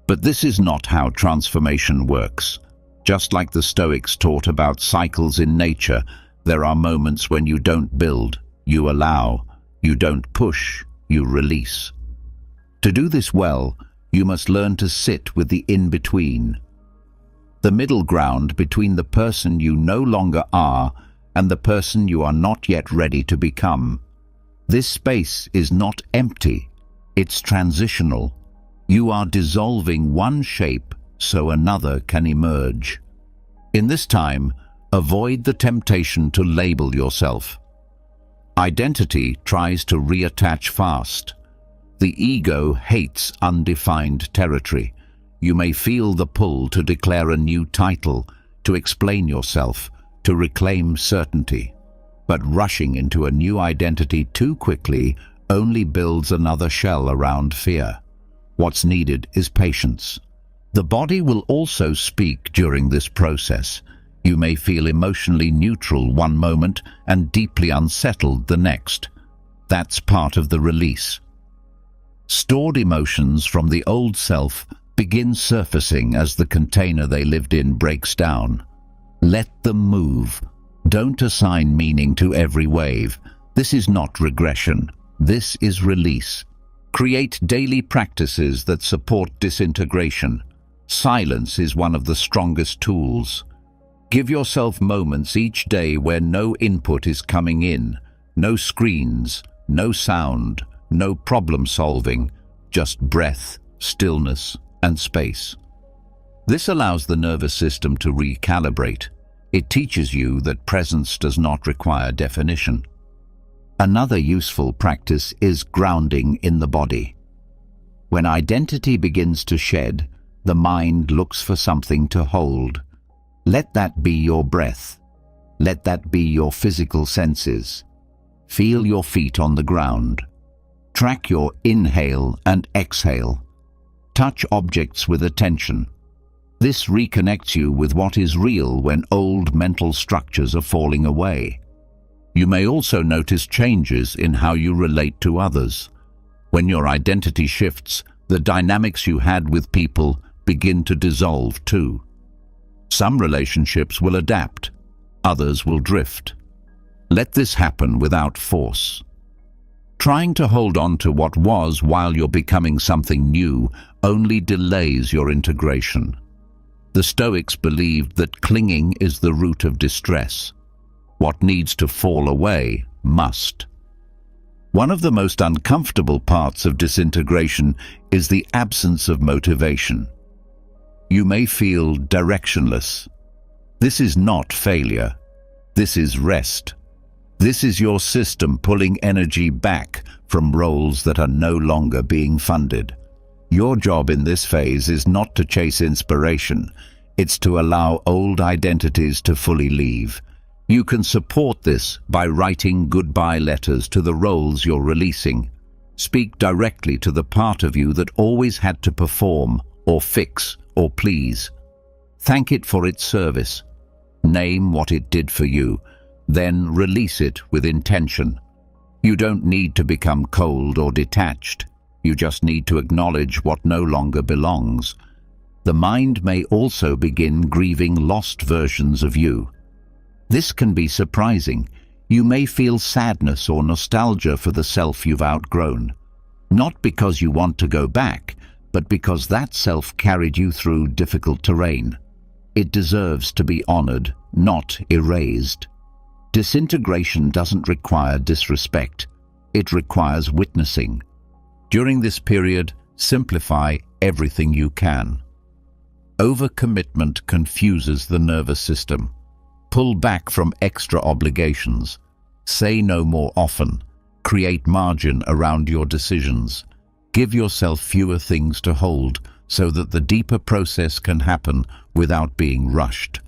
Speaker 1: But this is not how transformation works. Just like the Stoics taught about cycles in nature, there are moments when you don't build, you allow. You don't push, you release. To do this well, you must learn to sit with the in-between. The middle ground between the person you no longer are and the person you are not yet ready to become. This space is not empty, it's transitional. You are dissolving one shape so another can emerge. In this time, avoid the temptation to label yourself. Identity tries to reattach fast. The ego hates undefined territory. You may feel the pull to declare a new title, to explain yourself, to reclaim certainty. But rushing into a new identity too quickly only builds another shell around fear. What's needed is patience. The body will also speak during this process. You may feel emotionally neutral one moment and deeply unsettled the next. That's part of the release. Stored emotions from the old self begin surfacing as the container they lived in breaks down. Let them move. Don't assign meaning to every wave. This is not regression. This is release. Create daily practices that support disintegration. Silence is one of the strongest tools. Give yourself moments each day where no input is coming in, no screens, no sound, no problem solving, just breath, stillness, and space. This allows the nervous system to recalibrate. It teaches you that presence does not require definition. Another useful practice is grounding in the body. When identity begins to shed, the mind looks for something to hold. Let that be your breath. Let that be your physical senses. Feel your feet on the ground. Track your inhale and exhale. Touch objects with attention. This reconnects you with what is real when old mental structures are falling away. You may also notice changes in how you relate to others. When your identity shifts, the dynamics you had with people begin to dissolve too. Some relationships will adapt, others will drift. Let this happen without force. Trying to hold on to what was while you're becoming something new only delays your integration. The Stoics believed that clinging is the root of distress. What needs to fall away must. One of the most uncomfortable parts of disintegration is the absence of motivation. You may feel directionless. This is not failure. This is rest. This is your system pulling energy back from roles that are no longer being funded. Your job in this phase is not to chase inspiration. It's to allow old identities to fully leave. You can support this by writing goodbye letters to the roles you're releasing. Speak directly to the part of you that always had to perform or fix or please. Thank it for its service. Name what it did for you. Then release it with intention. You don't need to become cold or detached. You just need to acknowledge what no longer belongs. The mind may also begin grieving lost versions of you. This can be surprising. You may feel sadness or nostalgia for the self you've outgrown. Not because you want to go back, but because that self carried you through difficult terrain. It deserves to be honored, not erased. Disintegration doesn't require disrespect. It requires witnessing. During this period, simplify everything you can. Overcommitment confuses the nervous system. Pull back from extra obligations. Say no more often. Create margin around your decisions. Give yourself fewer things to hold so that the deeper process can happen without being rushed.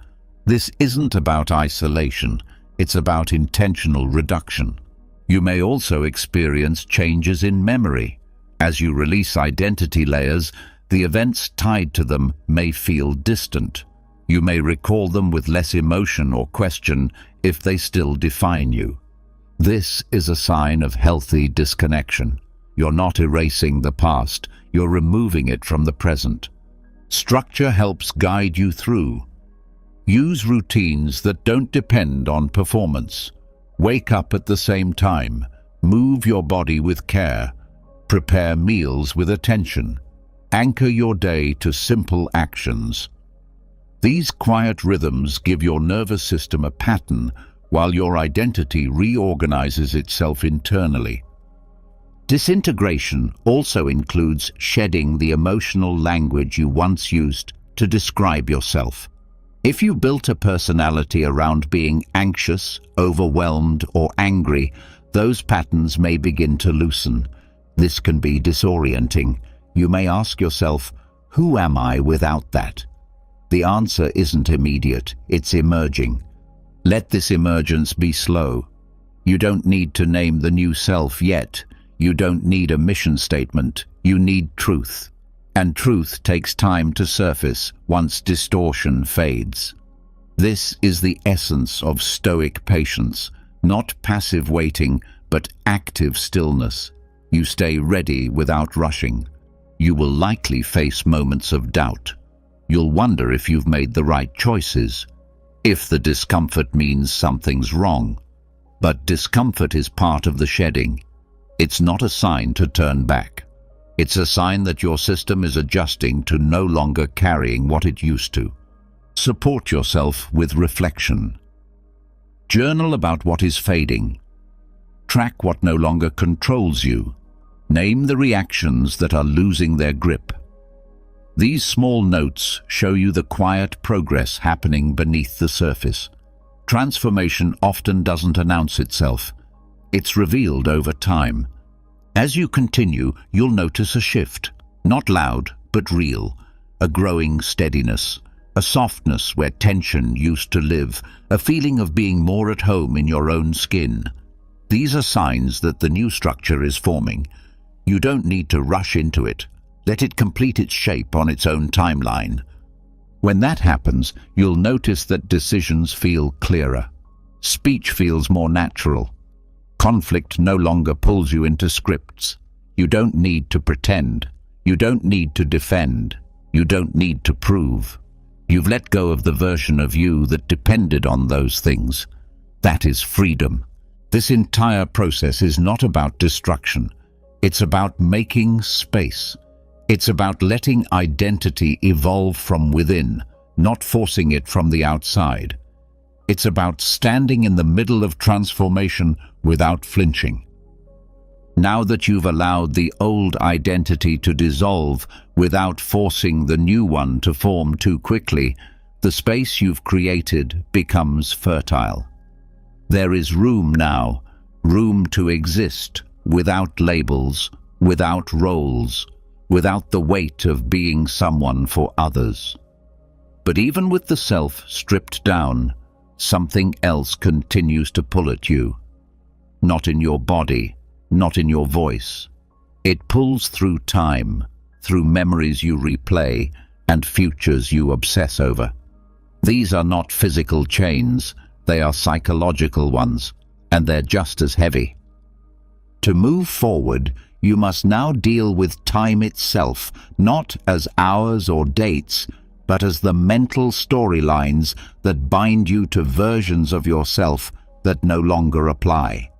Speaker 1: This isn't about isolation. It's about intentional reduction. You may also experience changes in memory. As you release identity layers, the events tied to them may feel distant. You may recall them with less emotion or question if they still define you. This is a sign of healthy disconnection. You're not erasing the past, you're removing it from the present. Structure helps guide you through. Use routines that don't depend on performance. Wake up at the same time. Move your body with care. Prepare meals with attention. Anchor your day to simple actions. These quiet rhythms give your nervous system a pattern while your identity reorganizes itself internally. Disintegration also includes shedding the emotional language you once used to describe yourself. If you built a personality around being anxious, overwhelmed, or angry, those patterns may begin to loosen. This can be disorienting. You may ask yourself, who am I without that? The answer isn't immediate, it's emerging. Let this emergence be slow. You don't need to name the new self yet. You don't need a mission statement. You need truth. And truth takes time to surface once distortion fades. This is the essence of Stoic patience, not passive waiting, but active stillness. You stay ready without rushing. You will likely face moments of doubt. You'll wonder if you've made the right choices, if the discomfort means something's wrong. But discomfort is part of the shedding. It's not a sign to turn back. It's a sign that your system is adjusting to no longer carrying what it used to. Support yourself with reflection. Journal about what is fading. Track what no longer controls you. Name the reactions that are losing their grip. These small notes show you the quiet progress happening beneath the surface. Transformation often doesn't announce itself. It's revealed over time. As you continue, you'll notice a shift, not loud, but real, a growing steadiness, a softness where tension used to live, a feeling of being more at home in your own skin. These are signs that the new structure is forming. You don't need to rush into it. Let it complete its shape on its own timeline. When that happens, you'll notice that decisions feel clearer. Speech feels more natural. Conflict no longer pulls you into scripts. You don't need to pretend. You don't need to defend. You don't need to prove. You've let go of the version of you that depended on those things. That is freedom. This entire process is not about destruction. It's about making space. It's about letting identity evolve from within, not forcing it from the outside. It's about standing in the middle of transformation without flinching. Now that you've allowed the old identity to dissolve without forcing the new one to form too quickly, the space you've created becomes fertile. There is room now, room to exist without labels, without roles, without the weight of being someone for others. But even with the self stripped down, something else continues to pull at you. Not in your body, not in your voice. It pulls through time, through memories you replay and futures you obsess over. These are not physical chains, They are psychological ones, and they're just as heavy. To move forward, you must now deal with time itself, not as hours or dates, but as the mental storylines that bind you to versions of yourself that no longer apply.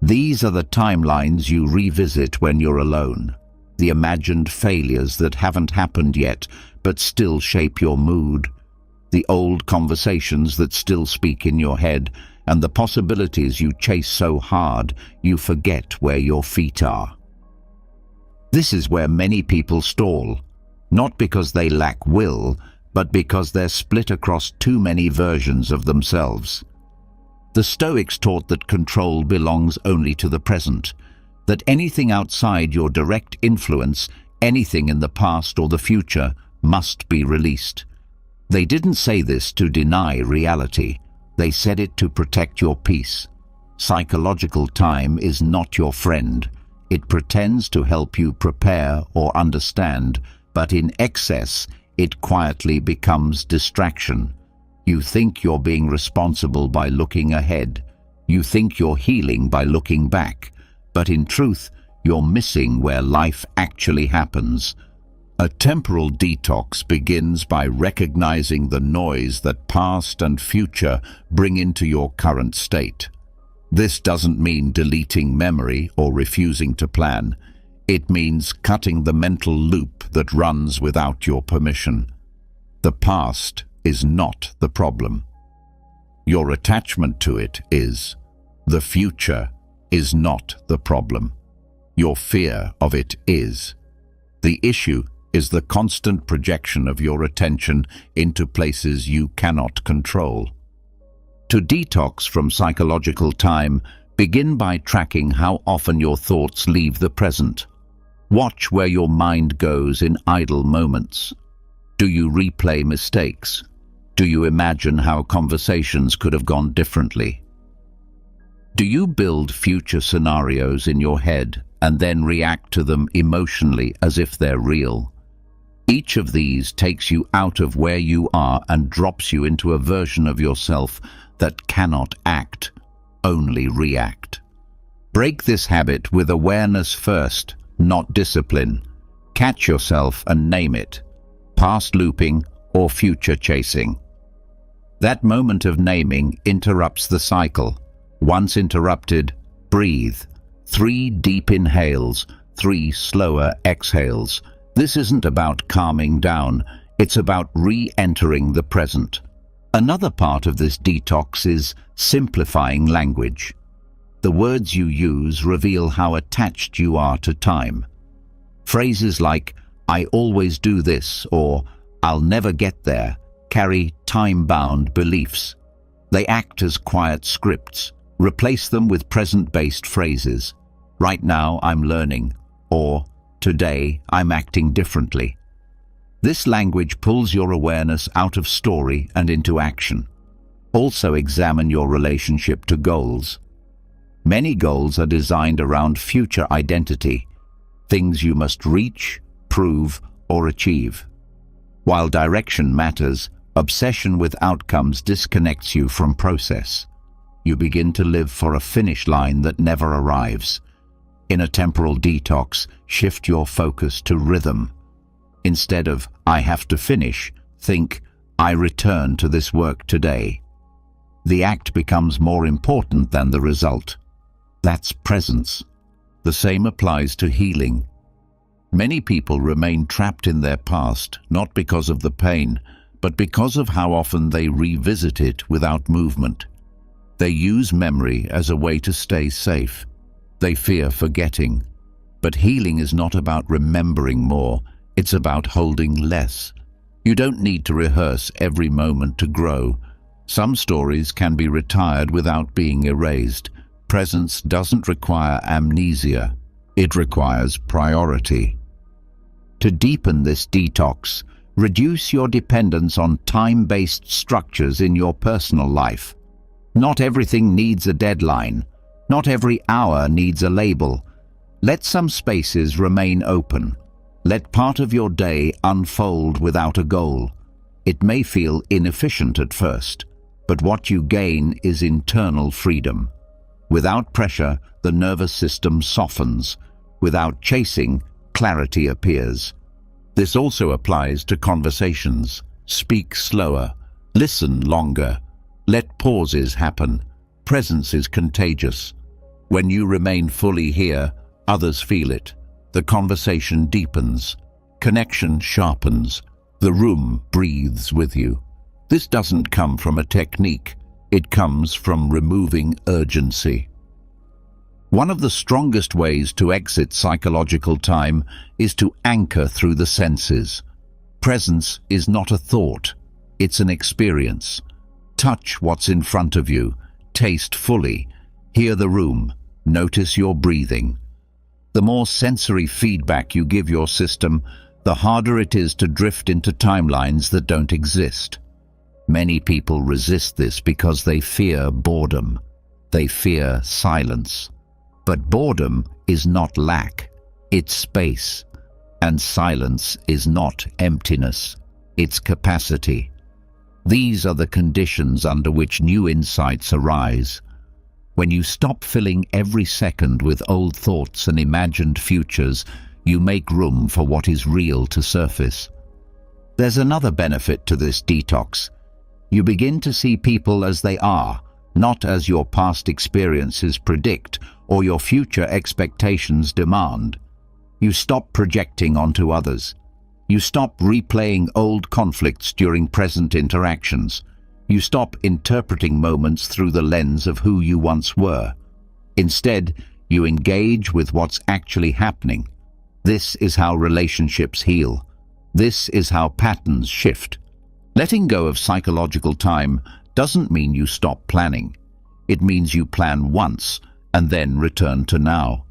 Speaker 1: These are the timelines you revisit when you're alone, the imagined failures that haven't happened yet but still shape your mood, the old conversations that still speak in your head, and the possibilities you chase so hard you forget where your feet are. This is where many people stall, not because they lack will, but because they're split across too many versions of themselves. The Stoics taught that control belongs only to the present, that anything outside your direct influence, anything in the past or the future, must be released. They didn't say this to deny reality. They said it to protect your peace. Psychological time is not your friend. It pretends to help you prepare or understand, but in excess, it quietly becomes distraction. You think you're being responsible by looking ahead. You think you're healing by looking back. But in truth, you're missing where life actually happens. A temporal detox begins by recognizing the noise that past and future bring into your current state. This doesn't mean deleting memory or refusing to plan. It means cutting the mental loop that runs without your permission. The past is not the problem. Your attachment to it is. The future is not the problem. Your fear of it is. The issue is the constant projection of your attention into places you cannot control. To detox from psychological time, begin by tracking how often your thoughts leave the present. Watch where your mind goes in idle moments. Do you replay mistakes? Do you imagine how conversations could have gone differently? Do you build future scenarios in your head and then react to them emotionally as if they're real? Each of these takes you out of where you are and drops you into a version of yourself that cannot act, only react. Break this habit with awareness first, not discipline. Catch yourself and name it, past looping or future chasing. That moment of naming interrupts the cycle. Once interrupted, breathe. 3 deep inhales, 3 slower exhales. This isn't about calming down, it's about re-entering the present. Another part of this detox is simplifying language. The words you use reveal how attached you are to time. Phrases like, "I always do this," or "I'll never get there," carry time-bound beliefs. They act as quiet scripts. Replace them with present-based phrases. "Right now I'm learning," or "Today I'm acting differently." This language pulls your awareness out of story and into action. Also examine your relationship to goals. Many goals are designed around future identity, things you must reach, prove, or achieve. While direction matters, obsession with outcomes disconnects you from process. You begin to live for a finish line that never arrives. In a temporal detox, shift your focus to rhythm. Instead of "I have to finish," think "I return to this work today." The act becomes more important than the result. That's presence. The same applies to healing. Many people remain trapped in their past, not because of the pain, but because of how often they revisit it without movement. They use memory as a way to stay safe. They fear forgetting. But healing is not about remembering more, it's about holding less. You don't need to rehearse every moment to grow. Some stories can be retired without being erased. Presence doesn't require amnesia, it requires priority. To deepen this detox, reduce your dependence on time-based structures in your personal life. Not everything needs a deadline. Not every hour needs a label. Let some spaces remain open. Let part of your day unfold without a goal. It may feel inefficient at first, but what you gain is internal freedom. Without pressure, the nervous system softens. Without chasing, clarity appears. This also applies to conversations. Speak slower. Listen longer. Let pauses happen. Presence is contagious. When you remain fully here, others feel it. The conversation deepens. Connection sharpens. The room breathes with you. This doesn't come from a technique. It comes from removing urgency. One of the strongest ways to exit psychological time is to anchor through the senses. Presence is not a thought. It's an experience. Touch what's in front of you. Taste fully. Hear the room. Notice your breathing. The more sensory feedback you give your system, the harder it is to drift into timelines that don't exist. Many people resist this because they fear boredom. They fear silence. But boredom is not lack, it's space. And silence is not emptiness, it's capacity. These are the conditions under which new insights arise. When you stop filling every second with old thoughts and imagined futures, you make room for what is real to surface. There's another benefit to this detox. You begin to see people as they are, not as your past experiences predict or your future expectations demand. You stop projecting onto others. You stop replaying old conflicts during present interactions. You stop interpreting moments through the lens of who you once were. Instead, you engage with what's actually happening. This is how relationships heal. This is how patterns shift. Letting go of psychological time doesn't mean you stop planning. It means you plan once and then return to now.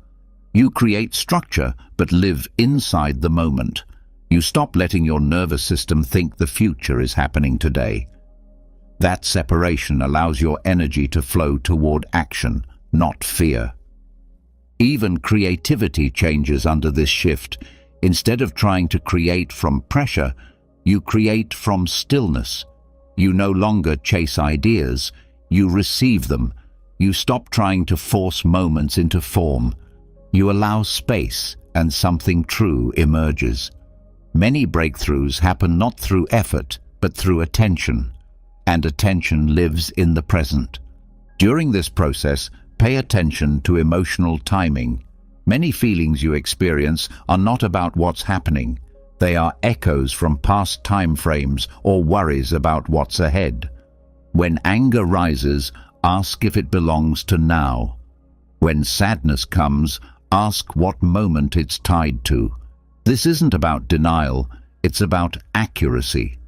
Speaker 1: You create structure but live inside the moment. You stop letting your nervous system think the future is happening today. That separation allows your energy to flow toward action, not fear. Even creativity changes under this shift. Instead of trying to create from pressure, you create from stillness. You no longer chase ideas, you receive them. You stop trying to force moments into form. You allow space, and something true emerges. Many breakthroughs happen not through effort, but through attention. And attention lives in the present. During this process, pay attention to emotional timing. Many feelings you experience are not about what's happening. They are echoes from past time frames or worries about what's ahead. When anger rises, ask if it belongs to now. When sadness comes, ask what moment it's tied to. This isn't about denial, it's about accuracy.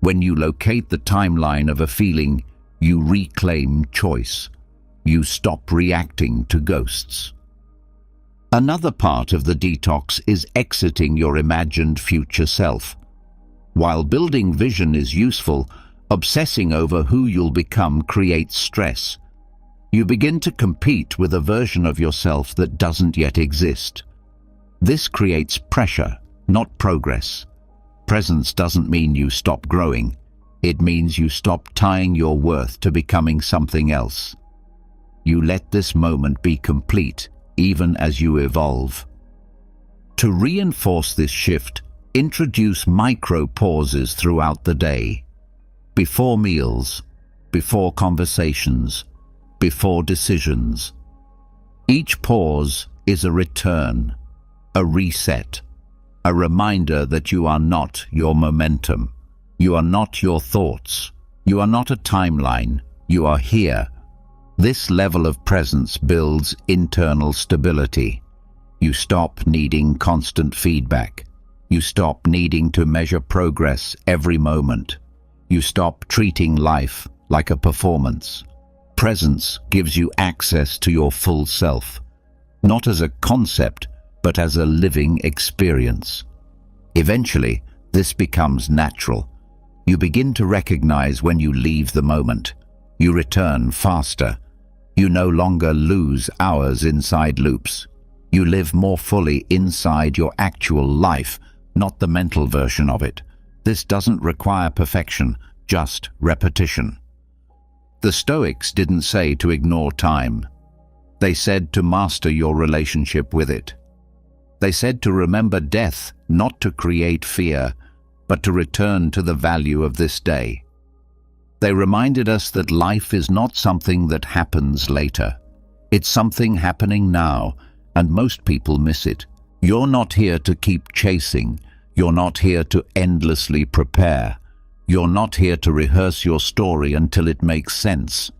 Speaker 1: When you locate the timeline of a feeling, you reclaim choice. You stop reacting to ghosts. Another part of the detox is exiting your imagined future self. While building vision is useful, obsessing over who you'll become creates stress. You begin to compete with a version of yourself that doesn't yet exist. This creates pressure, not progress. Presence doesn't mean you stop growing. It means you stop tying your worth to becoming something else. You let this moment be complete, even as you evolve. To reinforce this shift, introduce micro pauses throughout the day. Before meals, before conversations, before decisions. Each pause is a return, a reset, a reminder that you are not your momentum. You are not your thoughts. You are not a timeline. You are here. This level of presence builds internal stability. You stop needing constant feedback. You stop needing to measure progress every moment. You stop treating life like a performance. Presence gives you access to your full self, not as a concept, but as a living experience. Eventually, this becomes natural. You begin to recognize when you leave the moment. You return faster. You no longer lose hours inside loops. You live more fully inside your actual life, not the mental version of it. This doesn't require perfection, just repetition. The Stoics didn't say to ignore time. They said to master your relationship with it. They said to remember death, not to create fear, but to return to the value of this day. They reminded us that life is not something that happens later. It's something happening now, and most people miss it. You're not here to keep chasing. You're not here to endlessly prepare. You're not here to rehearse your story until it makes sense.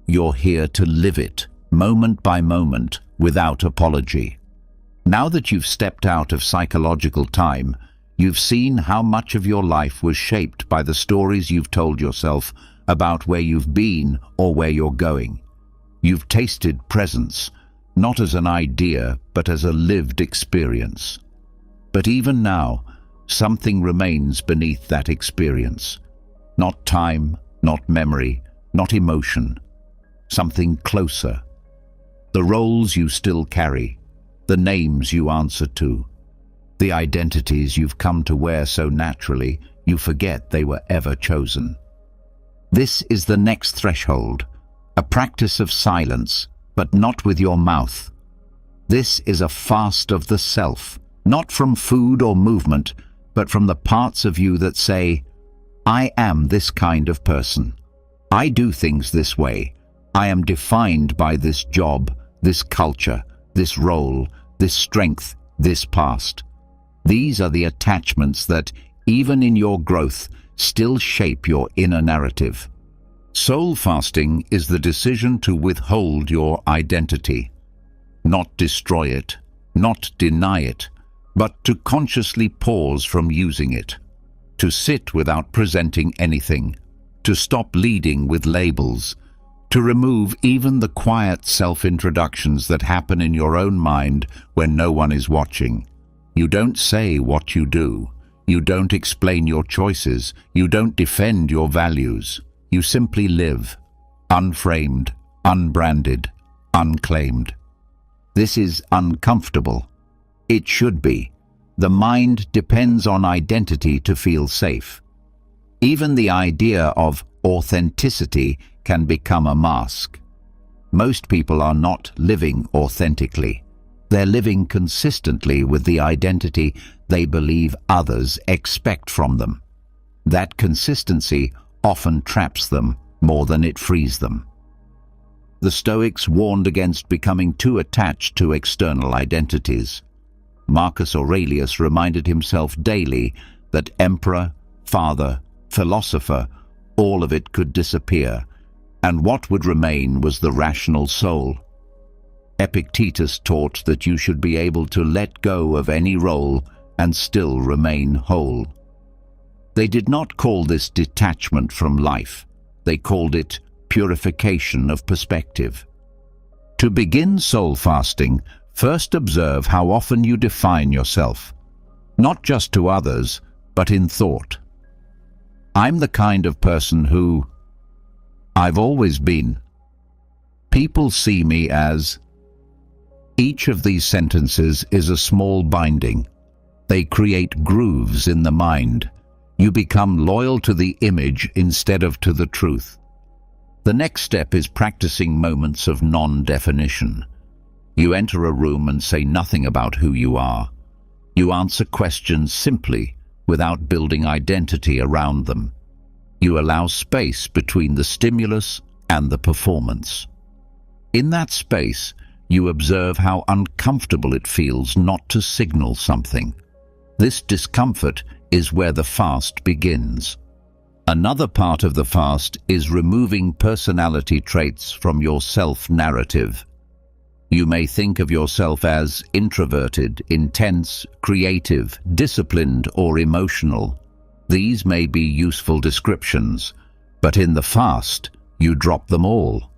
Speaker 1: You're here to live it, moment by moment, without apology. Now that you've stepped out of psychological time, you've seen how much of your life was shaped by the stories you've told yourself about where you've been or where you're going. You've tasted presence, not as an idea, but as a lived experience. But even now, something remains beneath that experience. Not time, not memory, not emotion. Something closer. The roles you still carry, the names you answer to, the identities you've come to wear so naturally you forget they were ever chosen. This is the next threshold, a practice of silence, but not with your mouth. This is a fast of the self, not from food or movement, but from the parts of you that say, I am this kind of person. I do things this way. I am defined by this job, this culture, this role, this strength, this past. These are the attachments that, even in your growth, still shape your inner narrative. Soul fasting is the decision to withhold your identity, not destroy it, not deny it, but to consciously pause from using it, to sit without presenting anything, to stop leading with labels, to remove even the quiet self-introductions that happen in your own mind when no one is watching. You don't say what you do. You don't explain your choices. You don't defend your values. You simply live, unframed, unbranded, unclaimed. This is uncomfortable. It should be. The mind depends on identity to feel safe. Even the idea of authenticity can become a mask. Most people are not living authentically. They're living consistently with the identity they believe others expect from them. That consistency often traps them more than it frees them. The Stoics warned against becoming too attached to external identities. Marcus Aurelius reminded himself daily that emperor, father, philosopher, all of it could disappear, and what would remain was the rational soul. Epictetus taught that you should be able to let go of any role and still remain whole. They did not call this detachment from life. They called it purification of perspective. To begin soul fasting, first observe how often you define yourself, not just to others, but in thought. I'm the kind of person who... I've always been. People see me as... Each of these sentences is a small binding. They create grooves in the mind. You become loyal to the image instead of to the truth. The next step is practicing moments of non-definition. You enter a room and say nothing about who you are. You answer questions simply, without building identity around them. You allow space between the stimulus and the performance. In that space, you observe how uncomfortable it feels not to signal something. This discomfort is where the fast begins. Another part of the fast is removing personality traits from your self-narrative. You may think of yourself as introverted, intense, creative, disciplined, or emotional. These may be useful descriptions, but in the fast, you drop them all.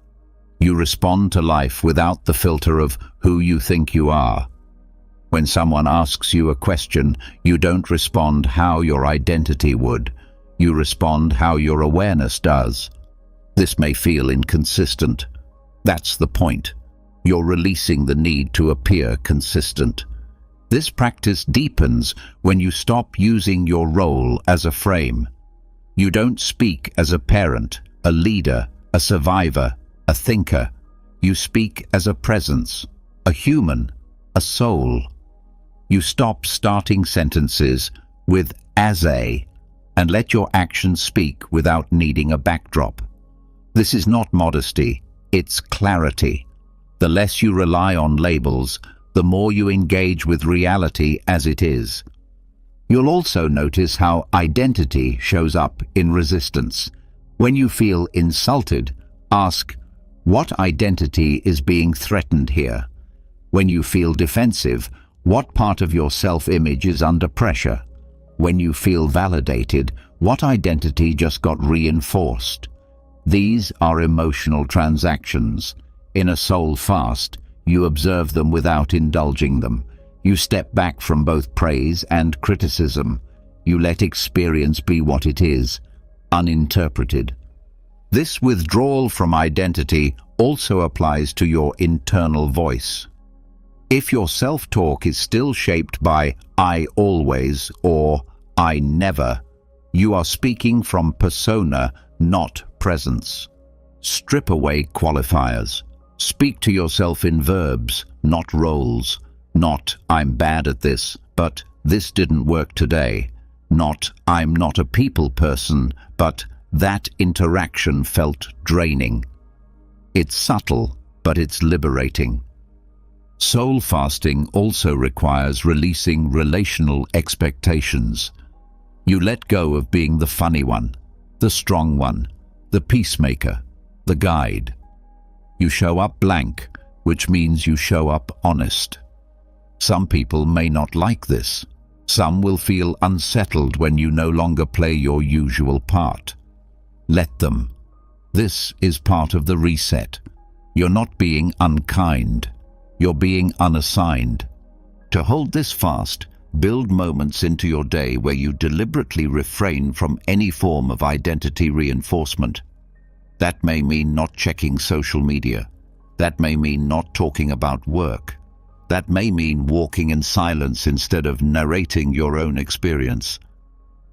Speaker 1: You respond to life without the filter of who you think you are. When someone asks you a question, you don't respond how your identity would. You respond how your awareness does. This may feel inconsistent. That's the point. You're releasing the need to appear consistent. This practice deepens when you stop using your role as a frame. You don't speak as a parent, a leader, a survivor, a thinker. You speak as a presence, a human, a soul. You stop starting sentences with "as a" and let your actions speak without needing a backdrop. This is not modesty, it's clarity. The less you rely on labels, the more you engage with reality as it is. You'll also notice how identity shows up in resistance. When you feel insulted, ask, what identity is being threatened here? When you feel defensive, what part of your self-image is under pressure? When you feel validated, what identity just got reinforced? These are emotional transactions. In a soul fast, you observe them without indulging them. You step back from both praise and criticism. You let experience be what it is, uninterpreted. This withdrawal from identity also applies to your internal voice. If your self-talk is still shaped by "I always" or "I never," you are speaking from persona, not presence. Strip away qualifiers. Speak to yourself in verbs, not roles. Not "I'm bad at this," but "this didn't work today." Not "I'm not a people person," but "that interaction felt draining." It's subtle, but it's liberating. Soul fasting also requires releasing relational expectations. You let go of being the funny one, the strong one, the peacemaker, the guide. You show up blank, which means you show up honest. Some people may not like this. Some will feel unsettled when you no longer play your usual part. Let them. This is part of the reset. You're not being unkind. You're being unassigned. To hold this fast, build moments into your day where you deliberately refrain from any form of identity reinforcement. That may mean not checking social media. That may mean not talking about work. That may mean walking in silence instead of narrating your own experience.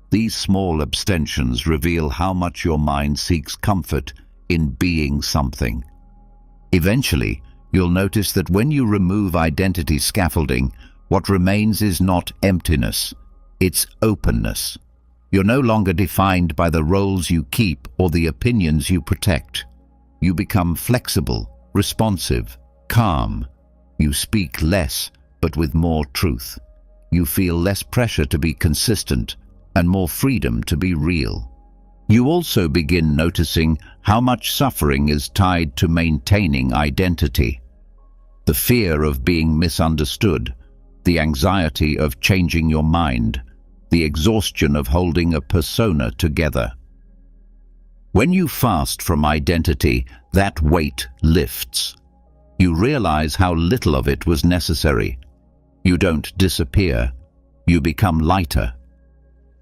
Speaker 1: These small abstentions reveal how much your mind seeks comfort in being something. Eventually, you'll notice that when you remove identity scaffolding, what remains is not emptiness, it's openness. You're no longer defined by the roles you keep or the opinions you protect. You become flexible, responsive, calm. You speak less, but with more truth. You feel less pressure to be consistent and more freedom to be real. You also begin noticing how much suffering is tied to maintaining identity. The fear of being misunderstood, the anxiety of changing your mind, the exhaustion of holding a persona together. When you fast from identity, that weight lifts. You realize how little of it was necessary. You don't disappear. You become lighter.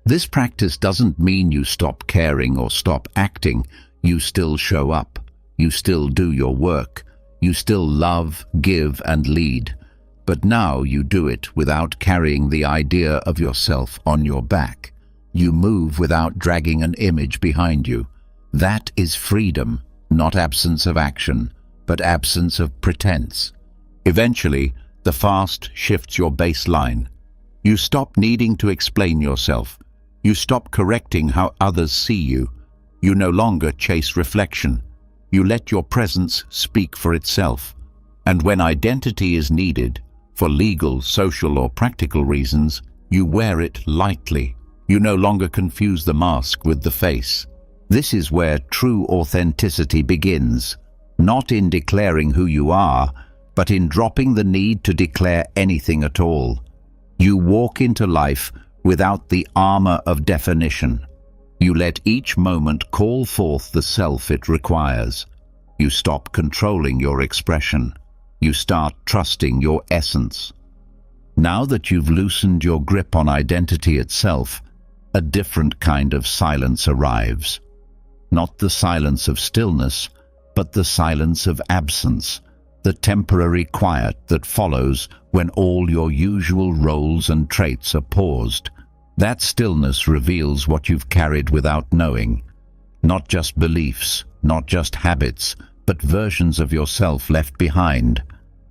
Speaker 1: This practice doesn't mean you stop caring or stop acting. You still show up. You still do your work. You still love, give, and lead. But now you do it without carrying the idea of yourself on your back. You move without dragging an image behind you. That is freedom, not absence of action, but absence of pretense. Eventually, the fast shifts your baseline. You stop needing to explain yourself. You stop correcting how others see you. You no longer chase reflection. You let your presence speak for itself. And when identity is needed, for legal, social, or practical reasons, you wear it lightly. You no longer confuse the mask with the face. This is where true authenticity begins, not in declaring who you are, but in dropping the need to declare anything at all. You walk into life without the armor of definition. You let each moment call forth the self it requires. You stop controlling your expression. You start trusting your essence. Now that you've loosened your grip on identity itself, a different kind of silence arrives. Not the silence of stillness, but the silence of absence, the temporary quiet that follows when all your usual roles and traits are paused. That stillness reveals what you've carried without knowing. Not just beliefs, not just habits, but versions of yourself left behind,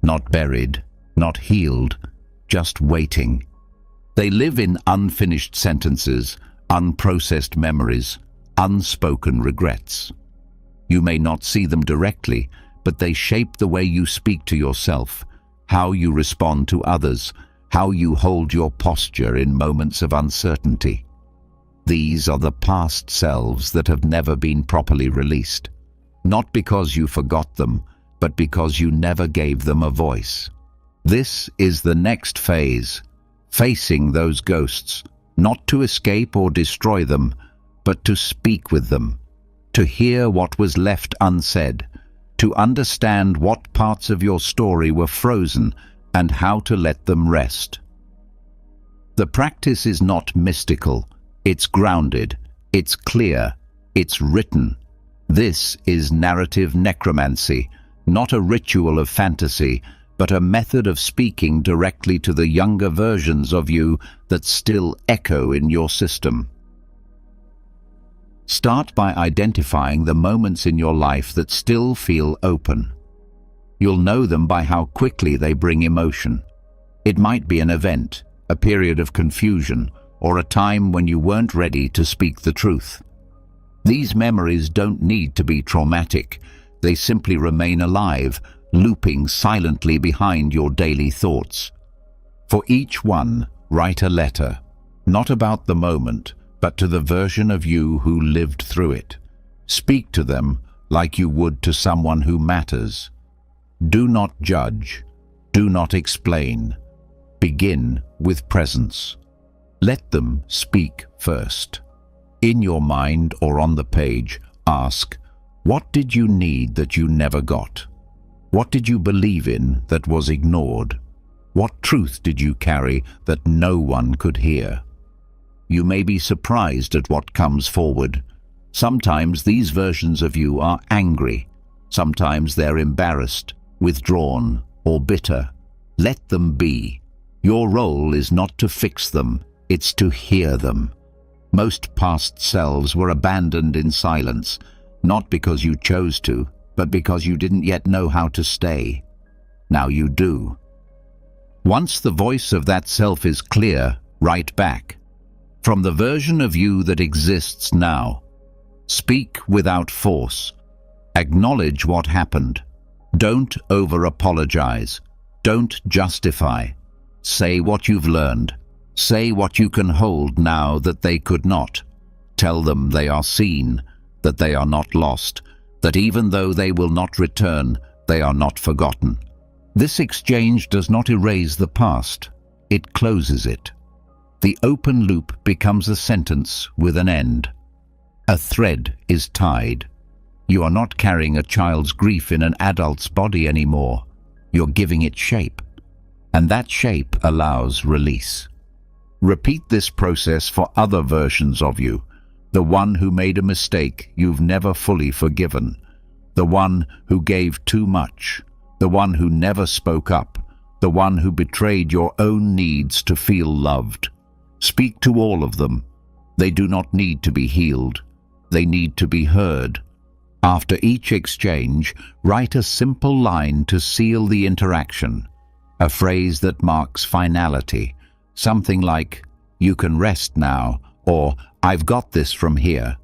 Speaker 1: not buried, not healed, just waiting. They live in unfinished sentences, unprocessed memories, unspoken regrets. You may not see them directly, but they shape the way you speak to yourself, how you respond to others, how you hold your posture in moments of uncertainty. These are the past selves that have never been properly released, not because you forgot them, but because you never gave them a voice. This is the next phase, facing those ghosts, not to escape or destroy them, but to speak with them, to hear what was left unsaid, to understand what parts of your story were frozen and how to let them rest. The practice is not mystical, it's grounded, it's clear, it's written. This is narrative necromancy, not a ritual of fantasy, but a method of speaking directly to the younger versions of you that still echo in your system. Start by identifying the moments in your life that still feel open. You'll know them by how quickly they bring emotion. It might be an event, a period of confusion, or a time when you weren't ready to speak the truth. These memories don't need to be traumatic. They simply remain alive, looping silently behind your daily thoughts. For each one, write a letter, not about the moment, but to the version of you who lived through it. Speak to them like you would to someone who matters. Do not judge. Do not explain. Begin with presence. Let them speak first. In your mind or on the page, ask, what did you need that you never got? What did you believe in that was ignored? What truth did you carry that no one could hear? You may be surprised at what comes forward. Sometimes these versions of you are angry. Sometimes they're embarrassed, withdrawn, or bitter. Let them be. Your role is not to fix them, it's to hear them. Most past selves were abandoned in silence, not because you chose to, but because you didn't yet know how to stay. Now you do. Once the voice of that self is clear, write back. From the version of you that exists now. Speak without force. Acknowledge what happened. Don't over-apologize. Don't justify. Say what you've learned. Say what you can hold now that they could not. Tell them they are seen, that they are not lost, that even though they will not return, they are not forgotten. This exchange does not erase the past. It closes it. The open loop becomes a sentence with an end. A thread is tied. You are not carrying a child's grief in an adult's body anymore. You're giving it shape. And that shape allows release. Repeat this process for other versions of you. The one who made a mistake you've never fully forgiven. The one who gave too much. The one who never spoke up. The one who betrayed your own needs to feel loved. Speak to all of them. They do not need to be healed. They need to be heard. After each exchange, write a simple line to seal the interaction. A phrase that marks finality. Something like, "You can rest now," or "I've got this from here."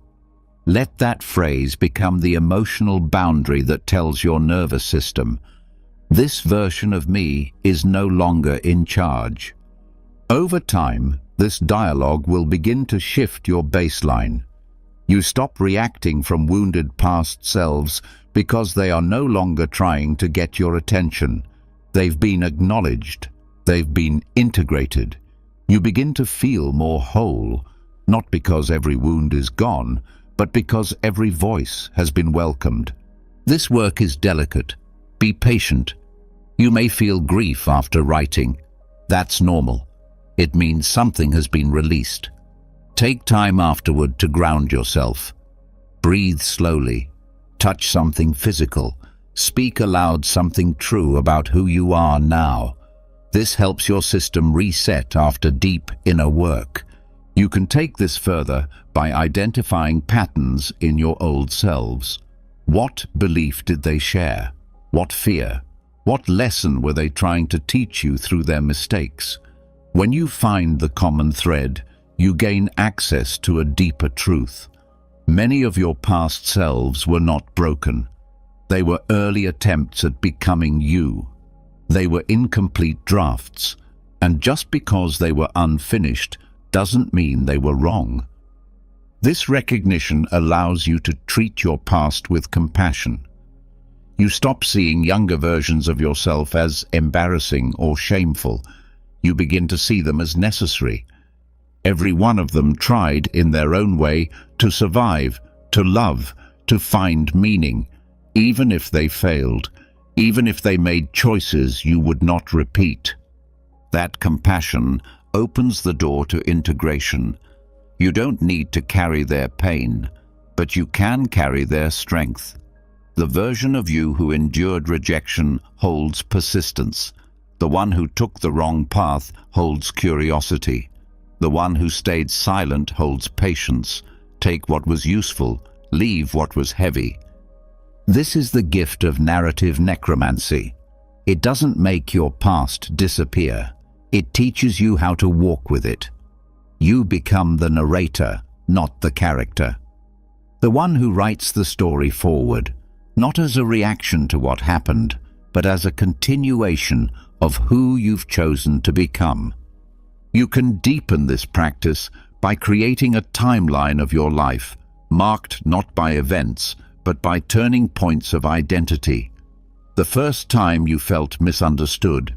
Speaker 1: Let that phrase become the emotional boundary that tells your nervous system, this version of me is no longer in charge. Over time, this dialogue will begin to shift your baseline. You stop reacting from wounded past selves because they are no longer trying to get your attention. They've been acknowledged. They've been integrated. You begin to feel more whole, not because every wound is gone, but because every voice has been welcomed. This work is delicate. Be patient. You may feel grief after writing. That's normal. It means something has been released. Take time afterward to ground yourself. Breathe slowly. Touch something physical. Speak aloud something true about who you are now. This helps your system reset after deep inner work. You can take this further by identifying patterns in your old selves. What belief did they share? What fear? What lesson were they trying to teach you through their mistakes? When you find the common thread, you gain access to a deeper truth. Many of your past selves were not broken. They were early attempts at becoming you. They were incomplete drafts, and just because they were unfinished doesn't mean they were wrong. This recognition allows you to treat your past with compassion. You stop seeing younger versions of yourself as embarrassing or shameful. You begin to see them as necessary. Every one of them tried in their own way to survive, to love, to find meaning, even if they failed, even if they made choices you would not repeat. That compassion opens the door to integration. You don't need to carry their pain, but you can carry their strength. The version of you who endured rejection holds persistence. The one who took the wrong path holds curiosity. The one who stayed silent holds patience. Take what was useful, leave what was heavy. This is the gift of narrative necromancy. It doesn't make your past disappear. It teaches you how to walk with it. You become the narrator, not the character. The one who writes the story forward, not as a reaction to what happened, but as a continuation of who you've chosen to become. You can deepen this practice by creating a timeline of your life, marked not by events, but by turning points of identity. The first time you felt misunderstood,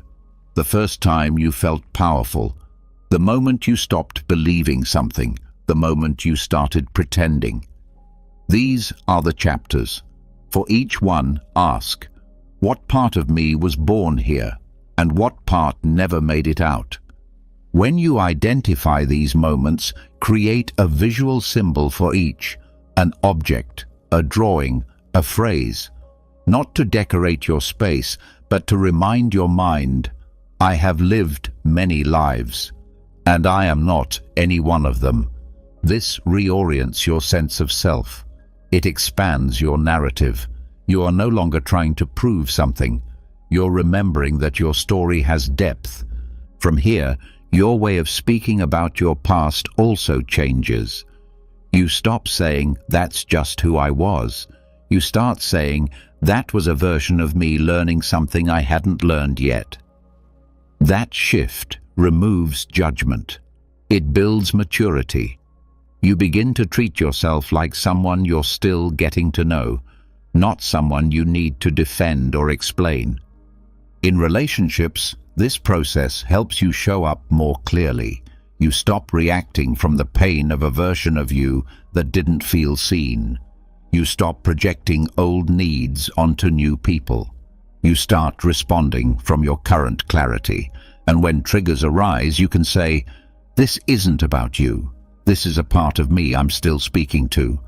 Speaker 1: the first time you felt powerful, the moment you stopped believing something, the moment you started pretending. These are the chapters. For each one, ask, what part of me was born here, and what part never made it out? When you identify these moments, create a visual symbol for each, an object, a drawing, a phrase, not to decorate your space, but to remind your mind, I have lived many lives, and I am not any one of them. This reorients your sense of self. It expands your narrative. You are no longer trying to prove something. You're remembering that your story has depth. From here, your way of speaking about your past also changes. You stop saying, that's just who I was. You start saying, that was a version of me learning something I hadn't learned yet. That shift removes judgment. It builds maturity. You begin to treat yourself like someone you're still getting to know, not someone you need to defend or explain. In relationships, this process helps you show up more clearly. You stop reacting from the pain of a version of you that didn't feel seen. You stop projecting old needs onto new people. You start responding from your current clarity. And when triggers arise, you can say, this isn't about you. This is a part of me I'm still speaking to.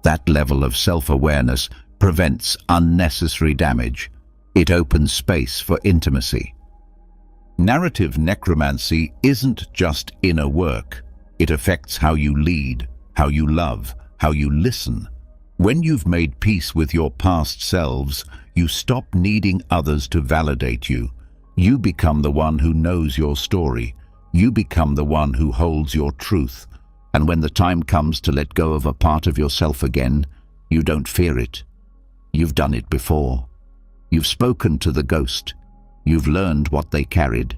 Speaker 1: That level of self-awareness prevents unnecessary damage. It opens space for intimacy. Narrative necromancy isn't just inner work. It affects how you lead, how you love, how you listen. When you've made peace with your past selves, you stop needing others to validate you. You become the one who knows your story. You become the one who holds your truth. And when the time comes to let go of a part of yourself again, you don't fear it. You've done it before. You've spoken to the ghost. You've learned what they carried.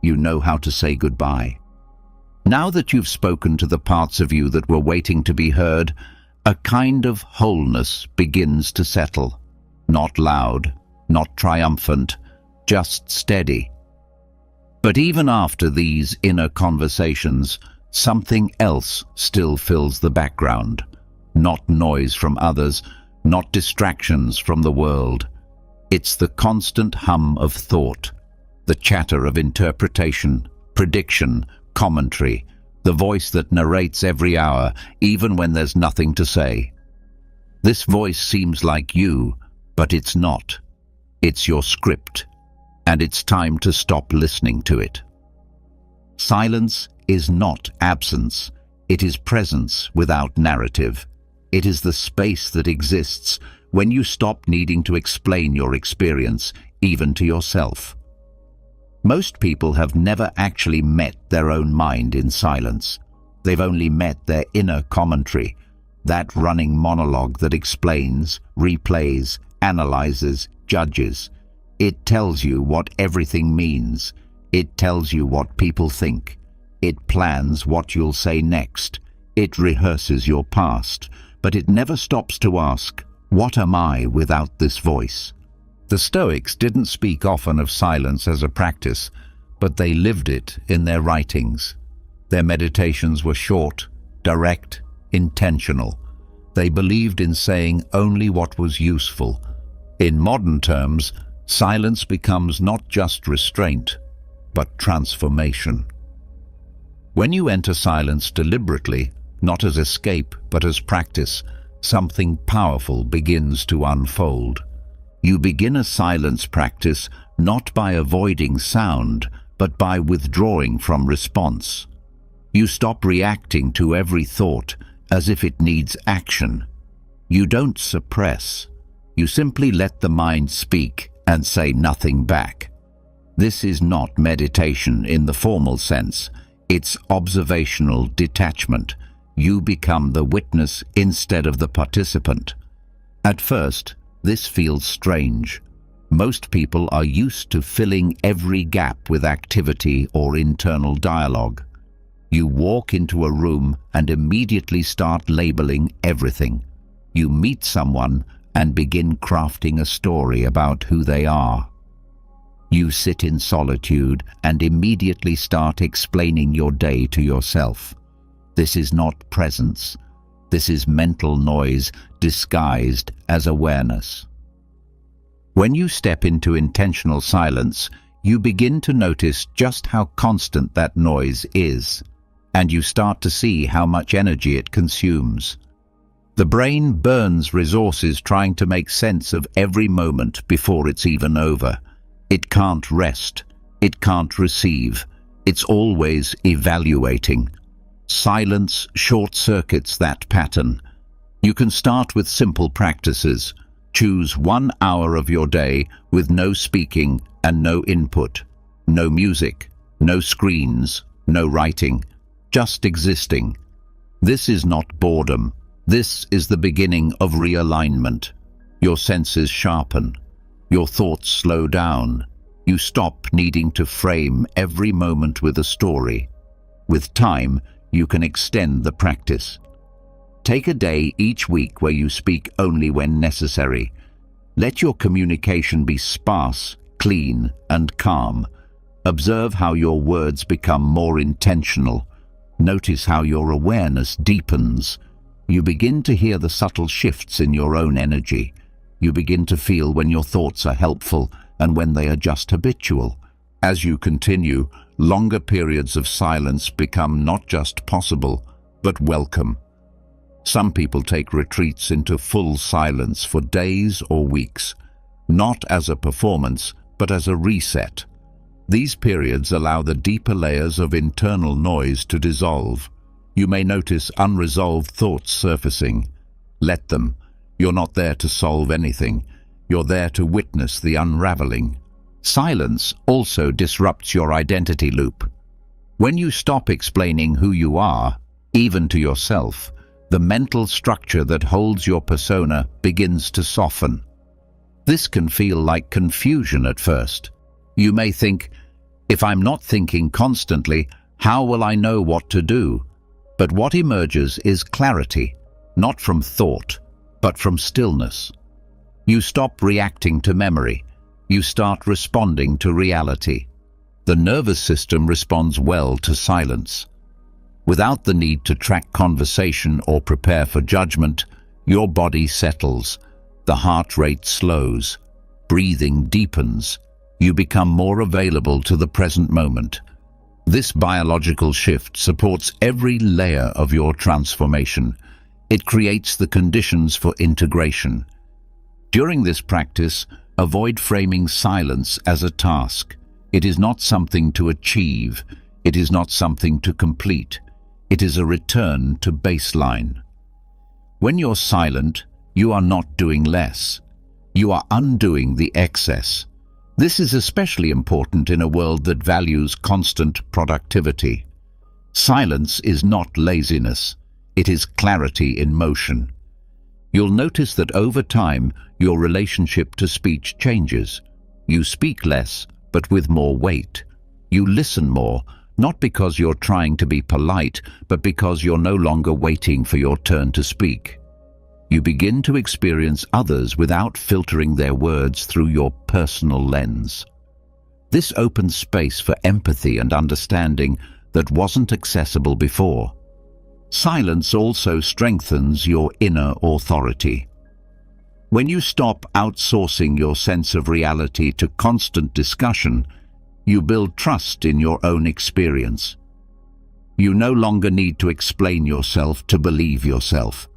Speaker 1: You know how to say goodbye. Now that you've spoken to the parts of you that were waiting to be heard, a kind of wholeness begins to settle. Not loud, not triumphant, just steady. But even after these inner conversations, something else still fills the background. Not noise from others, not distractions from the world. It's the constant hum of thought, the chatter of interpretation, prediction, commentary, the voice that narrates every hour, even when there's nothing to say. This voice seems like you, but it's not. It's your script, and it's time to stop listening to it. Silence is not absence. It is presence without narrative. It is the space that exists when you stop needing to explain your experience, even to yourself. Most people have never actually met their own mind in silence. They've only met their inner commentary, that running monologue that explains, replays, analyzes, judges. It tells you what everything means. It tells you what people think. It plans what you'll say next. It rehearses your past, but it never stops to ask, what am I without this voice? The Stoics didn't speak often of silence as a practice, but they lived it in their writings. Their meditations were short, direct, intentional. They believed in saying only what was useful. In modern terms, silence becomes not just restraint, but transformation. When you enter silence deliberately, not as escape but as practice, something powerful begins to unfold. You begin a silence practice not by avoiding sound, but by withdrawing from response. You stop reacting to every thought as if it needs action. You don't suppress. You simply let the mind speak and say nothing back. This is not meditation in the formal sense. It's observational detachment. You become the witness instead of the participant. At first, this feels strange. Most people are used to filling every gap with activity or internal dialogue. You walk into a room and immediately start labeling everything. You meet someone and begin crafting a story about who they are. You sit in solitude and immediately start explaining your day to yourself. This is not presence. This is mental noise disguised as awareness. When you step into intentional silence, you begin to notice just how constant that noise is, and you start to see how much energy it consumes. The brain burns resources trying to make sense of every moment before it's even over. It can't rest. It can't receive. It's always evaluating. Silence short-circuits that pattern. You can start with simple practices. Choose 1 hour of your day with no speaking and no input, no music, no screens, no writing, just existing. This is not boredom. This is the beginning of realignment. Your senses sharpen. Your thoughts slow down. You stop needing to frame every moment with a story. With time, you can extend the practice. Take a day each week where you speak only when necessary. Let your communication be sparse, clean, and calm. Observe how your words become more intentional. Notice how your awareness deepens. You begin to hear the subtle shifts in your own energy. You begin to feel when your thoughts are helpful and when they are just habitual. As you continue, longer periods of silence become not just possible, but welcome. Some people take retreats into full silence for days or weeks, not as a performance, but as a reset. These periods allow the deeper layers of internal noise to dissolve. You may notice unresolved thoughts surfacing. Let them. You're not there to solve anything. You're there to witness the unraveling. Silence also disrupts your identity loop. When you stop explaining who you are, even to yourself, the mental structure that holds your persona begins to soften. This can feel like confusion at first. You may think, if I'm not thinking constantly, how will I know what to do? But what emerges is clarity, not from thought, but from stillness. You stop reacting to memory. You start responding to reality. The nervous system responds well to silence. Without the need to track conversation or prepare for judgment, your body settles, the heart rate slows, breathing deepens, you become more available to the present moment. This biological shift supports every layer of your transformation. It creates the conditions for integration. During this practice, avoid framing silence as a task. It is not something to achieve. It is not something to complete. It is a return to baseline. When you're silent, you are not doing less. You are undoing the excess. This is especially important in a world that values constant productivity. Silence is not laziness. It is clarity in motion. You'll notice that over time, your relationship to speech changes. You speak less, but with more weight. You listen more, not because you're trying to be polite, but because you're no longer waiting for your turn to speak. You begin to experience others without filtering their words through your personal lens. This opens space for empathy and understanding that wasn't accessible before. Silence also strengthens your inner authority. When you stop outsourcing your sense of reality to constant discussion, you build trust in your own experience. You no longer need to explain yourself to believe yourself.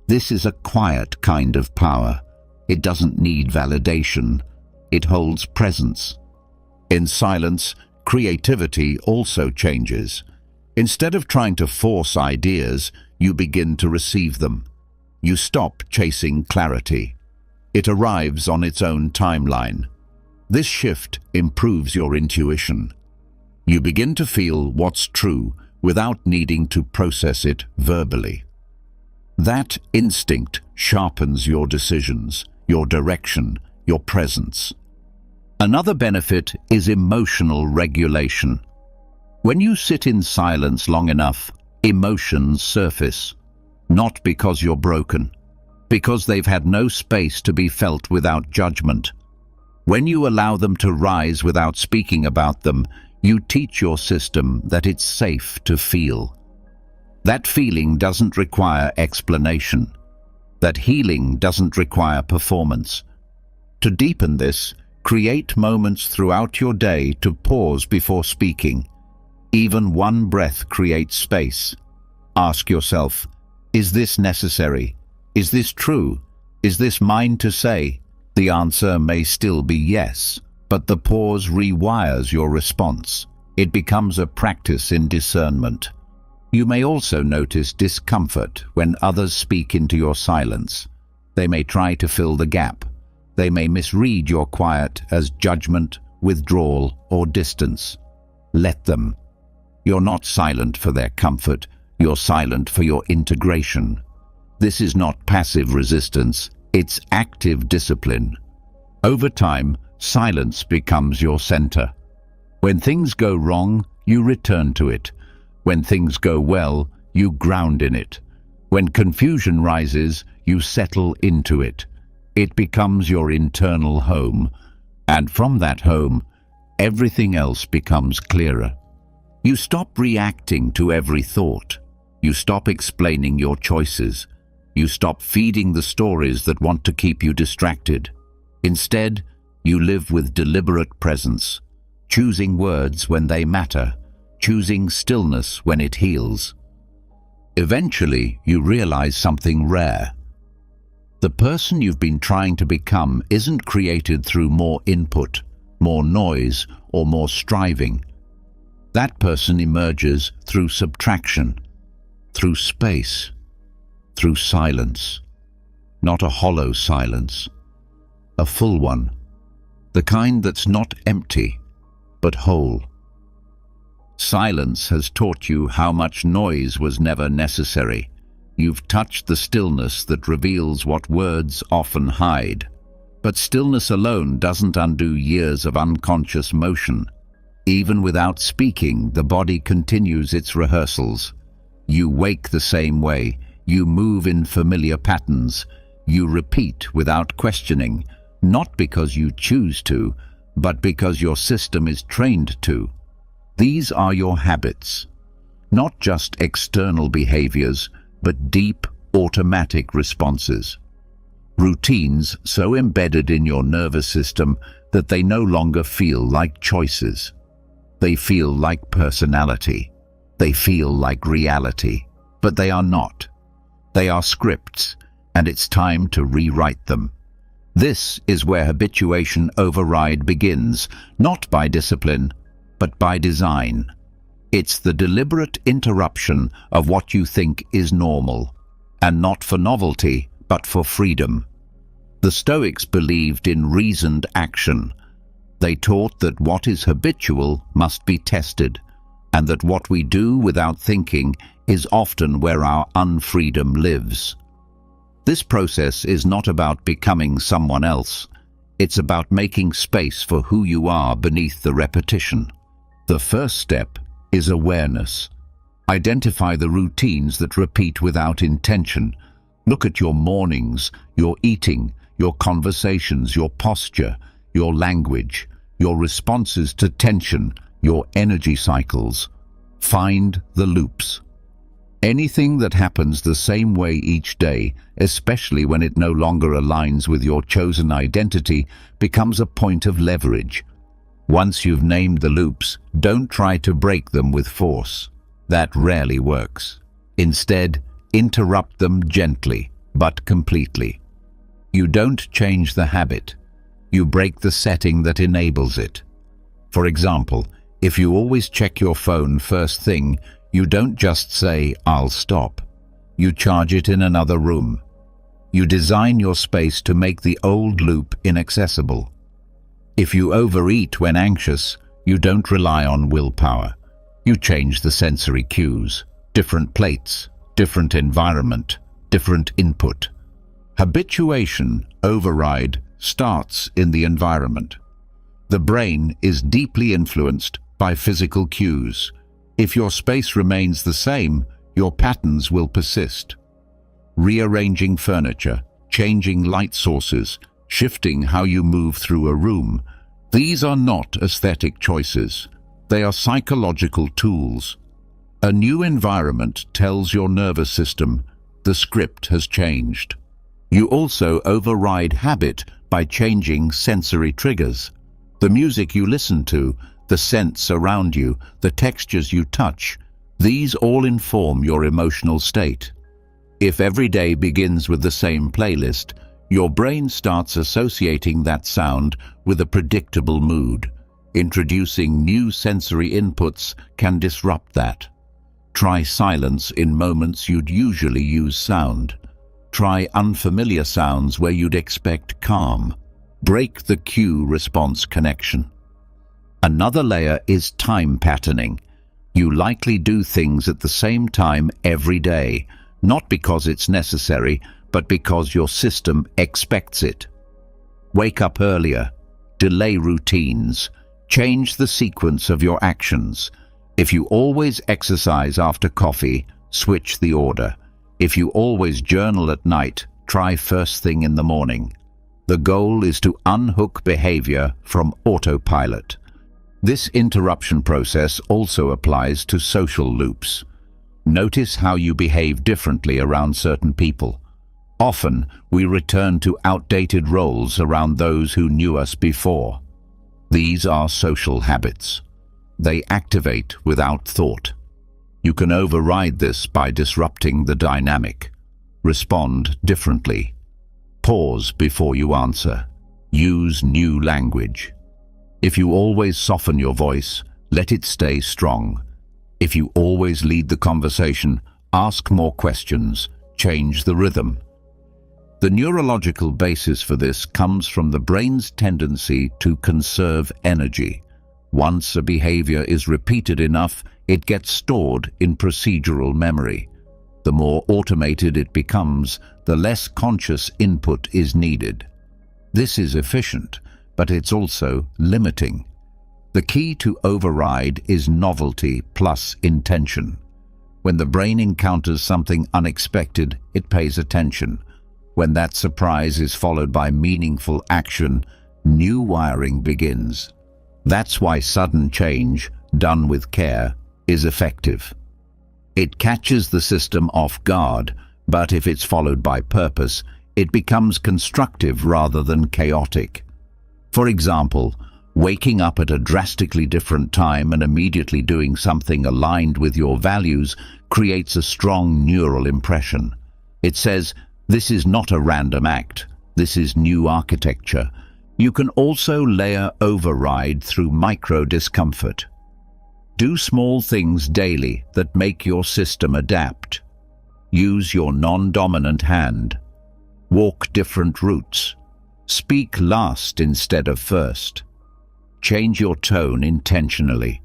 Speaker 1: This is a quiet kind of power. It doesn't need validation. It holds presence. In silence, creativity also changes. Instead of trying to force ideas, you begin to receive them. You stop chasing clarity. It arrives on its own timeline. This shift improves your intuition. You begin to feel what's true without needing to process it verbally. That instinct sharpens your decisions, your direction, your presence. Another benefit is emotional regulation. When you sit in silence long enough, emotions surface, not because you're broken, because they've had no space to be felt without judgment. When you allow them to rise without speaking about them, you teach your system that it's safe to feel. That feeling doesn't require explanation. That healing doesn't require performance. To deepen this, create moments throughout your day to pause before speaking. Even one breath creates space. Ask yourself, is this necessary? Is this true? Is this mine to say? The answer may still be yes, but the pause rewires your response. It becomes a practice in discernment. You may also notice discomfort when others speak into your silence. They may try to fill the gap. They may misread your quiet as judgment, withdrawal, or distance. Let them. You're not silent for their comfort. You're silent for your integration. This is not passive resistance. It's active discipline. Over time, silence becomes your center. When things go wrong, you return to it. When things go well, you ground in it. When confusion rises, you settle into it. It becomes your internal home, and from that home, everything else becomes clearer. You stop reacting to every thought. You stop explaining your choices. You stop feeding the stories that want to keep you distracted. Instead, you live with deliberate presence, choosing words when they matter, choosing stillness when it heals. Eventually, you realize something rare. The person you've been trying to become isn't created through more input, more noise, or more striving. That person emerges through subtraction, through space, through silence. Not a hollow silence, a full one, the kind that's not empty, but whole. Silence has taught you how much noise was never necessary. You've touched the stillness that reveals what words often hide. But stillness alone doesn't undo years of unconscious motion. Even without speaking, the body continues its rehearsals. You wake the same way. You move in familiar patterns. You repeat without questioning, not because you choose to, but because your system is trained to. These are your habits, not just external behaviors, but deep, automatic responses. Routines so embedded in your nervous system that they no longer feel like choices. They feel like personality. They feel like reality, but they are not. They are scripts, and it's time to rewrite them. This is where habituation override begins, not by discipline, but by design. It's the deliberate interruption of what you think is normal, and not for novelty, but for freedom. The Stoics believed in reasoned action. They taught that what is habitual must be tested, and that what we do without thinking is often where our unfreedom lives. This process is not about becoming someone else. It's about making space for who you are beneath the repetition. The first step is awareness. Identify the routines that repeat without intention. Look at your mornings, your eating, your conversations, your posture, your language, your responses to tension, your energy cycles. Find the loops. Anything that happens the same way each day, especially when it no longer aligns with your chosen identity, becomes a point of leverage. Once you've named the loops, don't try to break them with force. That rarely works. Instead, interrupt them gently, but completely. You don't change the habit. You break the setting that enables it. For example, if you always check your phone first thing, you don't just say, "I'll stop." You charge it in another room. You design your space to make the old loop inaccessible. If you overeat when anxious, you don't rely on willpower. You change the sensory cues. Different plates, different environment, different input. Habituation, override, starts in the environment. The brain is deeply influenced by physical cues. If your space remains the same, your patterns will persist. Rearranging furniture, changing light sources, shifting how you move through a room. These are not aesthetic choices. They are psychological tools. A new environment tells your nervous system the script has changed. You also override habit by changing sensory triggers. The music you listen to, the scents around you, the textures you touch, these all inform your emotional state. If every day begins with the same playlist, your brain starts associating that sound with a predictable mood. Introducing new sensory inputs can disrupt that. Try silence in moments you'd usually use sound. Try unfamiliar sounds where you'd expect calm. Break the cue-response connection. Another layer is time patterning. You likely do things at the same time every day, not because it's necessary, but because your system expects it. Wake up earlier. Delay routines. Change the sequence of your actions. If you always exercise after coffee, switch the order. If you always journal at night, try first thing in the morning. The goal is to unhook behavior from autopilot. This interruption process also applies to social loops. Notice how you behave differently around certain people. Often, we return to outdated roles around those who knew us before. These are social habits. They activate without thought. You can override this by disrupting the dynamic. Respond differently. Pause before you answer. Use new language. If you always soften your voice, let it stay strong. If you always lead the conversation, ask more questions. Change the rhythm. The neurological basis for this comes from the brain's tendency to conserve energy. Once a behavior is repeated enough, it gets stored in procedural memory. The more automated it becomes, the less conscious input is needed. This is efficient, but it's also limiting. The key to override is novelty plus intention. When the brain encounters something unexpected, it pays attention. When that surprise is followed by meaningful action, new wiring begins. That's why sudden change, done with care, is effective. It catches the system off guard, but if it's followed by purpose, it becomes constructive rather than chaotic. For example, waking up at a drastically different time and immediately doing something aligned with your values creates a strong neural impression. It says, "This is not a random act. This is new architecture." You can also layer override through micro discomfort. Do small things daily that make your system adapt. Use your non-dominant hand. Walk different routes. Speak last instead of first. Change your tone intentionally.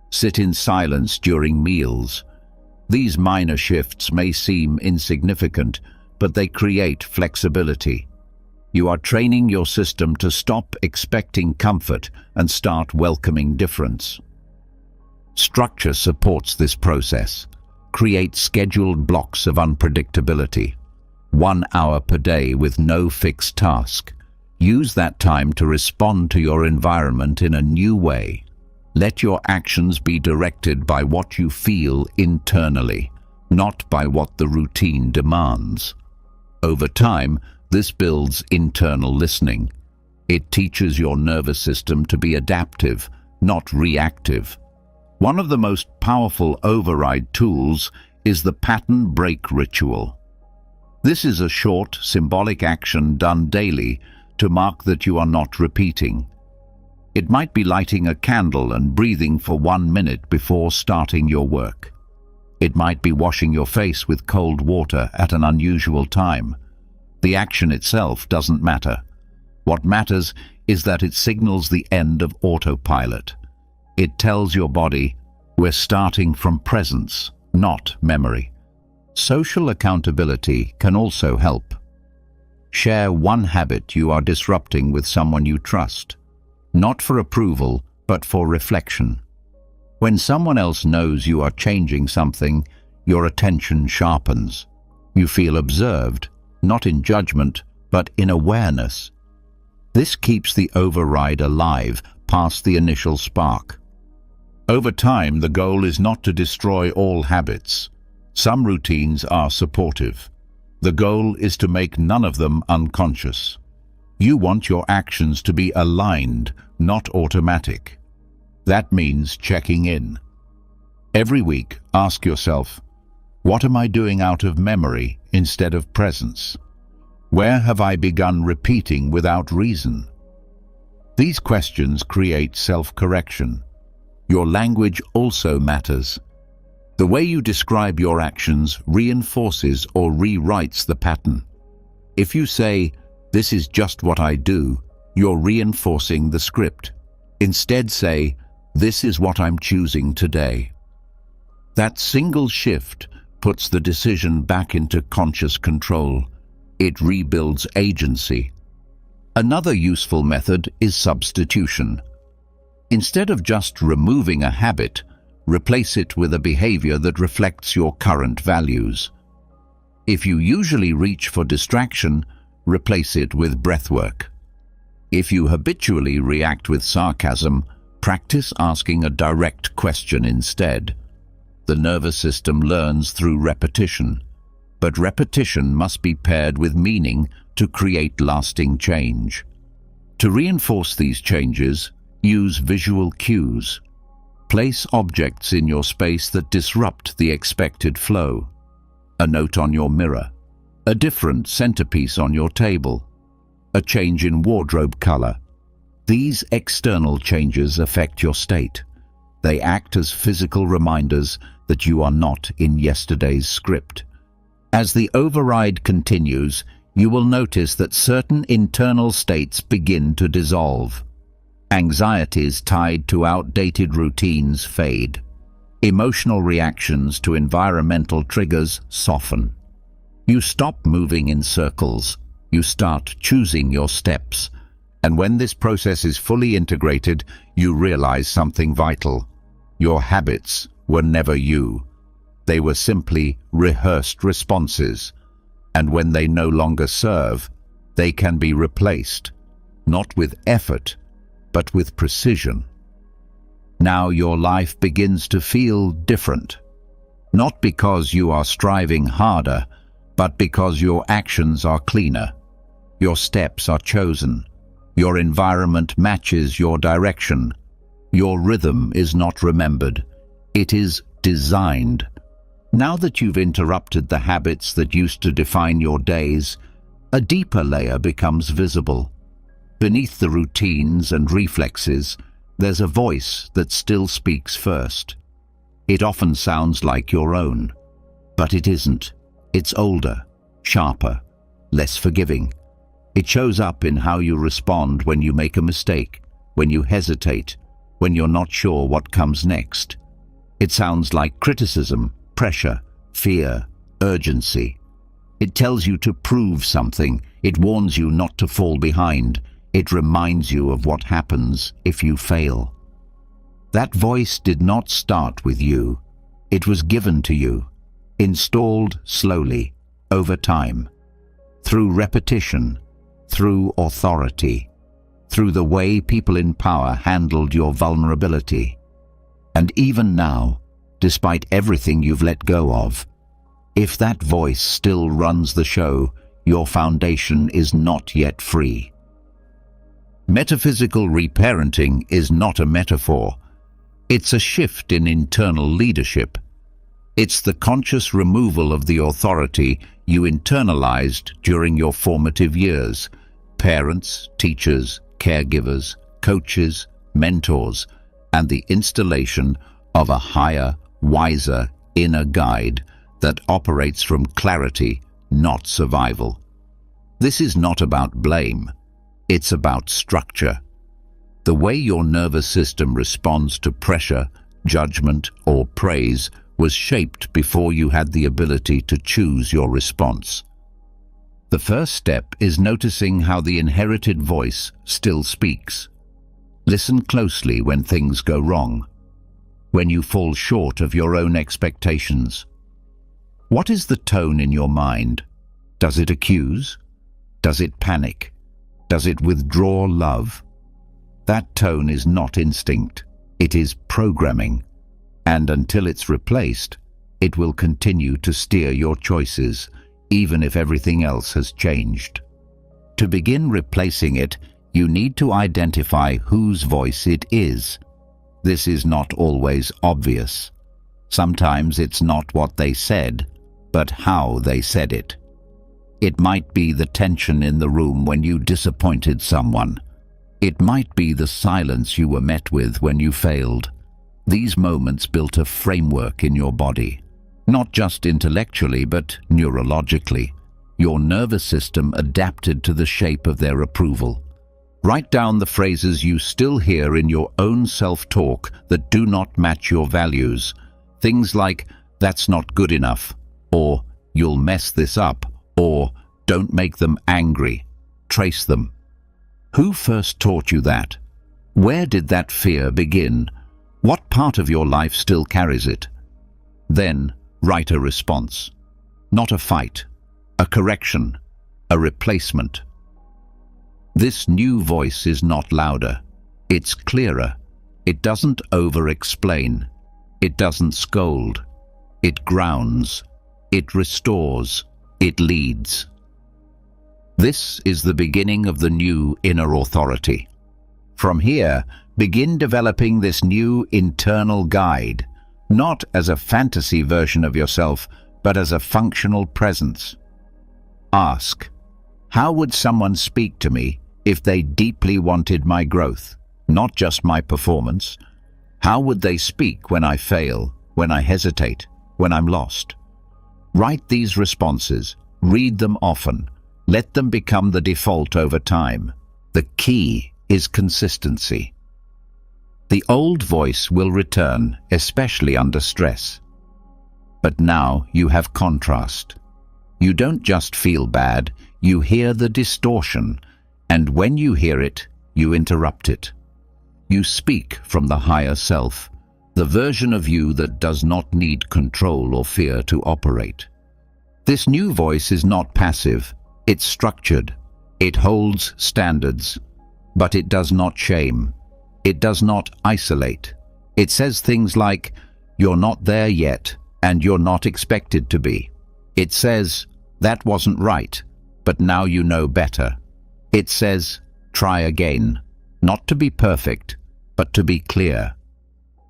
Speaker 1: Sit in silence during meals. These minor shifts may seem insignificant, but they create flexibility. You are training your system to stop expecting comfort and start welcoming difference. Structure supports this process. Create scheduled blocks of unpredictability. 1 hour per day with no fixed task. Use that time to respond to your environment in a new way. Let your actions be directed by what you feel internally, not by what the routine demands. Over time, this builds internal listening. It teaches your nervous system to be adaptive, not reactive. One of the most powerful override tools is the pattern break ritual. This is a short, symbolic action done daily to mark that you are not repeating. It might be lighting a candle and breathing for 1 minute before starting your work. It might be washing your face with cold water at an unusual time. The action itself doesn't matter. What matters is that it signals the end of autopilot. It tells your body, we're starting from presence, not memory. Social accountability can also help. Share one habit you are disrupting with someone you trust, not for approval, but for reflection. When someone else knows you are changing something, your attention sharpens. You feel observed, not in judgment, but in awareness. This keeps the override alive past the initial spark. Over time, the goal is not to destroy all habits. Some routines are supportive. The goal is to make none of them unconscious. You want your actions to be aligned, not automatic. That means checking in. Every week, ask yourself, what am I doing out of memory instead of presence? Where have I begun repeating without reason? These questions create self-correction. Your language also matters. The way you describe your actions reinforces or rewrites the pattern. If you say, "This is just what I do," you're reinforcing the script. Instead say, "This is what I'm choosing today." That single shift puts the decision back into conscious control. It rebuilds agency. Another useful method is substitution. Instead of just removing a habit, replace it with a behavior that reflects your current values. If you usually reach for distraction, replace it with breathwork. If you habitually react with sarcasm, practice asking a direct question instead. The nervous system learns through repetition, but repetition must be paired with meaning to create lasting change. To reinforce these changes, use visual cues. Place objects in your space that disrupt the expected flow. A note on your mirror, a different centerpiece on your table, a change in wardrobe color. These external changes affect your state. They act as physical reminders that you are not in yesterday's script. As the override continues, you will notice that certain internal states begin to dissolve. Anxieties tied to outdated routines fade. Emotional reactions to environmental triggers soften. You stop moving in circles. You start choosing your steps. And when this process is fully integrated, you realize something vital. Your habits were never you. They were simply rehearsed responses. And when they no longer serve, they can be replaced, not with effort, but with precision. Now your life begins to feel different, not because you are striving harder, but because your actions are cleaner. Your steps are chosen. Your environment matches your direction. Your rhythm is not remembered. It is designed. Now that you've interrupted the habits that used to define your days, a deeper layer becomes visible. Beneath the routines and reflexes, there's a voice that still speaks first. It often sounds like your own, but it isn't. It's older, sharper, less forgiving. It shows up in how you respond when you make a mistake, when you hesitate, when you're not sure what comes next. It sounds like criticism, pressure, fear, urgency. It tells you to prove something. It warns you not to fall behind. It reminds you of what happens if you fail. That voice did not start with you. It was given to you, installed slowly, over time, through repetition, through authority, through the way people in power handled your vulnerability. And even now, despite everything you've let go of, if that voice still runs the show, your foundation is not yet free. Metaphysical reparenting is not a metaphor. It's a shift in internal leadership. It's the conscious removal of the authority you internalized during your formative years. Parents, teachers, caregivers, coaches, mentors, and the installation of a higher, wiser inner guide that operates from clarity, not survival. This is not about blame. It's about structure. The way your nervous system responds to pressure, judgment, or praise was shaped before you had the ability to choose your response. The first step is noticing how the inherited voice still speaks. Listen closely when things go wrong, when you fall short of your own expectations. What is the tone in your mind? Does it accuse? Does it panic? Does it withdraw love? That tone is not instinct. It is programming. And until it's replaced, it will continue to steer your choices, even if everything else has changed. To begin replacing it, you need to identify whose voice it is. This is not always obvious. Sometimes it's not what they said, but how they said it. It might be the tension in the room when you disappointed someone. It might be the silence you were met with when you failed. These moments built a framework in your body, not just intellectually but neurologically. Your nervous system adapted to the shape of their approval. Write down the phrases you still hear in your own self-talk that do not match your values. Things like, "That's not good enough," or "You'll mess this up," or "Don't make them angry." Trace them. Who first taught you that? Where did that fear begin? What part of your life still carries it? Then write a response. Not a fight, a correction, a replacement. This new voice is not louder. It's clearer. It doesn't over-explain. It doesn't scold. It grounds. It restores. It leads. This is the beginning of the new inner authority. From here, begin developing this new internal guide, not as a fantasy version of yourself, but as a functional presence. Ask, how would someone speak to me if they deeply wanted my growth, not just my performance? How would they speak when I fail, when I hesitate, when I'm lost? Write these responses, read them often, let them become the default over time. The key is consistency. The old voice will return, especially under stress. But now you have contrast. You don't just feel bad, you hear the distortion, and when you hear it, you interrupt it. You speak from the higher self, the version of you that does not need control or fear to operate. This new voice is not passive, it's structured. It holds standards, but it does not shame. It does not isolate. It says things like, "You're not there yet, and you're not expected to be." It says, "That wasn't right, but now you know better." It says, "Try again," not to be perfect, but to be clear.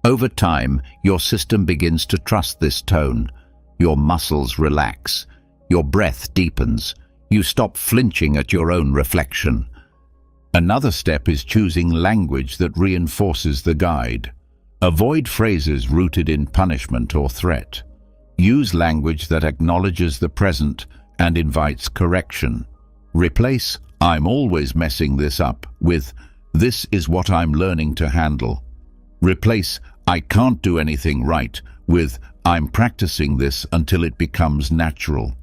Speaker 1: Over time, your system begins to trust this tone. Your muscles relax. Your breath deepens. You stop flinching at your own reflection. Another step is choosing language that reinforces the guide. Avoid phrases rooted in punishment or threat. Use language that acknowledges the present and invites correction. Replace "I'm always messing this up" with "This is what I'm learning to handle." Replace "I can't do anything right" with "I'm practicing this until it becomes natural."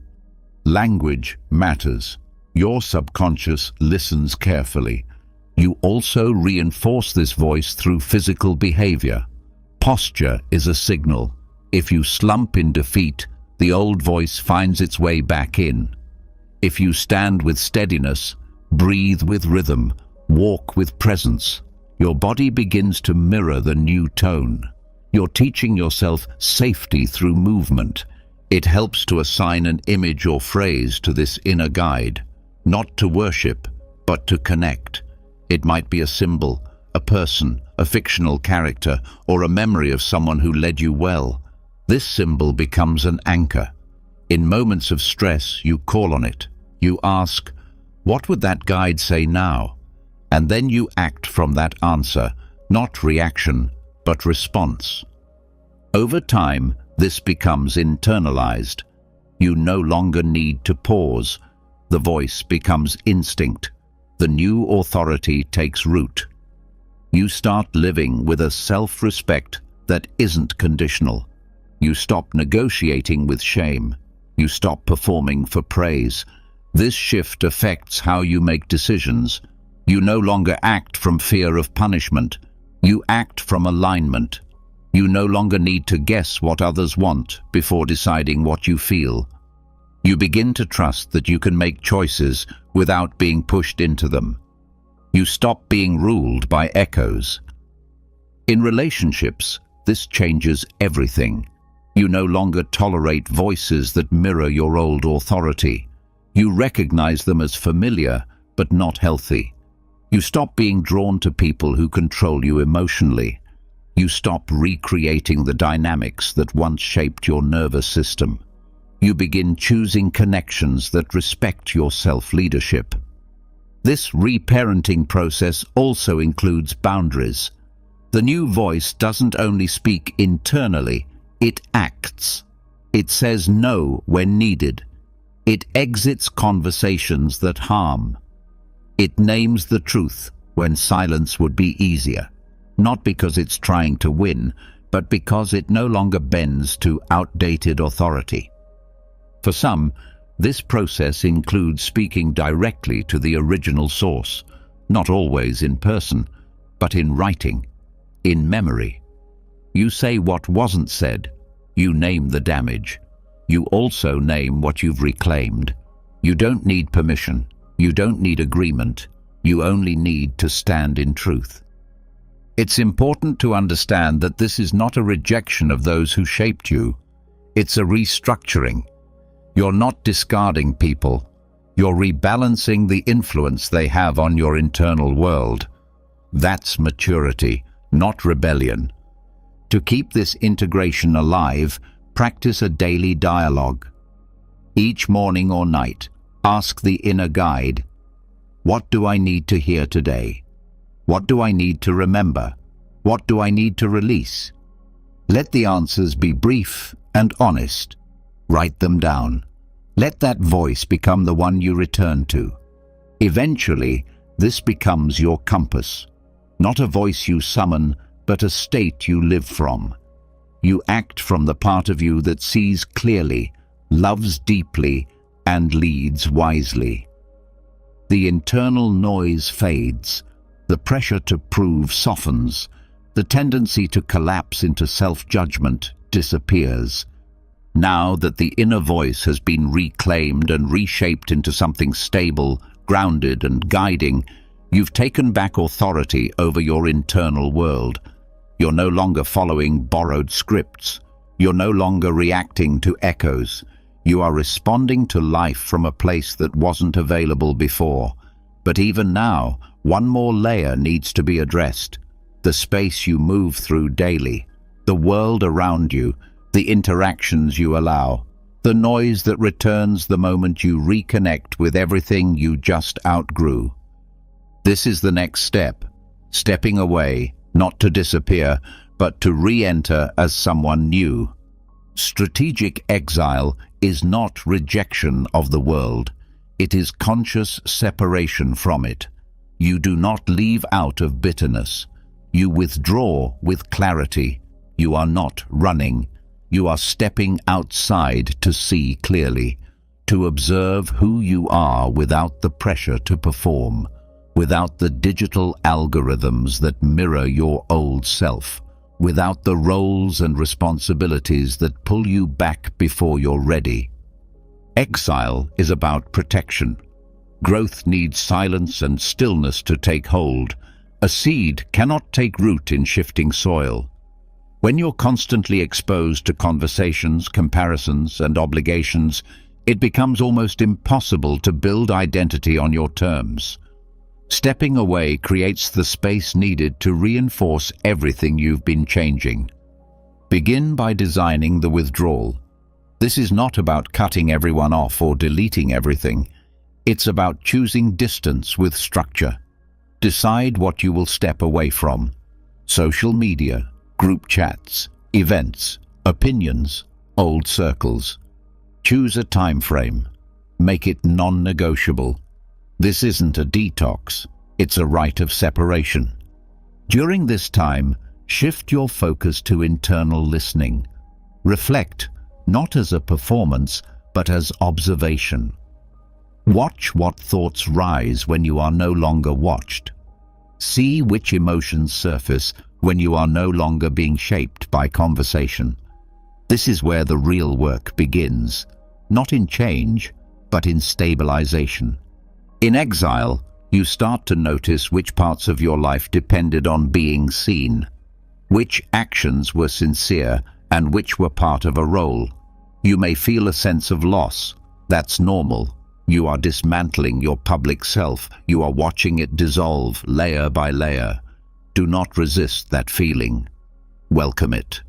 Speaker 1: Language matters. Your subconscious listens carefully. You also reinforce this voice through physical behavior. Posture is a signal. If you slump in defeat, the old voice finds its way back in. If you stand with steadiness, breathe with rhythm, walk with presence, your body begins to mirror the new tone. You're teaching yourself safety through movement. It helps to assign an image or phrase to this inner guide, not to worship, but to connect. It might be a symbol, a person, a fictional character, or a memory of someone who led you well. This symbol becomes an anchor. In moments of stress, you call on it. You ask, "What would that guide say now?" And then you act from that answer, not reaction, but response. Over time, this becomes internalized. You no longer need to pause. The voice becomes instinct. The new authority takes root. You start living with a self-respect that isn't conditional. You stop negotiating with shame. You stop performing for praise. This shift affects how you make decisions. You no longer act from fear of punishment. You act from alignment. You no longer need to guess what others want before deciding what you feel. You begin to trust that you can make choices without being pushed into them. You stop being ruled by echoes. In relationships, this changes everything. You no longer tolerate voices that mirror your old authority. You recognize them as familiar, but not healthy. You stop being drawn to people who control you emotionally. You stop recreating the dynamics that once shaped your nervous system. You begin choosing connections that respect your self-leadership. This reparenting process also includes boundaries. The new voice doesn't only speak internally, it acts. It says no when needed. It exits conversations that harm. It names the truth when silence would be easier, not because it's trying to win, but because it no longer bends to outdated authority. For some, this process includes speaking directly to the original source, not always in person, but in writing, in memory. You say what wasn't said. You name the damage. You also name what you've reclaimed. You don't need permission. You don't need agreement. You only need to stand in truth. It's important to understand that this is not a rejection of those who shaped you. It's a restructuring. You're not discarding people. You're rebalancing the influence they have on your internal world. That's maturity, not rebellion. To keep this integration alive, practice a daily dialogue. Each morning or night, ask the inner guide, "What do I need to hear today? What do I need to remember? What do I need to release?" Let the answers be brief and honest. Write them down. Let that voice become the one you return to. Eventually, this becomes your compass. Not a voice you summon, but a state you live from. You act from the part of you that sees clearly, loves deeply, and leads wisely. The internal noise fades. The pressure to prove softens. The tendency to collapse into self-judgment disappears. Now that the inner voice has been reclaimed and reshaped into something stable, grounded, and guiding, you've taken back authority over your internal world. You're no longer following borrowed scripts. You're no longer reacting to echoes. You are responding to life from a place that wasn't available before. But even now, one more layer needs to be addressed. The space you move through daily, the world around you, the interactions you allow, the noise that returns the moment you reconnect with everything you just outgrew. This is the next step, stepping away, not to disappear, but to re-enter as someone new. Strategic exile is not rejection of the world. It is conscious separation from it. You do not leave out of bitterness. You withdraw with clarity. You are not running. You are stepping outside to see clearly, to observe who you are without the pressure to perform, without the digital algorithms that mirror your old self, without the roles and responsibilities that pull you back before you're ready. Exile is about protection. Growth needs silence and stillness to take hold. A seed cannot take root in shifting soil. When you're constantly exposed to conversations, comparisons, and obligations, it becomes almost impossible to build identity on your terms. Stepping away creates the space needed to reinforce everything you've been changing. Begin by designing the withdrawal. This is not about cutting everyone off or deleting everything. It's about choosing distance with structure. Decide what you will step away from. Social media, group chats, events, opinions, old circles. Choose a time frame. Make it non-negotiable. This isn't a detox, it's a rite of separation. During this time, shift your focus to internal listening. Reflect, not as a performance, but as observation. Watch what thoughts rise when you are no longer watched. See which emotions surface when you are no longer being shaped by conversation. This is where the real work begins, not in change, but in stabilization. In exile, you start to notice which parts of your life depended on being seen, which actions were sincere and which were part of a role. You may feel a sense of loss. That's normal. You are dismantling your public self. You are watching it dissolve layer by layer. Do not resist that feeling. Welcome it.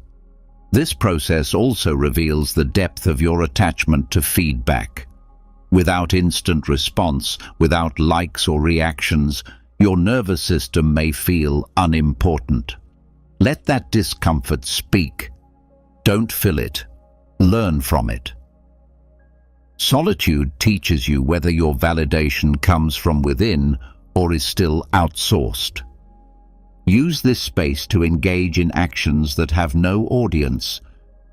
Speaker 1: This process also reveals the depth of your attachment to feedback. Without instant response, without likes or reactions, your nervous system may feel unimportant. Let that discomfort speak. Don't fill it. Learn from it. Solitude teaches you whether your validation comes from within or is still outsourced. Use this space to engage in actions that have no audience.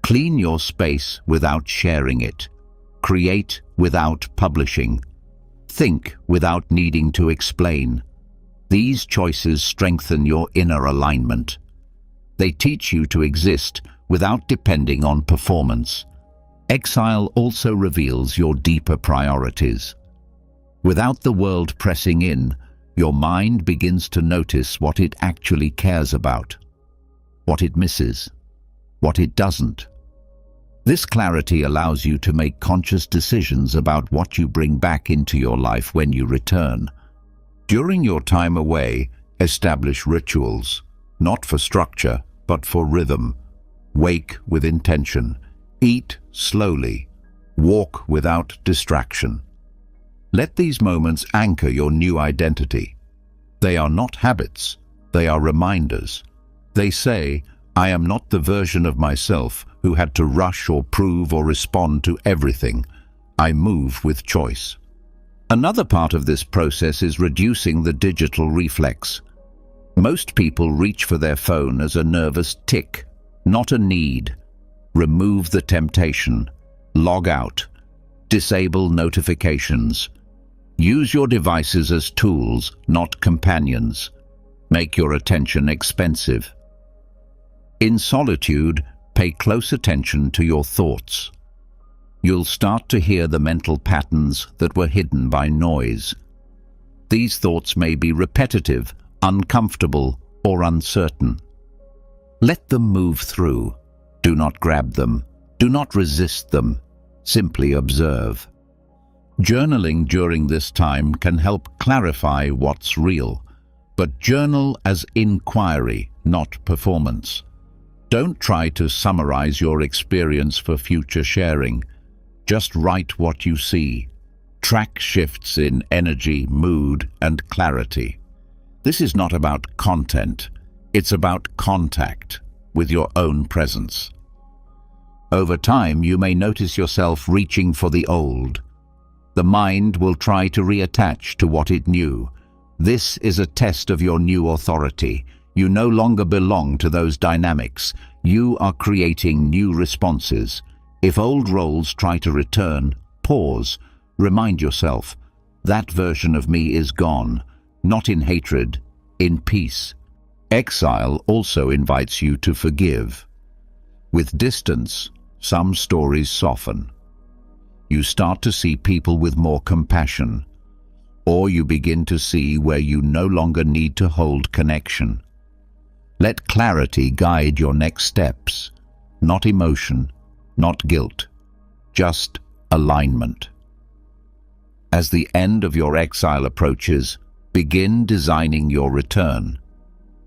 Speaker 1: Clean your space without sharing it. Create without publishing. Think without needing to explain. These choices strengthen your inner alignment. They teach you to exist without depending on performance. Exile also reveals your deeper priorities. Without the world pressing in, your mind begins to notice what it actually cares about, what it misses, what it doesn't. This clarity allows you to make conscious decisions about what you bring back into your life when you return. During your time away, establish rituals, not for structure, but for rhythm. Wake with intention. Eat slowly. Walk without distraction. Let these moments anchor your new identity. They are not habits, they are reminders. They say, I am not the version of myself who had to rush or prove or respond to everything. I move with choice. Another part of this process is reducing the digital reflex. Most people reach for their phone as a nervous tick, not a need. Remove the temptation. Log out. Disable notifications. Use your devices as tools, not companions. Make your attention expensive. In solitude, pay close attention to your thoughts. You'll start to hear the mental patterns that were hidden by noise. These thoughts may be repetitive, uncomfortable, or uncertain. Let them move through. Do not grab them. Do not resist them. Simply observe. Journaling during this time can help clarify what's real, but journal as inquiry, not performance. Don't try to summarize your experience for future sharing. Just write what you see. Track shifts in energy, mood, and clarity. This is not about content, it's about contact with your own presence. Over time, you may notice yourself reaching for the old. The mind will try to reattach to what it knew. This is a test of your new authority. You no longer belong to those dynamics. You are creating new responses. If old roles try to return, pause. Remind yourself, that version of me is gone, not in hatred, in peace. Exile also invites you to forgive. With distance, some stories soften. You start to see people with more compassion, or you begin to see where you no longer need to hold connection. Let clarity guide your next steps, not emotion, not guilt, just alignment. As the end of your exile approaches, begin designing your return.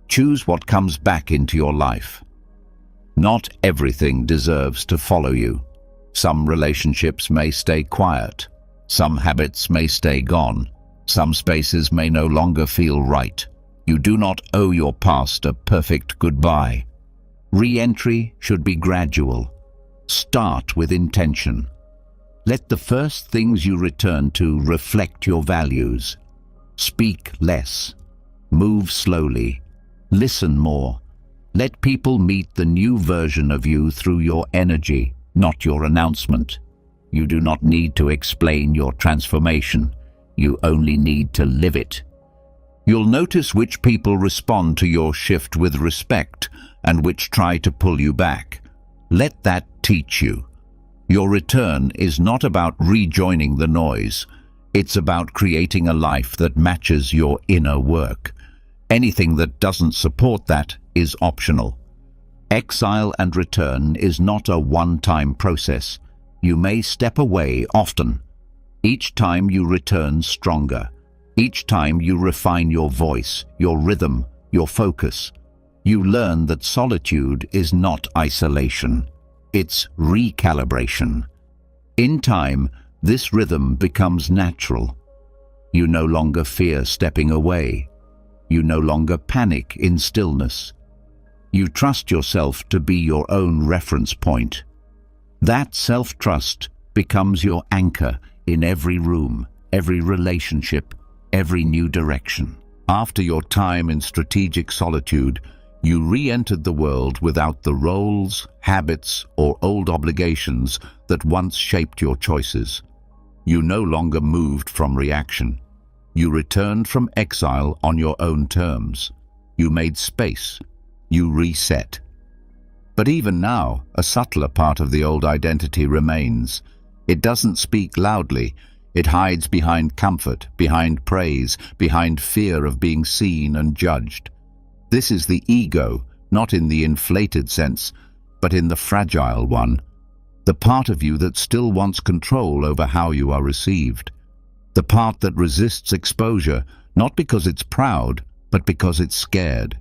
Speaker 1: Choose what comes back into your life. Not everything deserves to follow you. Some relationships may stay quiet. Some habits may stay gone. Some spaces may no longer feel right. You do not owe your past a perfect goodbye. Re-entry should be gradual. Start with intention. Let the first things you return to reflect your values. Speak less. Move slowly. Listen more. Let people meet the new version of you through your energy, not your announcement. You do not need to explain your transformation. You only need to live it. You'll notice which people respond to your shift with respect and which try to pull you back. Let that teach you. Your return is not about rejoining the noise. It's about creating a life that matches your inner work. Anything that doesn't support that is optional. Exile and return is not a one-time process. You may step away often. Each time you return stronger. Each time you refine your voice, your rhythm, your focus. You learn that solitude is not isolation. It's recalibration. In time, this rhythm becomes natural. You no longer fear stepping away. You no longer panic in stillness. You trust yourself to be your own reference point. That self-trust becomes your anchor in every room, every relationship, every new direction. After your time in strategic solitude, you re-entered the world without the roles, habits, or old obligations that once shaped your choices. You no longer moved from reaction. You returned from exile on your own terms. You made space. You reset. But even now, a subtler part of the old identity remains. It doesn't speak loudly. It hides behind comfort, behind praise, behind fear of being seen and judged. This is the ego, not in the inflated sense, but in the fragile one. The part of you that still wants control over how you are received. The part that resists exposure, not because it's proud, but because it's scared.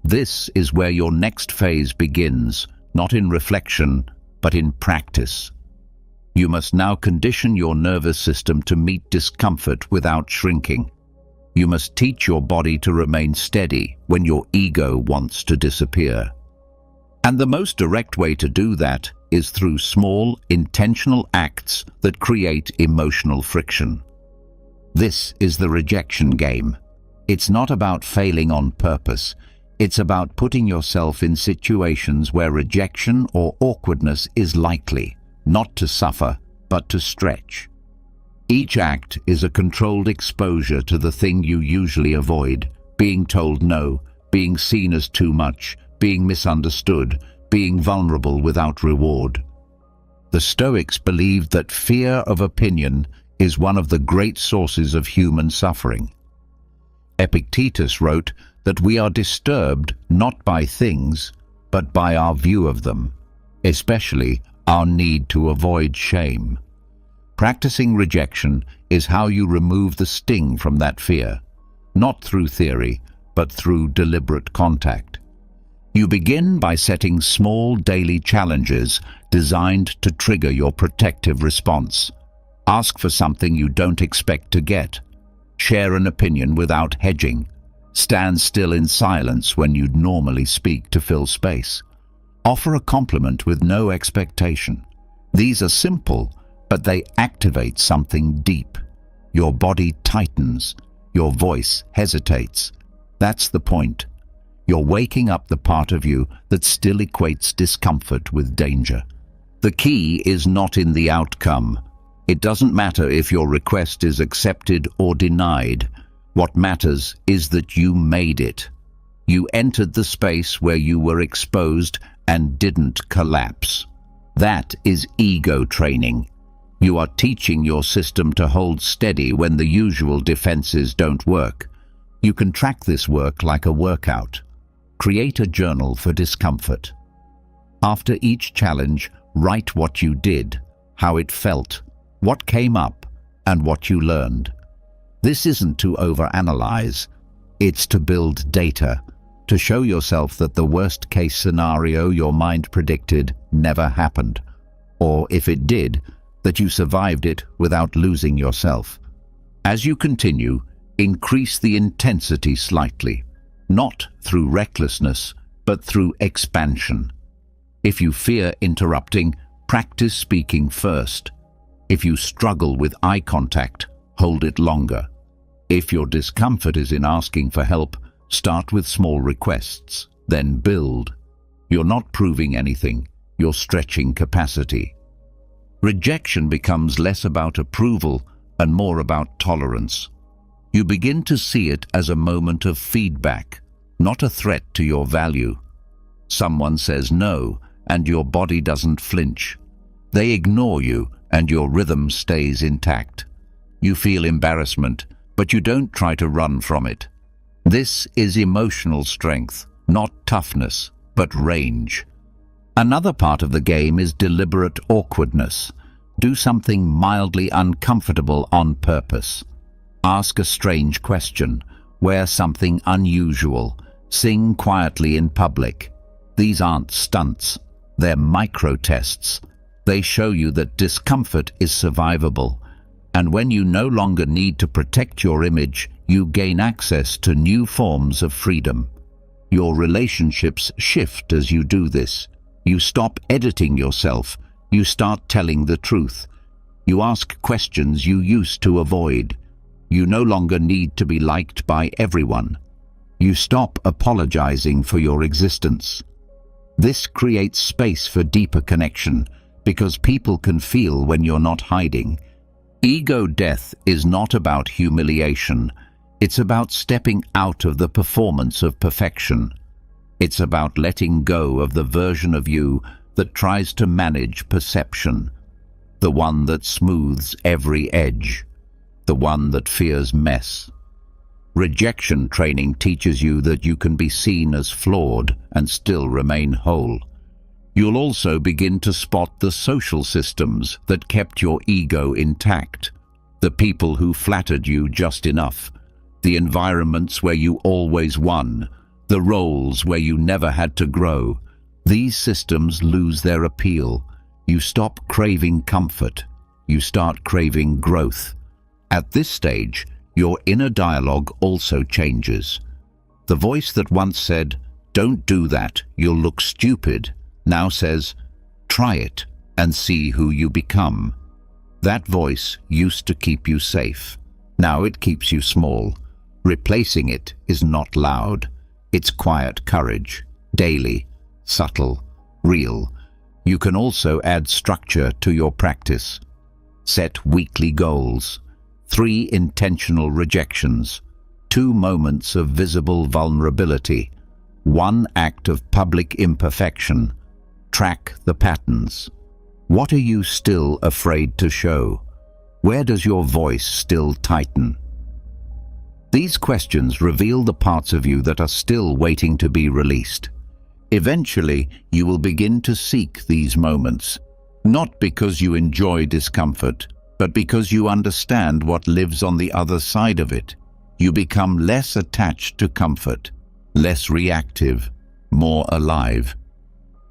Speaker 1: This is where your next phase begins, not in reflection, but in practice. You must now condition your nervous system to meet discomfort without shrinking. You must teach your body to remain steady when your ego wants to disappear. And the most direct way to do that is through small, intentional acts that create emotional friction. This is the rejection game. It's not about failing on purpose. It's about putting yourself in situations where rejection or awkwardness is likely, not to suffer, but to stretch. Each act is a controlled exposure to the thing you usually avoid, being told no, being seen as too much, being misunderstood, being vulnerable without reward. The Stoics believed that fear of opinion is one of the great sources of human suffering. Epictetus wrote that we are disturbed not by things, but by our view of them, especially our need to avoid shame. Practicing rejection is how you remove the sting from that fear, not through theory, but through deliberate contact. You begin by setting small daily challenges designed to trigger your protective response. Ask for something you don't expect to get. Share an opinion without hedging. Stand still in silence when you'd normally speak to fill space. Offer a compliment with no expectation. These are simple, but they activate something deep. Your body tightens. Your voice hesitates. That's the point. You're waking up the part of you that still equates discomfort with danger. The key is not in the outcome. It doesn't matter if your request is accepted or denied. What matters is that you made it. You entered the space where you were exposed and didn't collapse. That is ego training. You are teaching your system to hold steady when the usual defenses don't work. You can track this work like a workout. Create a journal for discomfort. After each challenge, write what you did, how it felt, what came up, and what you learned. This isn't to overanalyze. It's to build data, to show yourself that the worst-case scenario your mind predicted never happened, or if it did, that you survived it without losing yourself. As you continue, increase the intensity slightly, not through recklessness, but through expansion. If you fear interrupting, practice speaking first. If you struggle with eye contact, hold it longer. If your discomfort is in asking for help, start with small requests, then build. You're not proving anything, you're stretching capacity. Rejection becomes less about approval and more about tolerance. You begin to see it as a moment of feedback, not a threat to your value. Someone says no, and your body doesn't flinch. They ignore you, and your rhythm stays intact. You feel embarrassment, but you don't try to run from it. This is emotional strength, not toughness, but range. Another part of the game is deliberate awkwardness. Do something mildly uncomfortable on purpose. Ask a strange question. Wear something unusual. Sing quietly in public. These aren't stunts. They're micro-tests. They show you that discomfort is survivable. And when you no longer need to protect your image, you gain access to new forms of freedom. Your relationships shift as you do this. You stop editing yourself. You start telling the truth. You ask questions you used to avoid. You no longer need to be liked by everyone. You stop apologizing for your existence. This creates space for deeper connection, because people can feel when you're not hiding. Ego death is not about humiliation. It's about stepping out of the performance of perfection. It's about letting go of the version of you that tries to manage perception, the one that smooths every edge, the one that fears mess. Rejection training teaches you that you can be seen as flawed and still remain whole. You'll also begin to spot the social systems that kept your ego intact, the people who flattered you just enough, the environments where you always won, the roles where you never had to grow. These systems lose their appeal. You stop craving comfort. You start craving growth. At this stage, your inner dialogue also changes. The voice that once said, "Don't do that, you'll look stupid," now says, "Try it and see who you become." That voice used to keep you safe. Now it keeps you small. Replacing it is not loud. It's quiet courage, daily, subtle, real. You can also add structure to your practice. Set weekly goals. 3 intentional rejections. 2 moments of visible vulnerability. 1 act of public imperfection. Track the patterns. What are you still afraid to show? Where does your voice still tighten? These questions reveal the parts of you that are still waiting to be released. Eventually, you will begin to seek these moments, not because you enjoy discomfort, but because you understand what lives on the other side of it. You become less attached to comfort, less reactive, more alive.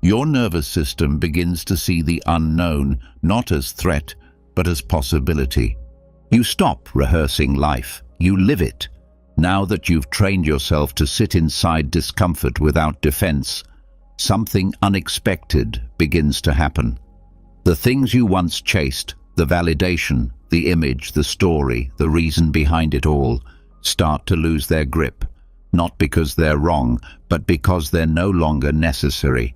Speaker 1: Your nervous system begins to see the unknown not as threat, but as possibility. You stop rehearsing life. You live it. Now that you've trained yourself to sit inside discomfort without defense, something unexpected begins to happen. The things you once chased, the validation, the image, the story, the reason behind it all, start to lose their grip, not because they're wrong, but because they're no longer necessary.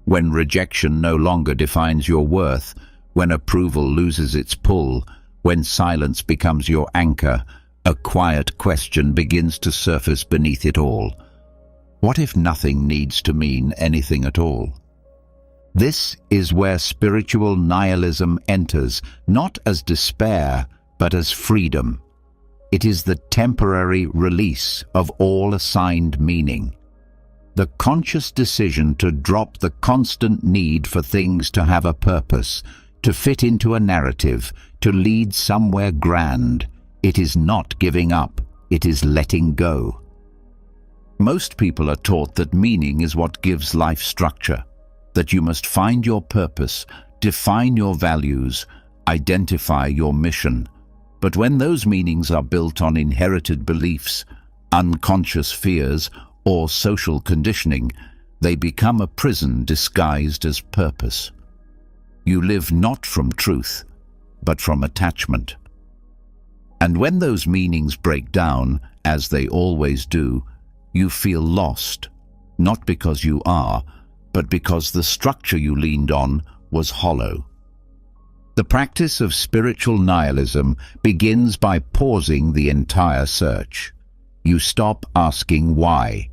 Speaker 1: When rejection no longer defines your worth, when approval loses its pull, when silence becomes your anchor, a quiet question begins to surface beneath it all. What if nothing needs to mean anything at all? This is where spiritual nihilism enters, not as despair, but as freedom. It is the temporary release of all assigned meaning. The conscious decision to drop the constant need for things to have a purpose, to fit into a narrative, to lead somewhere grand. It is not giving up, it is letting go. Most people are taught that meaning is what gives life structure, that you must find your purpose, define your values, identify your mission. But when those meanings are built on inherited beliefs, unconscious fears, or social conditioning, they become a prison disguised as purpose. You live not from truth, but from attachment. And when those meanings break down, as they always do, you feel lost, not because you are, but because the structure you leaned on was hollow. The practice of spiritual nihilism begins by pausing the entire search. You stop asking why.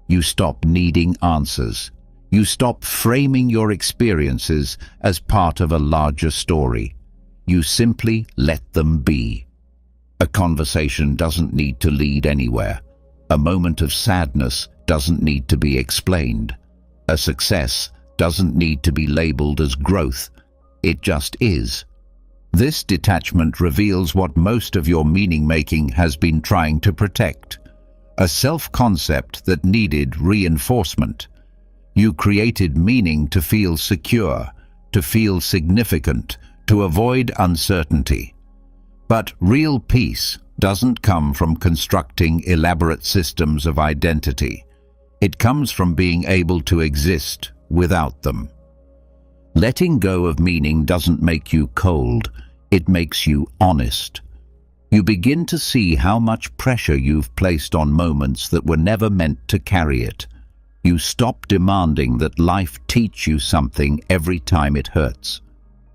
Speaker 1: You stop needing answers. You stop framing your experiences as part of a larger story. You simply let them be. A conversation doesn't need to lead anywhere. A moment of sadness doesn't need to be explained. A success doesn't need to be labeled as growth. It just is. This detachment reveals what most of your meaning-making has been trying to protect. A self-concept that needed reinforcement. You created meaning to feel secure, to feel significant, to avoid uncertainty. But real peace doesn't come from constructing elaborate systems of identity. It comes from being able to exist without them. Letting go of meaning doesn't make you cold, it makes you honest. You begin to see how much pressure you've placed on moments that were never meant to carry it. You stop demanding that life teach you something every time it hurts.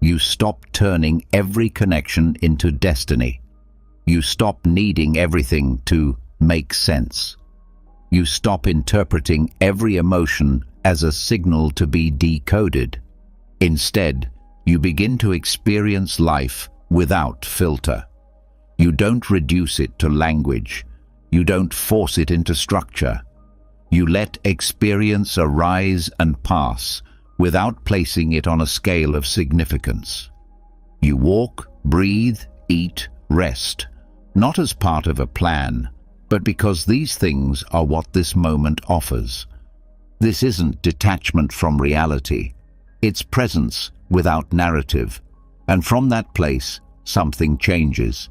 Speaker 1: You stop turning every connection into destiny. You stop needing everything to make sense. You stop interpreting every emotion as a signal to be decoded. Instead, you begin to experience life without filter. You don't reduce it to language. You don't force it into structure. You let experience arise and pass without placing it on a scale of significance. You walk, breathe, eat, rest, not as part of a plan, but because these things are what this moment offers. This isn't detachment from reality. It's presence without narrative, and from that place, something changes.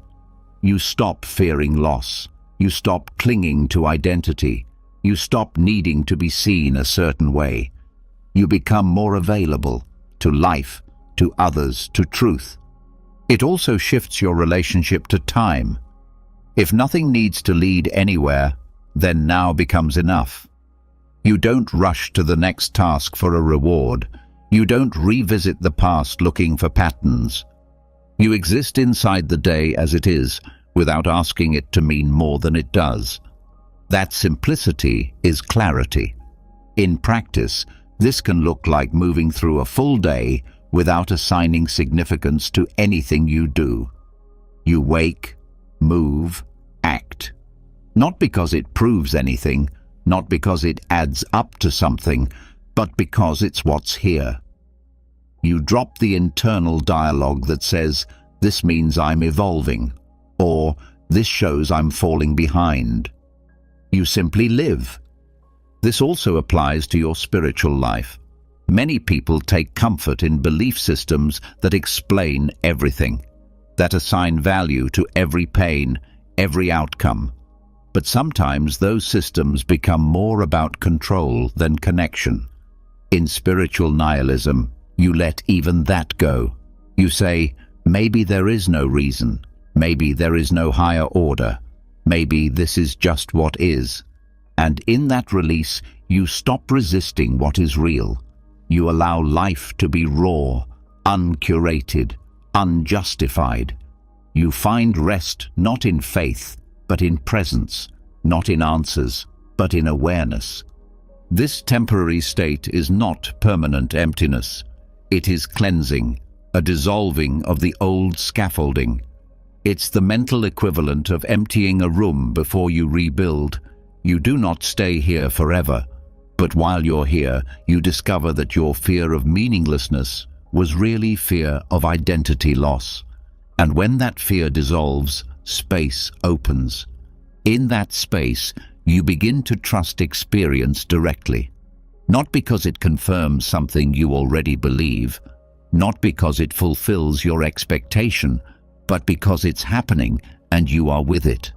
Speaker 1: You stop fearing loss. You stop clinging to identity. You stop needing to be seen a certain way. You become more available to life, to others, to truth. It also shifts your relationship to time. If nothing needs to lead anywhere, then now becomes enough. You don't rush to the next task for a reward. You don't revisit the past looking for patterns. You exist inside the day as it is, without asking it to mean more than it does. That simplicity is clarity. In practice, this can look like moving through a full day without assigning significance to anything you do. You wake, move, act. Not because it proves anything, not because it adds up to something, but because it's what's here. You drop the internal dialogue that says, "This means I'm evolving," or "This shows I'm falling behind." You simply live. This also applies to your spiritual life. Many people take comfort in belief systems that explain everything, that assign value to every pain, every outcome. But sometimes those systems become more about control than connection. In spiritual nihilism, you let even that go. You say, maybe there is no reason, maybe there is no higher order, maybe this is just what is. And in that release, you stop resisting what is real. You allow life to be raw, uncurated, unjustified. You find rest not in faith, but in presence, not in answers, but in awareness. This temporary state is not permanent emptiness. It is cleansing, a dissolving of the old scaffolding. It's the mental equivalent of emptying a room before you rebuild. You do not stay here forever, but while you're here, you discover that your fear of meaninglessness was really fear of identity loss. And when that fear dissolves, space opens. In that space, you begin to trust experience directly. Not because it confirms something you already believe, not because it fulfills your expectation, but because it's happening and you are with it,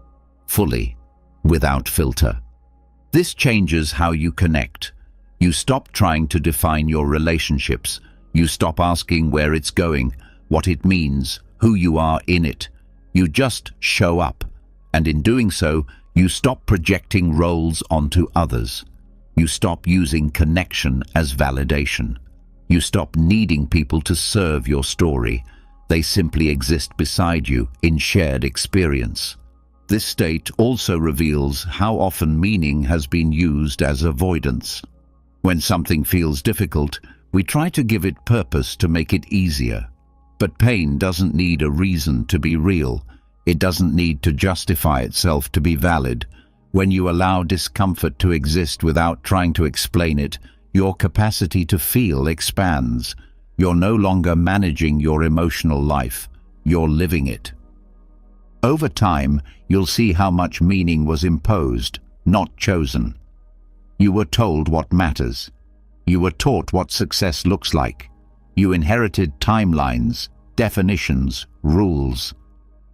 Speaker 1: fully, without filter. This changes how you connect. You stop trying to define your relationships. You stop asking where it's going, what it means, who you are in it. You just show up. And in doing so, you stop projecting roles onto others. You stop using connection as validation. You stop needing people to serve your story. They simply exist beside you in shared experience. This state also reveals how often meaning has been used as avoidance. When something feels difficult, we try to give it purpose to make it easier. But pain doesn't need a reason to be real. It doesn't need to justify itself to be valid. When you allow discomfort to exist without trying to explain it, your capacity to feel expands. You're no longer managing your emotional life. You're living it. Over time, you'll see how much meaning was imposed, not chosen. You were told what matters. You were taught what success looks like. You inherited timelines, definitions, rules.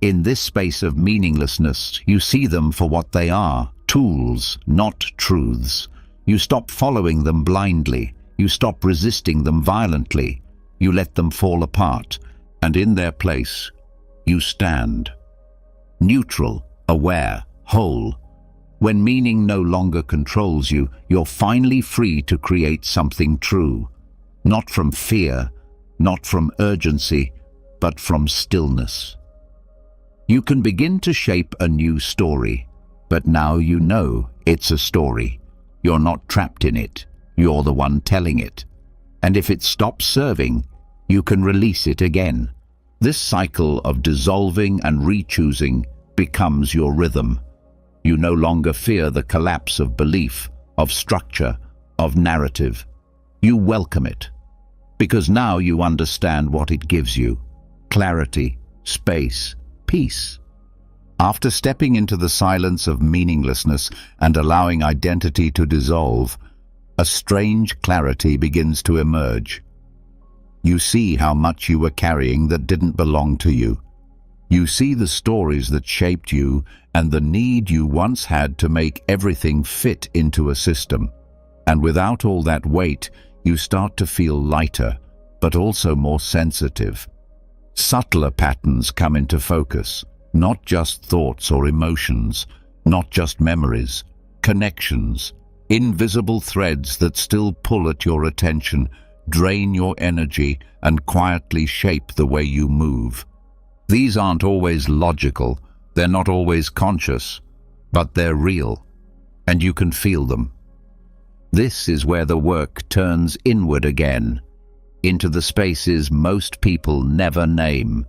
Speaker 1: In this space of meaninglessness, you see them for what they are, tools, not truths. You stop following them blindly. You stop resisting them violently. You let them fall apart, and in their place, you stand. Neutral, aware, whole. When meaning no longer controls you, you're finally free to create something true. Not from fear, not from urgency, but from stillness. You can begin to shape a new story, but now you know it's a story. You're not trapped in it. You're the one telling it. And if it stops serving, you can release it again. This cycle of dissolving and re-choosing becomes your rhythm. You no longer fear the collapse of belief, of structure, of narrative. You welcome it, because now you understand what it gives you: clarity, space, peace. After stepping into the silence of meaninglessness and allowing identity to dissolve, a strange clarity begins to emerge. You see how much you were carrying that didn't belong to you. You see the stories that shaped you and the need you once had to make everything fit into a system. And without all that weight, you start to feel lighter, but also more sensitive. Subtler patterns come into focus, not just thoughts or emotions, not just memories, connections, invisible threads that still pull at your attention, drain your energy, and quietly shape the way you move. These aren't always logical, they're not always conscious, but they're real, and you can feel them. This is where the work turns inward again, into the spaces most people never name,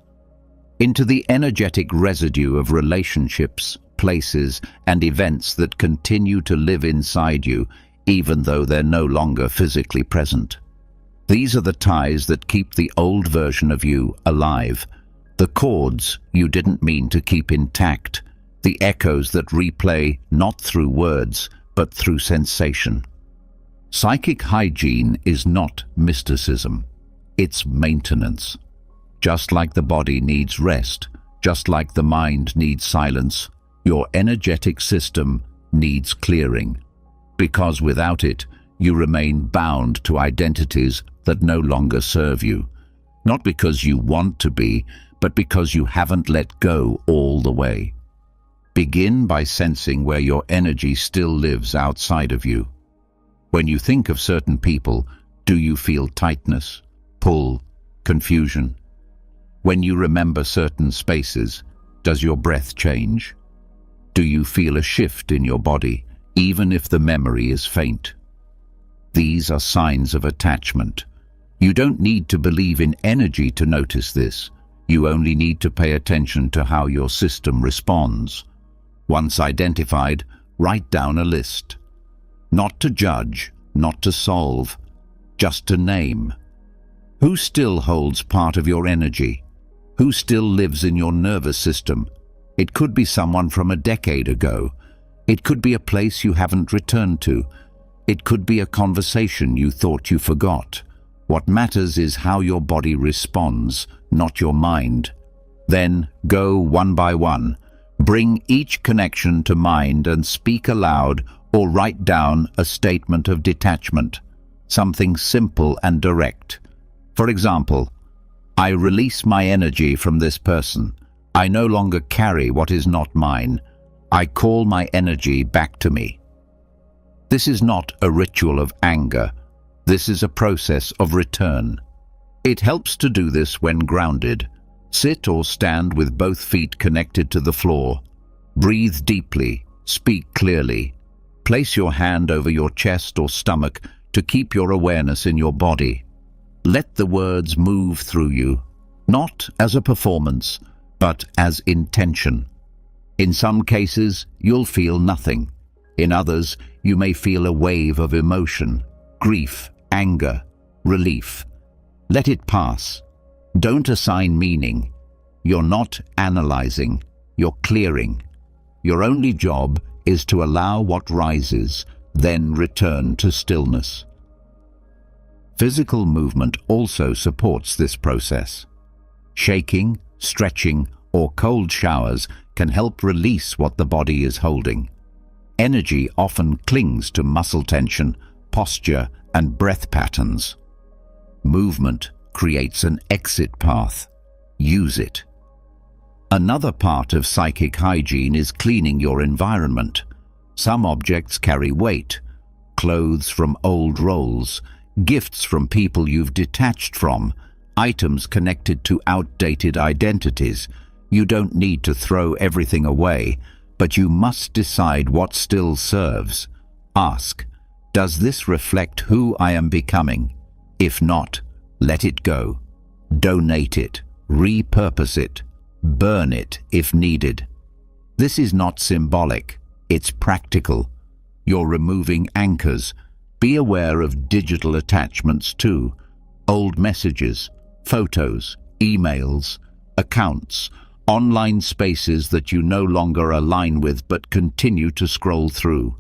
Speaker 1: into the energetic residue of relationships, places, and events that continue to live inside you, even though they're no longer physically present. These are the ties that keep the old version of you alive, the chords you didn't mean to keep intact, the echoes that replay not through words, but through sensation. Psychic hygiene is not mysticism. It's maintenance. Just like the body needs rest, just like the mind needs silence, Your energetic system needs clearing, because without it, you remain bound to identities that no longer serve you, not because you want to be, but because you haven't let go all the way. Begin by sensing where your energy still lives outside of you. When you think of certain people, do you feel tightness, pull, confusion? When you remember certain spaces, does your breath change? Do you feel a shift in your body, even if the memory is faint? These are signs of attachment. You don't need to believe in energy to notice this. You only need to pay attention to how your system responds. Once identified, write down a list. Not to judge, not to solve, just to name. Who still holds part of your energy? Who still lives in your nervous system? It could be someone from a decade ago. It could be a place you haven't returned to. It could be a conversation you thought you forgot. What matters is how your body responds, not your mind. Then go one by one. Bring each connection to mind and speak aloud or write down a statement of detachment, something simple and direct. For example, I release my energy from this person. I no longer carry what is not mine. I call my energy back to me. This is not a ritual of anger. This is a process of return. It helps to do this when grounded. Sit or stand with both feet connected to the floor. Breathe deeply. Speak clearly. Place your hand over your chest or stomach to keep your awareness in your body. Let the words move through you, not as a performance, but as intention. In some cases, you'll feel nothing. In others, you may feel a wave of emotion, grief, anger, relief. Let it pass. Don't assign meaning. You're not analyzing, you're clearing. Your only job is to allow what rises, then return to stillness. Physical movement also supports this process. Shaking, stretching, or cold showers can help release what the body is holding. Energy often clings to muscle tension, posture, and breath patterns. Movement creates an exit path. Use it. Another part of psychic hygiene is cleaning your environment. Some objects carry weight: clothes from old roles, gifts from people you've detached from, items connected to outdated identities. You don't need to throw everything away, but you must decide what still serves. Ask, does this reflect who I am becoming? If not, let it go. Donate it, repurpose it, burn it if needed. This is not symbolic, it's practical. You're removing anchors. Be aware of digital attachments too. Old messages, photos, emails, accounts, online spaces that you no longer align with but continue to scroll through.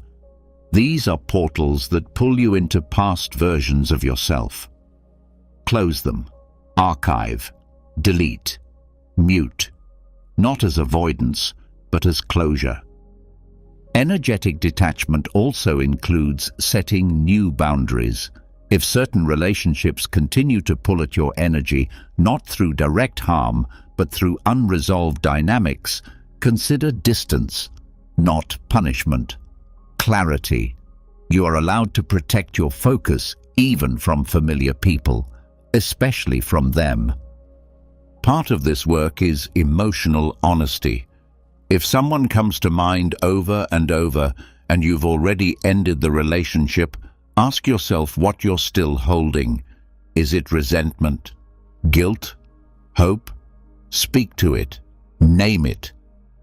Speaker 1: These are portals that pull you into past versions of yourself. Close them. Archive. Delete. Mute. Not as avoidance, but as closure. Energetic detachment also includes setting new boundaries. If certain relationships continue to pull at your energy, not through direct harm, but through unresolved dynamics, consider distance, not punishment. Clarity. You are allowed to protect your focus even from familiar people, especially from them. Part of this work is emotional honesty. If someone comes to mind over and over and you've already ended the relationship, ask yourself what you're still holding. Is it resentment? Guilt? Hope? Speak to it. Name it.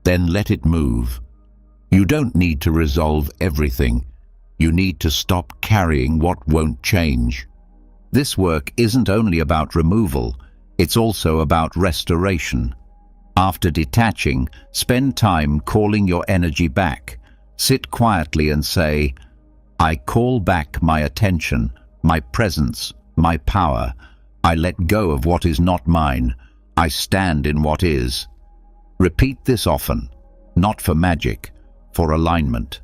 Speaker 1: Then let it move. You don't need to resolve everything. You need to stop carrying what won't change. This work isn't only about removal, it's also about restoration. After detaching, spend time calling your energy back. Sit quietly and say, I call back my attention, my presence, my power. I let go of what is not mine. I stand in what is. Repeat this often. not for magic, for alignment.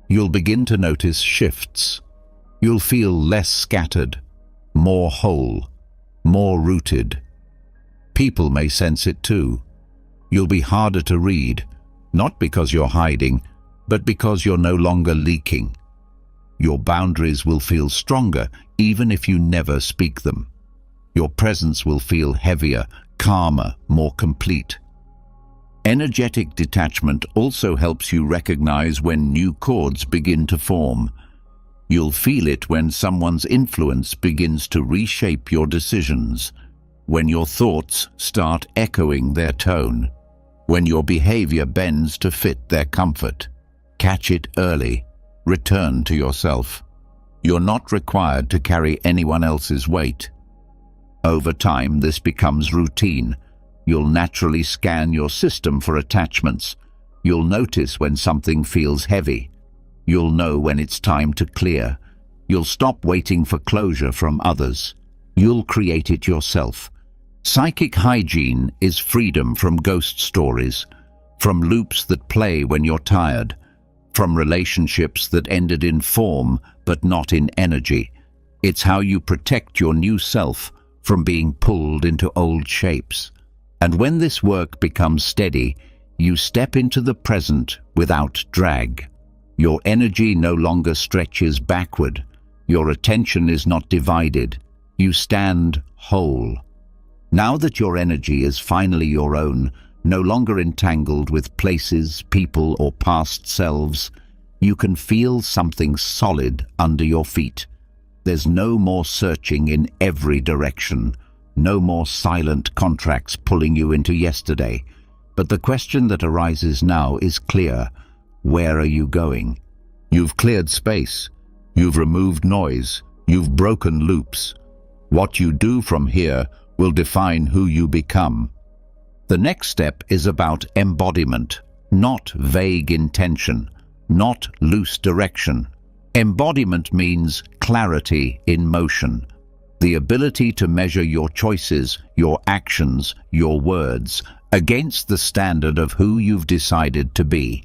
Speaker 1: You'll begin to notice shifts. You'll feel less scattered, more whole, more rooted. People may sense it too. You'll be harder to read, not because you're hiding, but because you're no longer leaking. Your boundaries will feel stronger, even if you never speak them. Your presence will feel heavier, calmer, more complete. Energetic detachment also helps you recognize when new chords begin to form. You'll feel it when someone's influence begins to reshape your decisions, when your thoughts start echoing their tone, when your behavior bends to fit their comfort. Catch it early. Return to yourself. You're not required to carry anyone else's weight. Over time, this becomes routine. You'll naturally scan your system for attachments. You'll notice when something feels heavy. You'll know when it's time to clear. You'll stop waiting for closure from others. You'll create it yourself. Psychic hygiene is freedom from ghost stories, from loops that play when you're tired, from relationships that ended in form but not in energy. It's how you protect your new self from being pulled into old shapes. And when this work becomes steady, you step into the present without drag. Your energy no longer stretches backward. Your attention is not divided. You stand whole. Now that your energy is finally your own, no longer entangled with places, people, or past selves, you can feel something solid under your feet. There's no more searching in every direction, no more silent contracts pulling you into yesterday. But the question that arises now is clear. Where are you going? You've cleared space. You've removed noise. You've broken loops. What you do from here will define who you become. The next step is about embodiment, not vague intention, not loose direction. Embodiment means clarity in motion, the ability to measure your choices, your actions, your words, against the standard of who you've decided to be.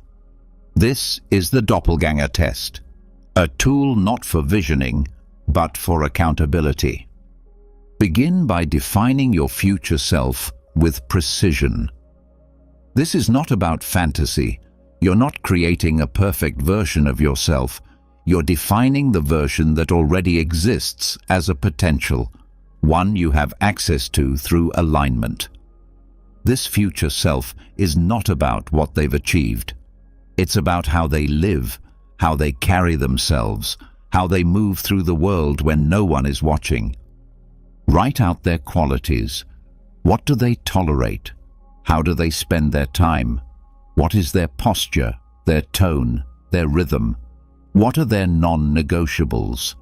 Speaker 1: This is the doppelganger test, a tool not for visioning, but for accountability. Begin by defining your future self with precision. This is not about fantasy. You're not creating a perfect version of yourself. You're defining the version that already exists as a potential, one you have access to through alignment. This future self is not about what they've achieved. It's about how they live, how they carry themselves, how they move through the world when no one is watching. Write out their qualities. What do they tolerate? How do they spend their time? What is their posture, their tone, their rhythm? What are their non-negotiables?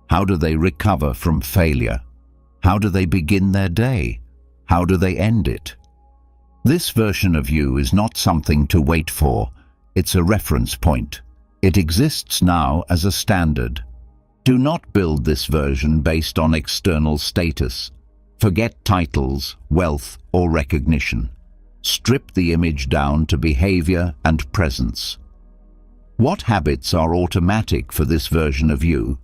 Speaker 1: How do they recover from failure? How do they begin their day? How do they end it? This version of you is not something to wait for. It's a reference point. It exists now as a standard. Do not build this version based on external status. Forget titles, wealth, or recognition. Strip the image down to behavior and presence. What habits are automatic for this version of you?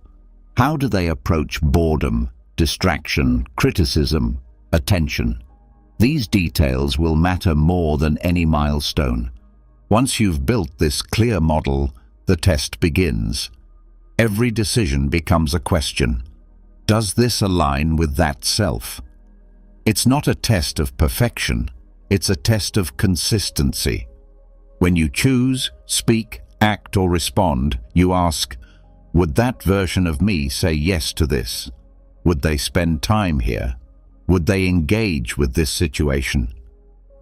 Speaker 1: How do they approach boredom, distraction, criticism, attention? These details will matter more than any milestone. Once you've built this clear model, the test begins. Every decision becomes a question. Does this align with that self? It's not a test of perfection. It's a test of consistency. When you choose, speak, act, or respond, you ask, would that version of me say yes to this? Would they spend time here? Would they engage with this situation?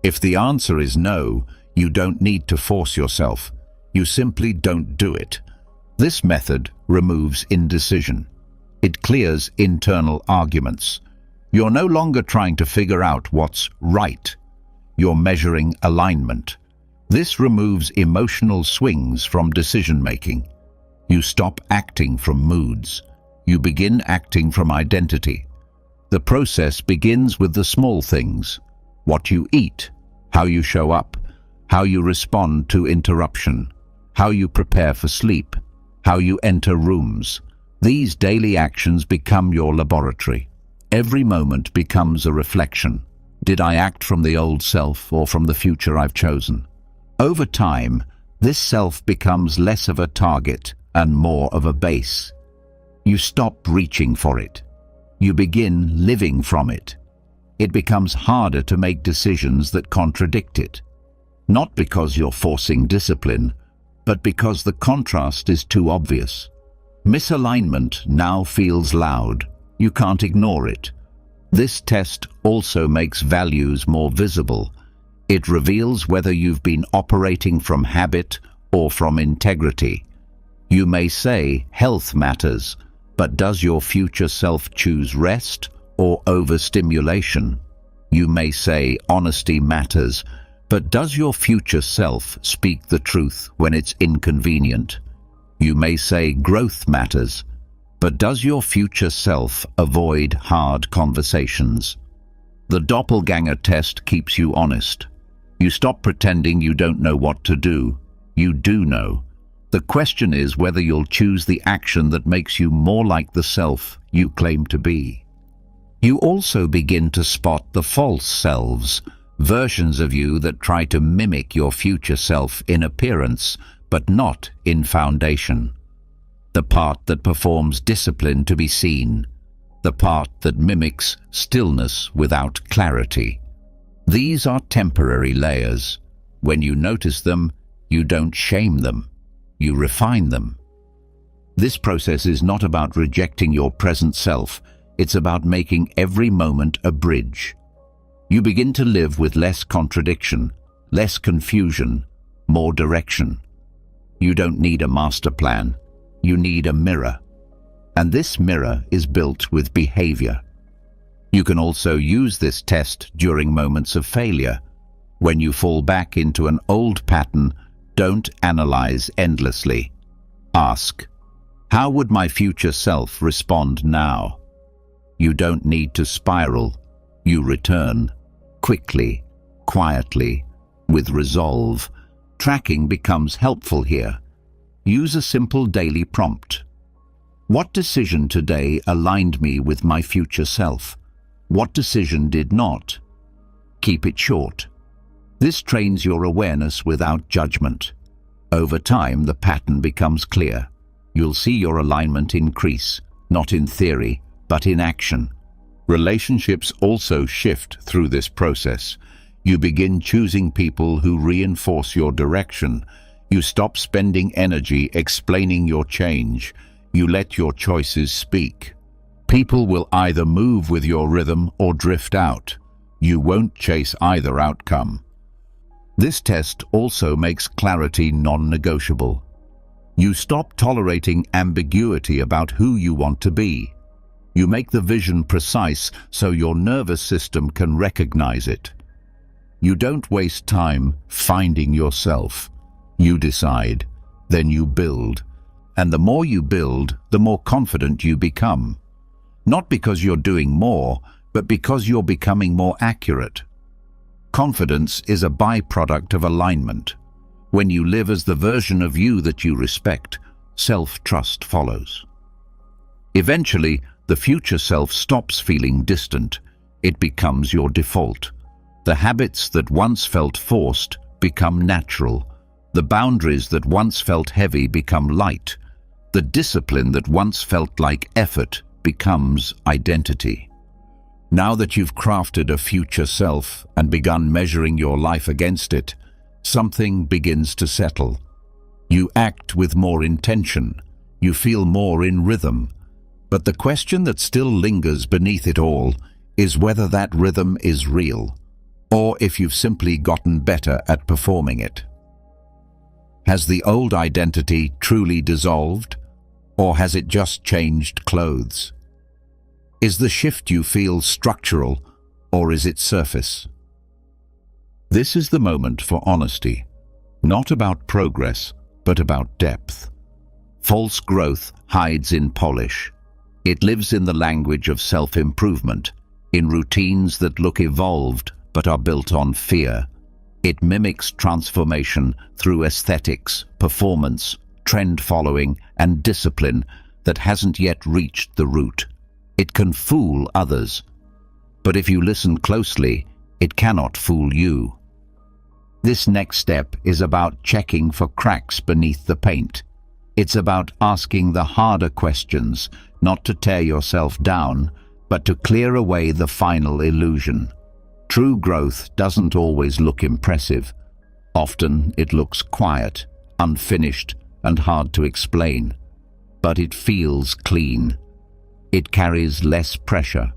Speaker 1: If the answer is no, you don't need to force yourself. You simply don't do it. This method removes indecision. It clears internal arguments. You're no longer trying to figure out what's right. You're measuring alignment. This removes emotional swings from decision-making. You stop acting from moods. You begin acting from identity. The process begins with the small things: what you eat, how you show up, how you respond to interruption, how you prepare for sleep, how you enter rooms. These daily actions become your laboratory. Every moment becomes a reflection. Did I act from the old self or from the future I've chosen? Over time, this self becomes less of a target and more of a base. You stop reaching for it. You begin living from it. It becomes harder to make decisions that contradict it. Not because you're forcing discipline, but because the contrast is too obvious. Misalignment now feels loud. You can't ignore it. This test also makes values more visible. It reveals whether you've been operating from habit or from integrity. You may say health matters, but does your future self choose rest or overstimulation? You may say honesty matters, but does your future self speak the truth when it's inconvenient? You may say growth matters, but does your future self avoid hard conversations? The doppelganger test keeps you honest. You stop pretending you don't know what to do. You do know. The question is whether you'll choose the action that makes you more like the self you claim to be. You also begin to spot the false selves, versions of you that try to mimic your future self in appearance, but not in foundation. The part that performs discipline to be seen, the part that mimics stillness without clarity. These are temporary layers. When you notice them, you don't shame them, you refine them. This process is not about rejecting your present self, it's about making every moment a bridge. You begin to live with less contradiction, less confusion, more direction. You don't need a master plan, you need a mirror. And this mirror is built with behavior. You can also use this test during moments of failure. When you fall back into an old pattern, don't analyze endlessly. Ask, how would my future self respond now? You don't need to spiral. You return, quickly, quietly, with resolve. Tracking becomes helpful here. Use a simple daily prompt. What decision today aligned me with my future self? What decision did not? Keep it short. This trains your awareness without judgment. Over time, the pattern becomes clear. You'll see your alignment increase, not in theory, but in action. Relationships also shift through this process. You begin choosing people who reinforce your direction. You stop spending energy explaining your change. You let your choices speak. People will either move with your rhythm or drift out. You won't chase either outcome. This test also makes clarity non-negotiable. You stop tolerating ambiguity about who you want to be. You make the vision precise so your nervous system can recognize it. You don't waste time finding yourself. You decide, then you build. And the more you build, the more confident you become. Not because you're doing more, but because you're becoming more accurate. Confidence is a byproduct of alignment. When you live as the version of you that you respect, self-trust follows. Eventually, the future self stops feeling distant. It becomes your default. The habits that once felt forced become natural. The boundaries that once felt heavy become light. The discipline that once felt like effort becomes identity. Now that you've crafted a future self and begun measuring your life against it, something begins to settle. You act with more intention. You feel more in rhythm. But the question that still lingers beneath it all is whether that rhythm is real, or if you've simply gotten better at performing it. Has the old identity truly dissolved, or has it just changed clothes? Is the shift you feel structural, or is it surface? This is the moment for honesty, not about progress, but about depth. False growth hides in polish. It lives in the language of self-improvement, in routines that look evolved but are built on fear. It mimics transformation through aesthetics, performance, trend following, and discipline that hasn't yet reached the root. It can fool others, but if you listen closely, it cannot fool you. This next step is about checking for cracks beneath the paint. It's about asking the harder questions, not to tear yourself down, but to clear away the final illusion. True growth doesn't always look impressive. Often it looks quiet, unfinished, and hard to explain. But it feels clean. It carries less pressure.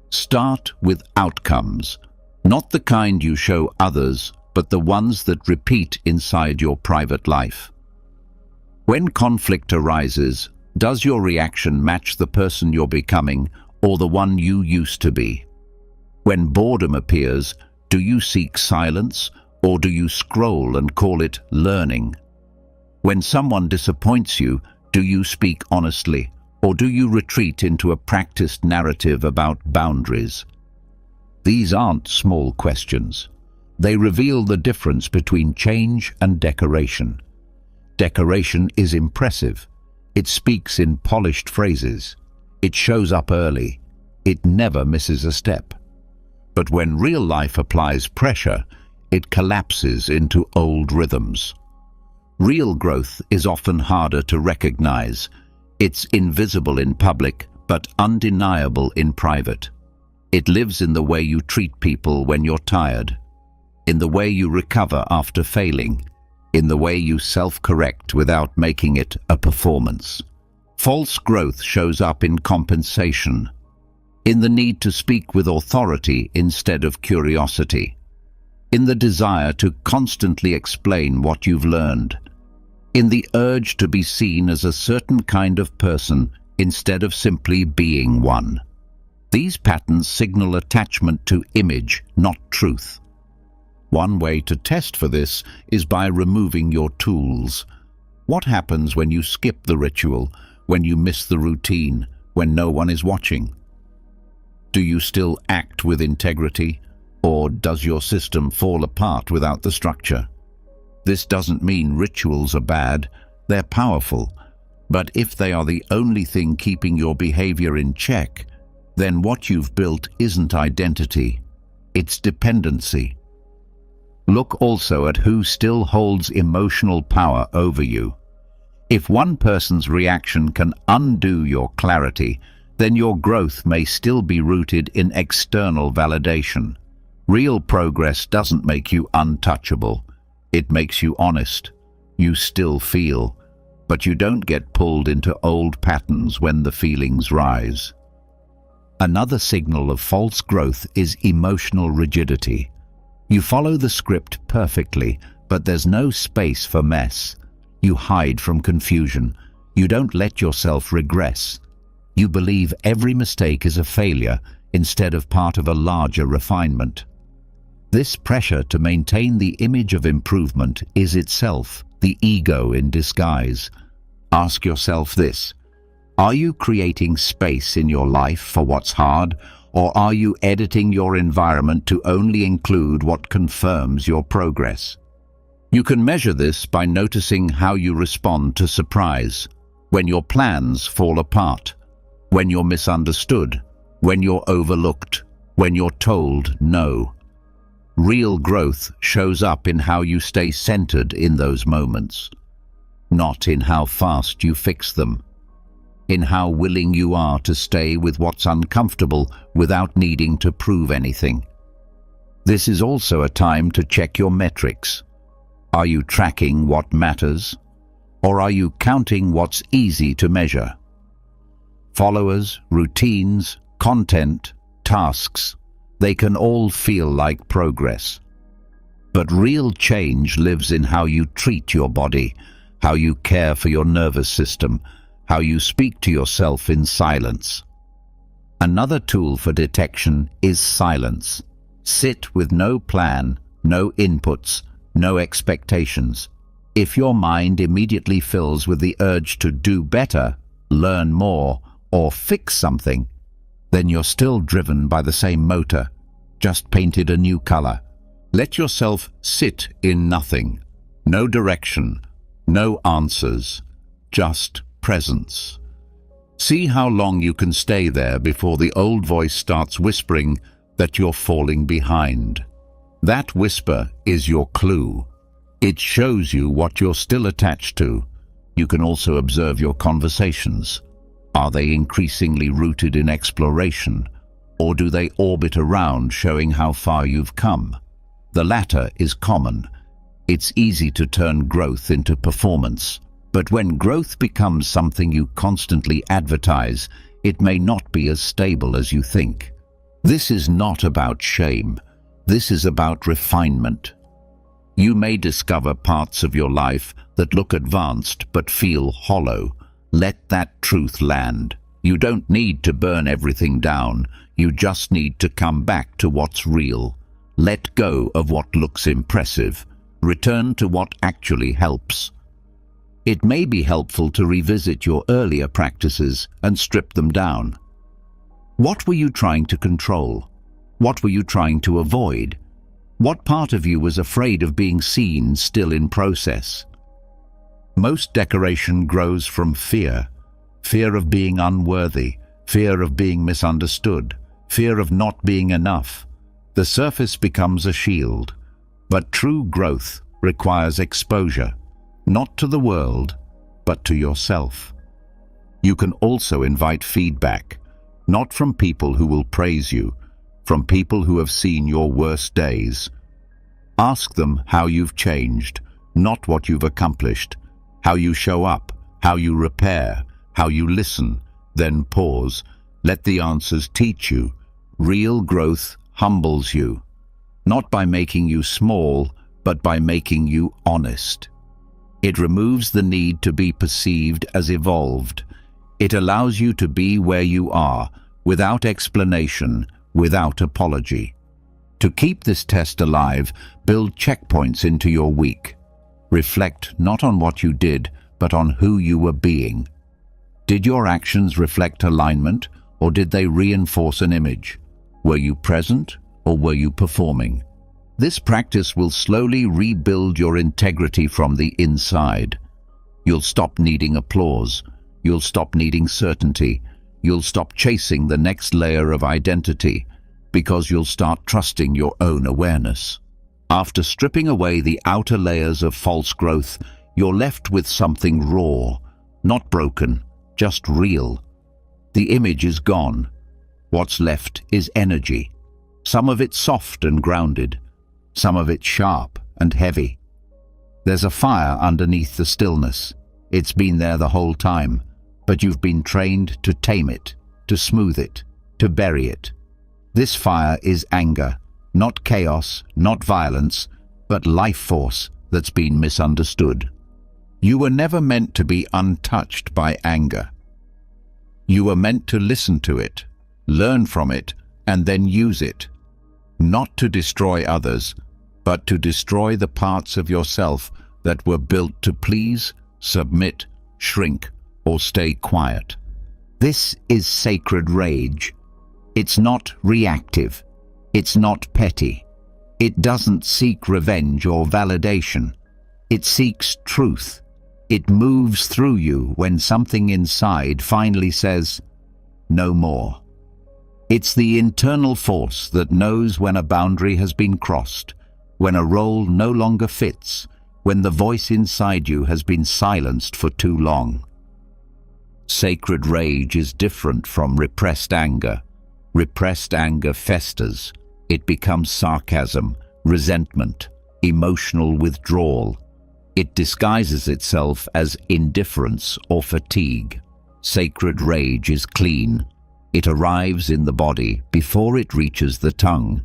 Speaker 1: Start with outcomes, not the kind you show others, but the ones that repeat inside your private life. When conflict arises, does your reaction match the person you're becoming or the one you used to be? When boredom appears, do you seek silence or do you scroll and call it learning? When someone disappoints you, do you speak honestly or do you retreat into a practiced narrative about boundaries? These aren't small questions. They reveal the difference between change and decoration. Decoration is impressive. It speaks in polished phrases. It shows up early. It never misses a step. But when real life applies pressure, it collapses into old rhythms. Real growth is often harder to recognize. It's invisible in public, but undeniable in private. It lives in the way you treat people when you're tired, in the way you recover after failing, in the way you self-correct without making it a performance. False growth shows up in compensation, in the need to speak with authority instead of curiosity, in the desire to constantly explain what you've learned, in the urge to be seen as a certain kind of person instead of simply being one. These patterns signal attachment to image, not truth. One way to test for this is by removing your tools. What happens when you skip the ritual, when you miss the routine, when no one is watching? Do you still act with integrity, or does your system fall apart without the structure? This doesn't mean rituals are bad, they're powerful. But if they are the only thing keeping your behavior in check, then what you've built isn't identity, it's dependency. Look also at who still holds emotional power over you. If one person's reaction can undo your clarity, then your growth may still be rooted in external validation. Real progress doesn't make you untouchable. It makes you honest. You still feel, but you don't get pulled into old patterns when the feelings rise. Another signal of false growth is emotional rigidity. You follow the script perfectly, but there's no space for mess. You hide from confusion. You don't let yourself regress. You believe every mistake is a failure instead of part of a larger refinement. This pressure to maintain the image of improvement is itself the ego in disguise. Ask yourself this: are you creating space in your life for what's hard, or are you editing your environment to only include what confirms your progress? You can measure this by noticing how you respond to surprise, when your plans fall apart, when you're misunderstood, when you're overlooked, when you're told no. Real growth shows up in how you stay centered in those moments, not in how fast you fix them, in how willing you are to stay with what's uncomfortable without needing to prove anything. This is also a time to check your metrics. Are you tracking what matters, or are you counting what's easy to measure? Followers, routines, content, tasks, they can all feel like progress. But real change lives in how you treat your body, how you care for your nervous system, how you speak to yourself in silence. Another tool for detection is silence. Sit with no plan, no inputs, no expectations. If your mind immediately fills with the urge to do better, learn more, or fix something, then you're still driven by the same motor, just painted a new color. Let yourself sit in nothing. No direction, no answers, just presence. See how long you can stay there before the old voice starts whispering that you're falling behind. That whisper is your clue. It shows you what you're still attached to. You can also observe your conversations. Are they increasingly rooted in exploration, or do they orbit around showing how far you've come? The latter is common. It's easy to turn growth into performance. But when growth becomes something you constantly advertise, it may not be as stable as you think. This is not about shame. This is about refinement. You may discover parts of your life that look advanced but feel hollow. Let that truth land. You don't need to burn everything down. You just need to come back to what's real. Let go of what looks impressive. Return to what actually helps. It may be helpful to revisit your earlier practices and strip them down. What were you trying to control? What were you trying to avoid? What part of you was afraid of being seen still in process? Most decoration grows from fear. Fear of being unworthy, fear of being misunderstood, fear of not being enough. The surface becomes a shield, but true growth requires exposure. Not to the world, but to yourself. You can also invite feedback, not from people who will praise you, from people who have seen your worst days. Ask them how you've changed, not what you've accomplished, how you show up, how you repair, how you listen, then pause. Let the answers teach you. Real growth humbles you, not by making you small, but by making you honest. It removes the need to be perceived as evolved. It allows you to be where you are, without explanation, without apology. To keep this test alive, build checkpoints into your week. Reflect not on what you did, but on who you were being. Did your actions reflect alignment, or did they reinforce an image? Were you present, or were you performing? This practice will slowly rebuild your integrity from the inside. You'll stop needing applause. You'll stop needing certainty. You'll stop chasing the next layer of identity, because you'll start trusting your own awareness. After stripping away the outer layers of false growth, you're left with something raw, not broken, just real. The image is gone. What's left is energy. Some of it soft and grounded, some of it sharp and heavy. There's a fire underneath the stillness. It's been there the whole time, but you've been trained to tame it, to smooth it, to bury it. This fire is anger, not chaos, not violence, but life force that's been misunderstood. You were never meant to be untouched by anger. You were meant to listen to it, learn from it, and then use it. Not to destroy others, but to destroy the parts of yourself that were built to please, submit, shrink, or stay quiet. This is sacred rage. It's not reactive. It's not petty. It doesn't seek revenge or validation. It seeks truth. It moves through you when something inside finally says, "No more." It's the internal force that knows when a boundary has been crossed, when a role no longer fits, when the voice inside you has been silenced for too long. Sacred rage is different from repressed anger. Repressed anger festers. It becomes sarcasm, resentment, emotional withdrawal. It disguises itself as indifference or fatigue. Sacred rage is clean. It arrives in the body before it reaches the tongue.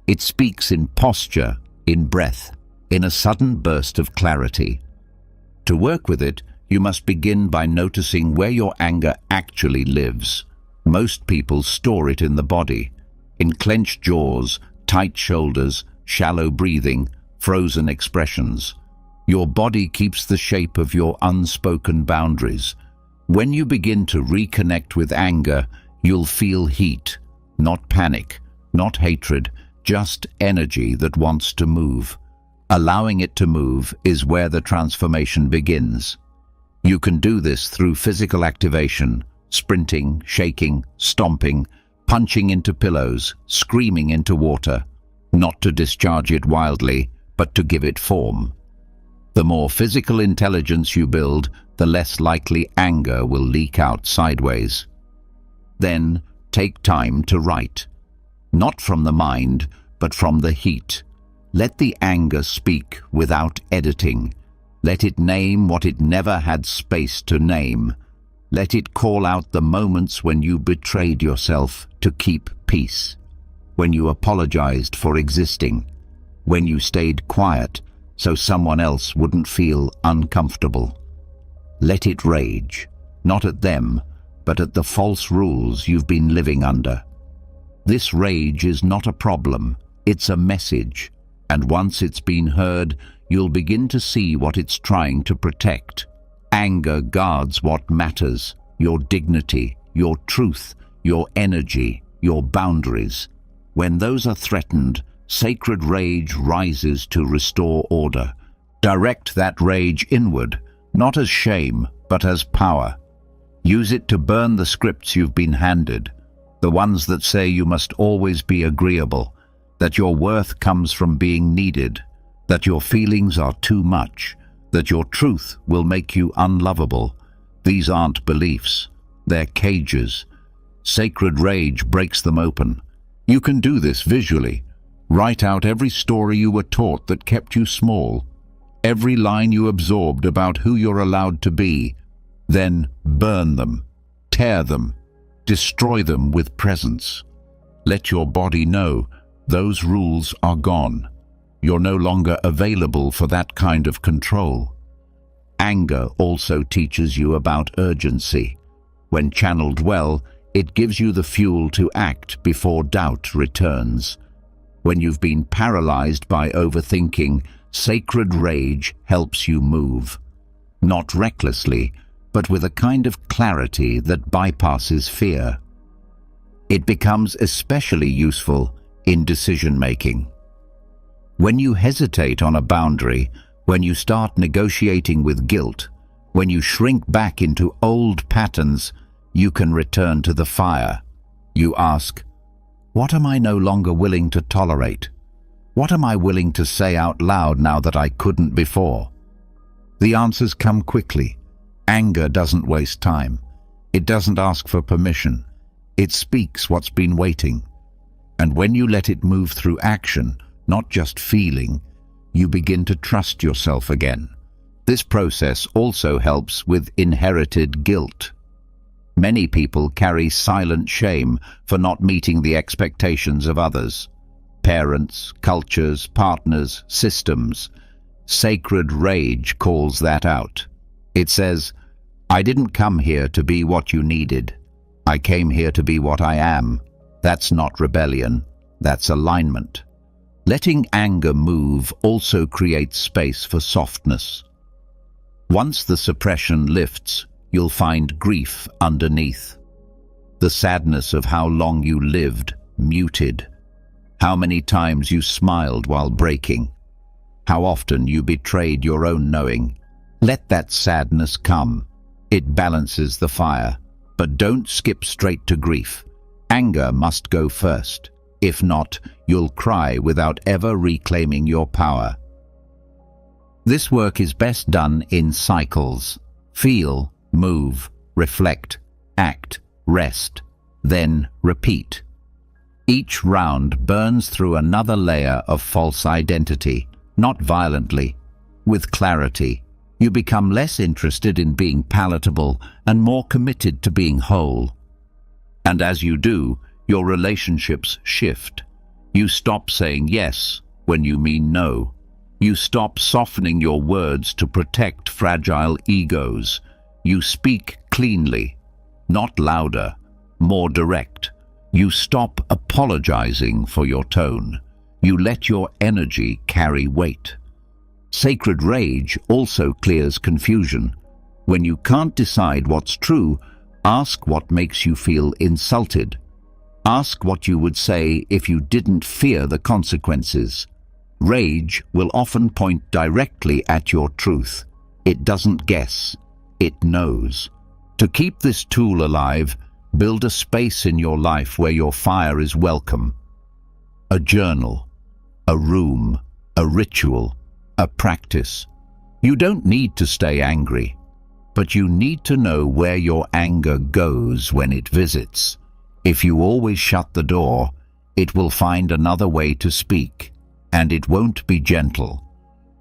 Speaker 1: It speaks in posture, in breath, in a sudden burst of clarity. To work with it, you must begin by noticing where your anger actually lives. Most people store it in the body, in clenched jaws, tight shoulders, shallow breathing, frozen expressions. Your body keeps the shape of your unspoken boundaries. When you begin to reconnect with anger, you'll feel heat, not panic, not hatred, just energy that wants to move. Allowing it to move is where the transformation begins. You can do this through physical activation, sprinting, shaking, stomping, punching into pillows, screaming into water, not to discharge it wildly, but to give it form. The more physical intelligence you build, the less likely anger will leak out sideways. Then, take time to write. Not from the mind, but from the heat. Let the anger speak without editing. Let it name what it never had space to name. Let it call out the moments when you betrayed yourself to keep peace, when you apologized for existing, when you stayed quiet so someone else wouldn't feel uncomfortable. Let it rage, not at them, but at the false rules you've been living under. This rage is not a problem, it's a message, and once it's been heard, you'll begin to see what it's trying to protect. Anger guards what matters: your dignity, your truth, your energy, your boundaries. When those are threatened, sacred rage rises to restore order. Direct that rage inward, not as shame, but as power. Use it to burn the scripts you've been handed, the ones that say you must always be agreeable, that your worth comes from being needed, that your feelings are too much, that your truth will make you unlovable. These aren't beliefs, they're cages. Sacred rage breaks them open. You can do this visually. Write out every story you were taught that kept you small, every line you absorbed about who you're allowed to be. Then burn them, tear them, destroy them with presence. Let your body know those rules are gone. You're no longer available for that kind of control. Anger also teaches you about urgency. When channeled well, it gives you the fuel to act before doubt returns. When you've been paralyzed by overthinking, sacred rage helps you move. Not recklessly, but with a kind of clarity that bypasses fear. It becomes especially useful in decision-making. When you hesitate on a boundary, when you start negotiating with guilt, when you shrink back into old patterns, you can return to the fire. You ask, what am I no longer willing to tolerate? What am I willing to say out loud now that I couldn't before? The answers come quickly. Anger doesn't waste time. It doesn't ask for permission. It speaks what's been waiting. And when you let it move through action, not just feeling, you begin to trust yourself again. This process also helps with inherited guilt. Many people carry silent shame for not meeting the expectations of others. Parents, cultures, partners, systems. Sacred rage calls that out. It says, I didn't come here to be what you needed. I came here to be what I am. That's not rebellion, that's alignment. Letting anger move also creates space for softness. Once the suppression lifts, you'll find grief underneath. The sadness of how long you lived, muted. How many times you smiled while breaking. How often you betrayed your own knowing. Let that sadness come. It balances the fire. But don't skip straight to grief. Anger must go first. If not, you'll cry without ever reclaiming your power. This work is best done in cycles. Feel, move, reflect, act, rest, then repeat. Each round burns through another layer of false identity, not violently, with clarity. You become less interested in being palatable and more committed to being whole. And as you do, your relationships shift. You stop saying yes when you mean no. You stop softening your words to protect fragile egos. You speak cleanly, not louder, more direct. You stop apologizing for your tone. You let your energy carry weight. Sacred rage also clears confusion. When you can't decide what's true, ask what makes you feel insulted. Ask what you would say if you didn't fear the consequences. Rage will often point directly at your truth. It doesn't guess, it knows. To keep this tool alive, build a space in your life where your fire is welcome. A journal, a room, a ritual, a practice. You don't need to stay angry, but you need to know where your anger goes when it visits. If you always shut the door, it will find another way to speak, and it won't be gentle.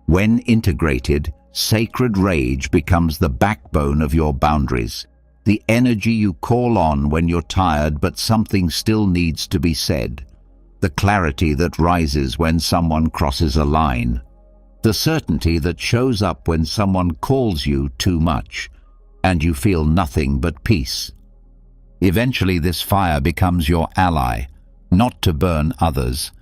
Speaker 1: When integrated, sacred rage becomes the backbone of your boundaries, the energy you call on when you're tired but something still needs to be said, the clarity that rises when someone crosses a line, the certainty that shows up when someone calls you too much, and you feel nothing but peace. Eventually this fire becomes your ally, not to burn others,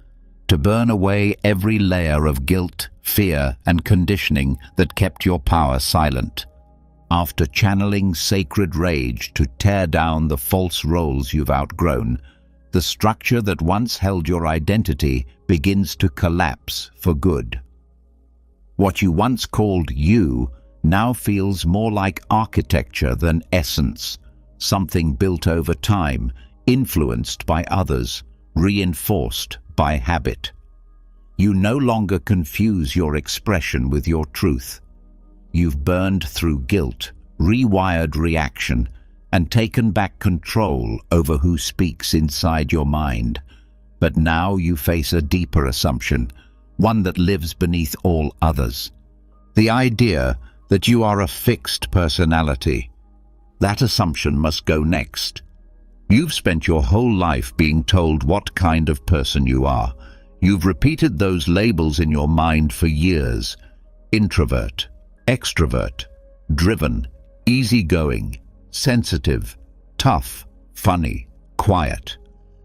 Speaker 1: to burn away every layer of guilt, fear, and conditioning that kept your power silent. After channeling sacred rage to tear down the false roles you've outgrown, the structure that once held your identity begins to collapse for good. What you once called you now feels more like architecture than essence, something built over time, influenced by others, reinforced by habit. You no longer confuse your expression with your truth. You've burned through guilt, rewired reaction, and taken back control over who speaks inside your mind. But now you face a deeper assumption, one that lives beneath all others. The idea that you are a fixed personality. That assumption must go next. You've spent your whole life being told what kind of person you are. You've repeated those labels in your mind for years. Introvert, extrovert, driven, easygoing, sensitive, tough, funny, quiet.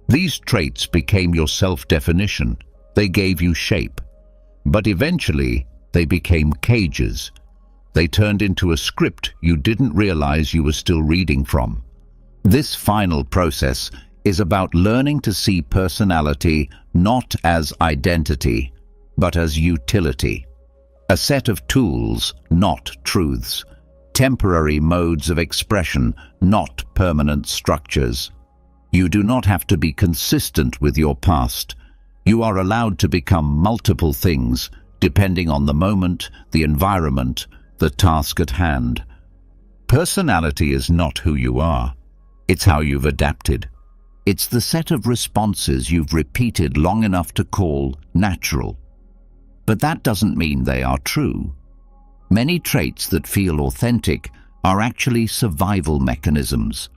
Speaker 1: These traits became your self-definition. They gave you shape. But eventually, they became cages. They turned into a script you didn't realize you were still reading from. This final process is about learning to see personality not as identity, but as utility. A set of tools, not truths. Temporary modes of expression, not permanent structures. You do not have to be consistent with your past. You are allowed to become multiple things, depending on the moment, the environment, the task at hand. Personality is not who you are. It's how you've adapted. It's the set of responses you've repeated long enough to call natural. But that doesn't mean they are true. Many traits that feel authentic are actually survival mechanisms,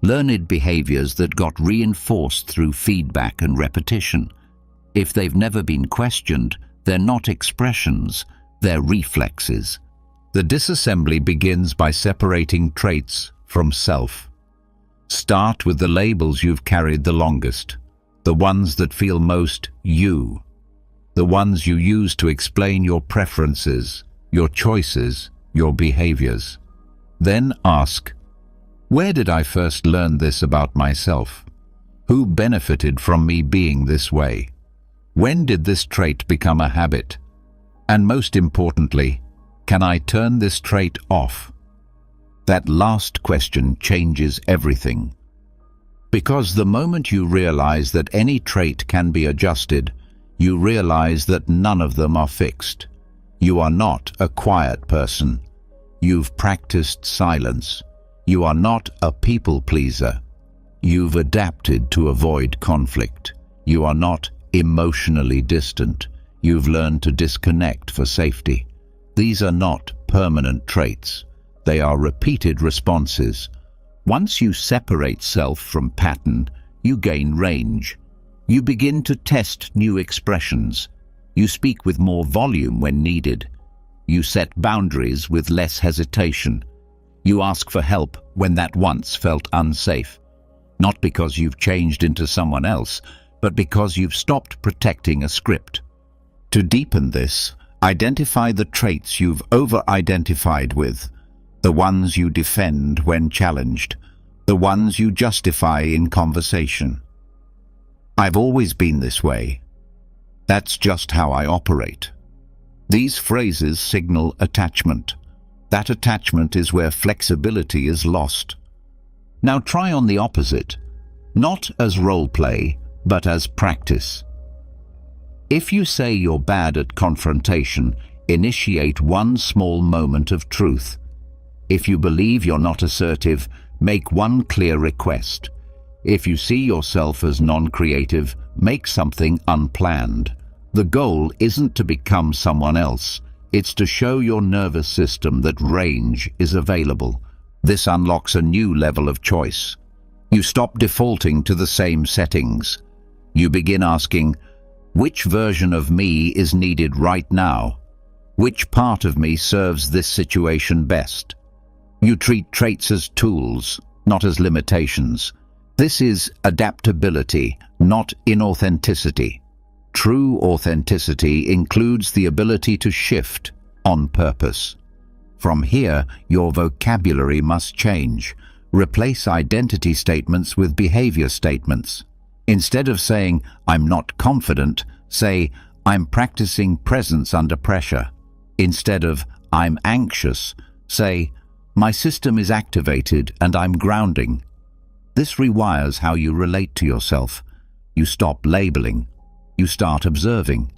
Speaker 1: learned behaviors that got reinforced through feedback and repetition. If they've never been questioned, they're not expressions, they're reflexes. The disassembly begins by separating traits from self. Start with the labels you've carried the longest, the ones that feel most you, the ones you use to explain your preferences, your choices, your behaviors. Then ask, where did I first learn this about myself? Who benefited from me being this way? When did this trait become a habit? And most importantly, can I turn this trait off? That last question changes everything. Because the moment you realize that any trait can be adjusted, you realize that none of them are fixed. You are not a quiet person. You've practiced silence. You are not a people pleaser. You've adapted to avoid conflict. You are not emotionally distant. You've learned to disconnect for safety. These are not permanent traits. They are repeated responses. Once you separate self from pattern, you gain range. You begin to test new expressions. You speak with more volume when needed. You set boundaries with less hesitation. You ask for help when that once felt unsafe. Not because you've changed into someone else, but because you've stopped protecting a script. To deepen this, identify the traits you've over-identified with, the ones you defend when challenged, the ones you justify in conversation. "I've always been this way. That's just how I operate." These phrases signal attachment. That attachment is where flexibility is lost. Now try on the opposite, not as role play, but as practice. If you say you're bad at confrontation, initiate one small moment of truth. If you believe you're not assertive, make one clear request. If you see yourself as non-creative, make something unplanned. The goal isn't to become someone else. It's to show your nervous system that range is available. This unlocks a new level of choice. You stop defaulting to the same settings. You begin asking, which version of me is needed right now? Which part of me serves this situation best? You treat traits as tools, not as limitations. This is adaptability, not inauthenticity. True authenticity includes the ability to shift on purpose. From here, your vocabulary must change. Replace identity statements with behavior statements. Instead of saying, "I'm not confident," say, "I'm practicing presence under pressure." Instead of, "I'm anxious," say, "My system is activated and I'm grounding." This rewires how you relate to yourself. You stop labeling. You start observing.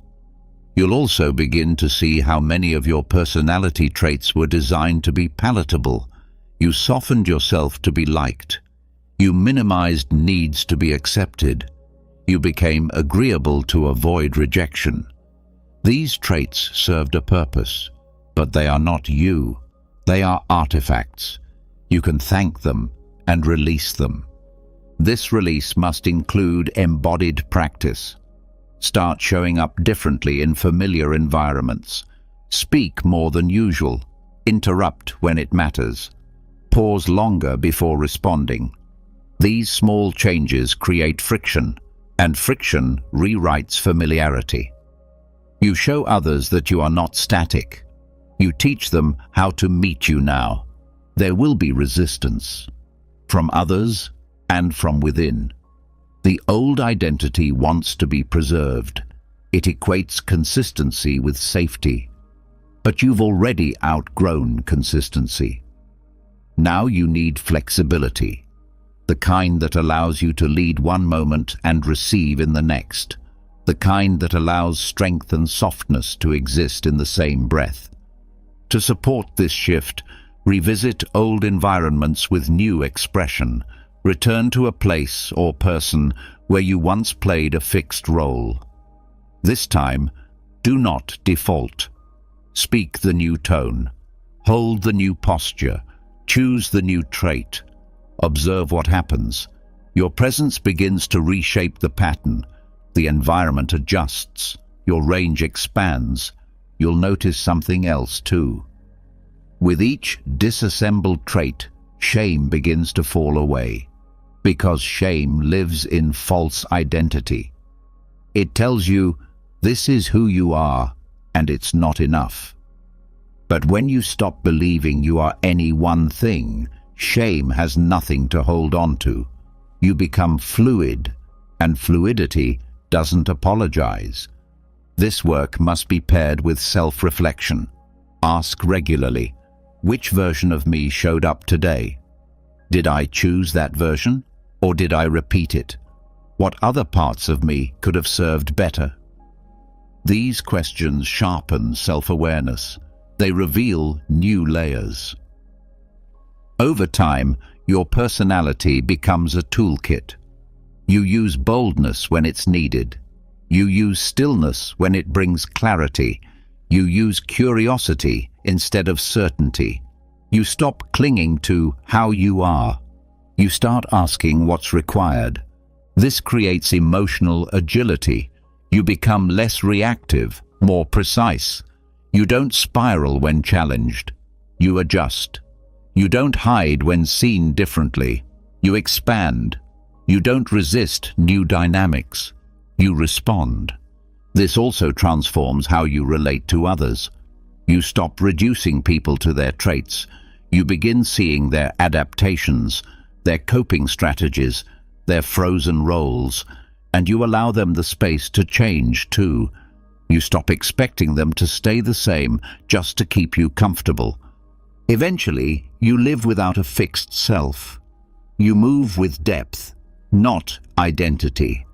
Speaker 1: You'll also begin to see how many of your personality traits were designed to be palatable. You softened yourself to be liked. You minimized needs to be accepted. You became agreeable to avoid rejection. These traits served a purpose, but they are not you. They are artifacts. You can thank them and release them. This release must include embodied practice. Start showing up differently in familiar environments. Speak more than usual. Interrupt when it matters. Pause longer before responding. These small changes create friction, and friction rewrites familiarity. You show others that you are not static. You teach them how to meet you now. There will be resistance, from others and from within. The old identity wants to be preserved. It equates consistency with safety. But you've already outgrown consistency. Now you need flexibility, the kind that allows you to lead one moment and receive in the next, the kind that allows strength and softness to exist in the same breath. To support this shift, revisit old environments with new expression. Return to a place or person where you once played a fixed role. This time, do not default. Speak the new tone. Hold the new posture. Choose the new trait. Observe what happens. Your presence begins to reshape the pattern. The environment adjusts. Your range expands. You'll notice something else too. With each disassembled trait, shame begins to fall away. Because shame lives in false identity. It tells you, this is who you are, and it's not enough. But when you stop believing you are any one thing, shame has nothing to hold on to. You become fluid, and fluidity doesn't apologize. This work must be paired with self-reflection. Ask regularly, which version of me showed up today? Did I choose that version? Or did I repeat it? What other parts of me could have served better? These questions sharpen self-awareness. They reveal new layers. Over time, your personality becomes a toolkit. You use boldness when it's needed. You use stillness when it brings clarity. You use curiosity instead of certainty. You stop clinging to how you are. You start asking what's required. This creates emotional agility. You become less reactive, more precise. You don't spiral when challenged. You adjust. You don't hide when seen differently. You expand. You don't resist new dynamics. You respond. This also transforms how you relate to others. You stop reducing people to their traits. You begin seeing their adaptations, their coping strategies, their frozen roles. And you allow them the space to change too. You stop expecting them to stay the same just to keep you comfortable. Eventually, you live without a fixed self. You move with depth, not identity.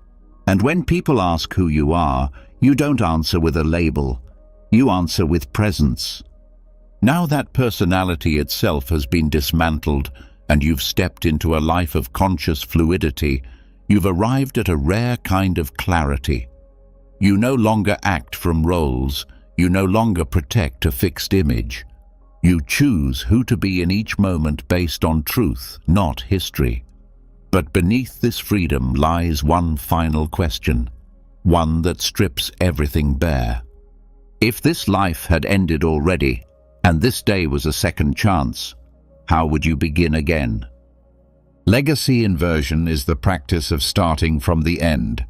Speaker 1: And when people ask who you are, you don't answer with a label. You answer with presence. Now that personality itself has been dismantled and you've stepped into a life of conscious fluidity, you've arrived at a rare kind of clarity. You no longer act from roles. You no longer protect a fixed image. You choose who to be in each moment based on truth, not history. But beneath this freedom lies one final question, one that strips everything bare. If this life had ended already, and this day was a second chance, how would you begin again? Legacy inversion is the practice of starting from the end.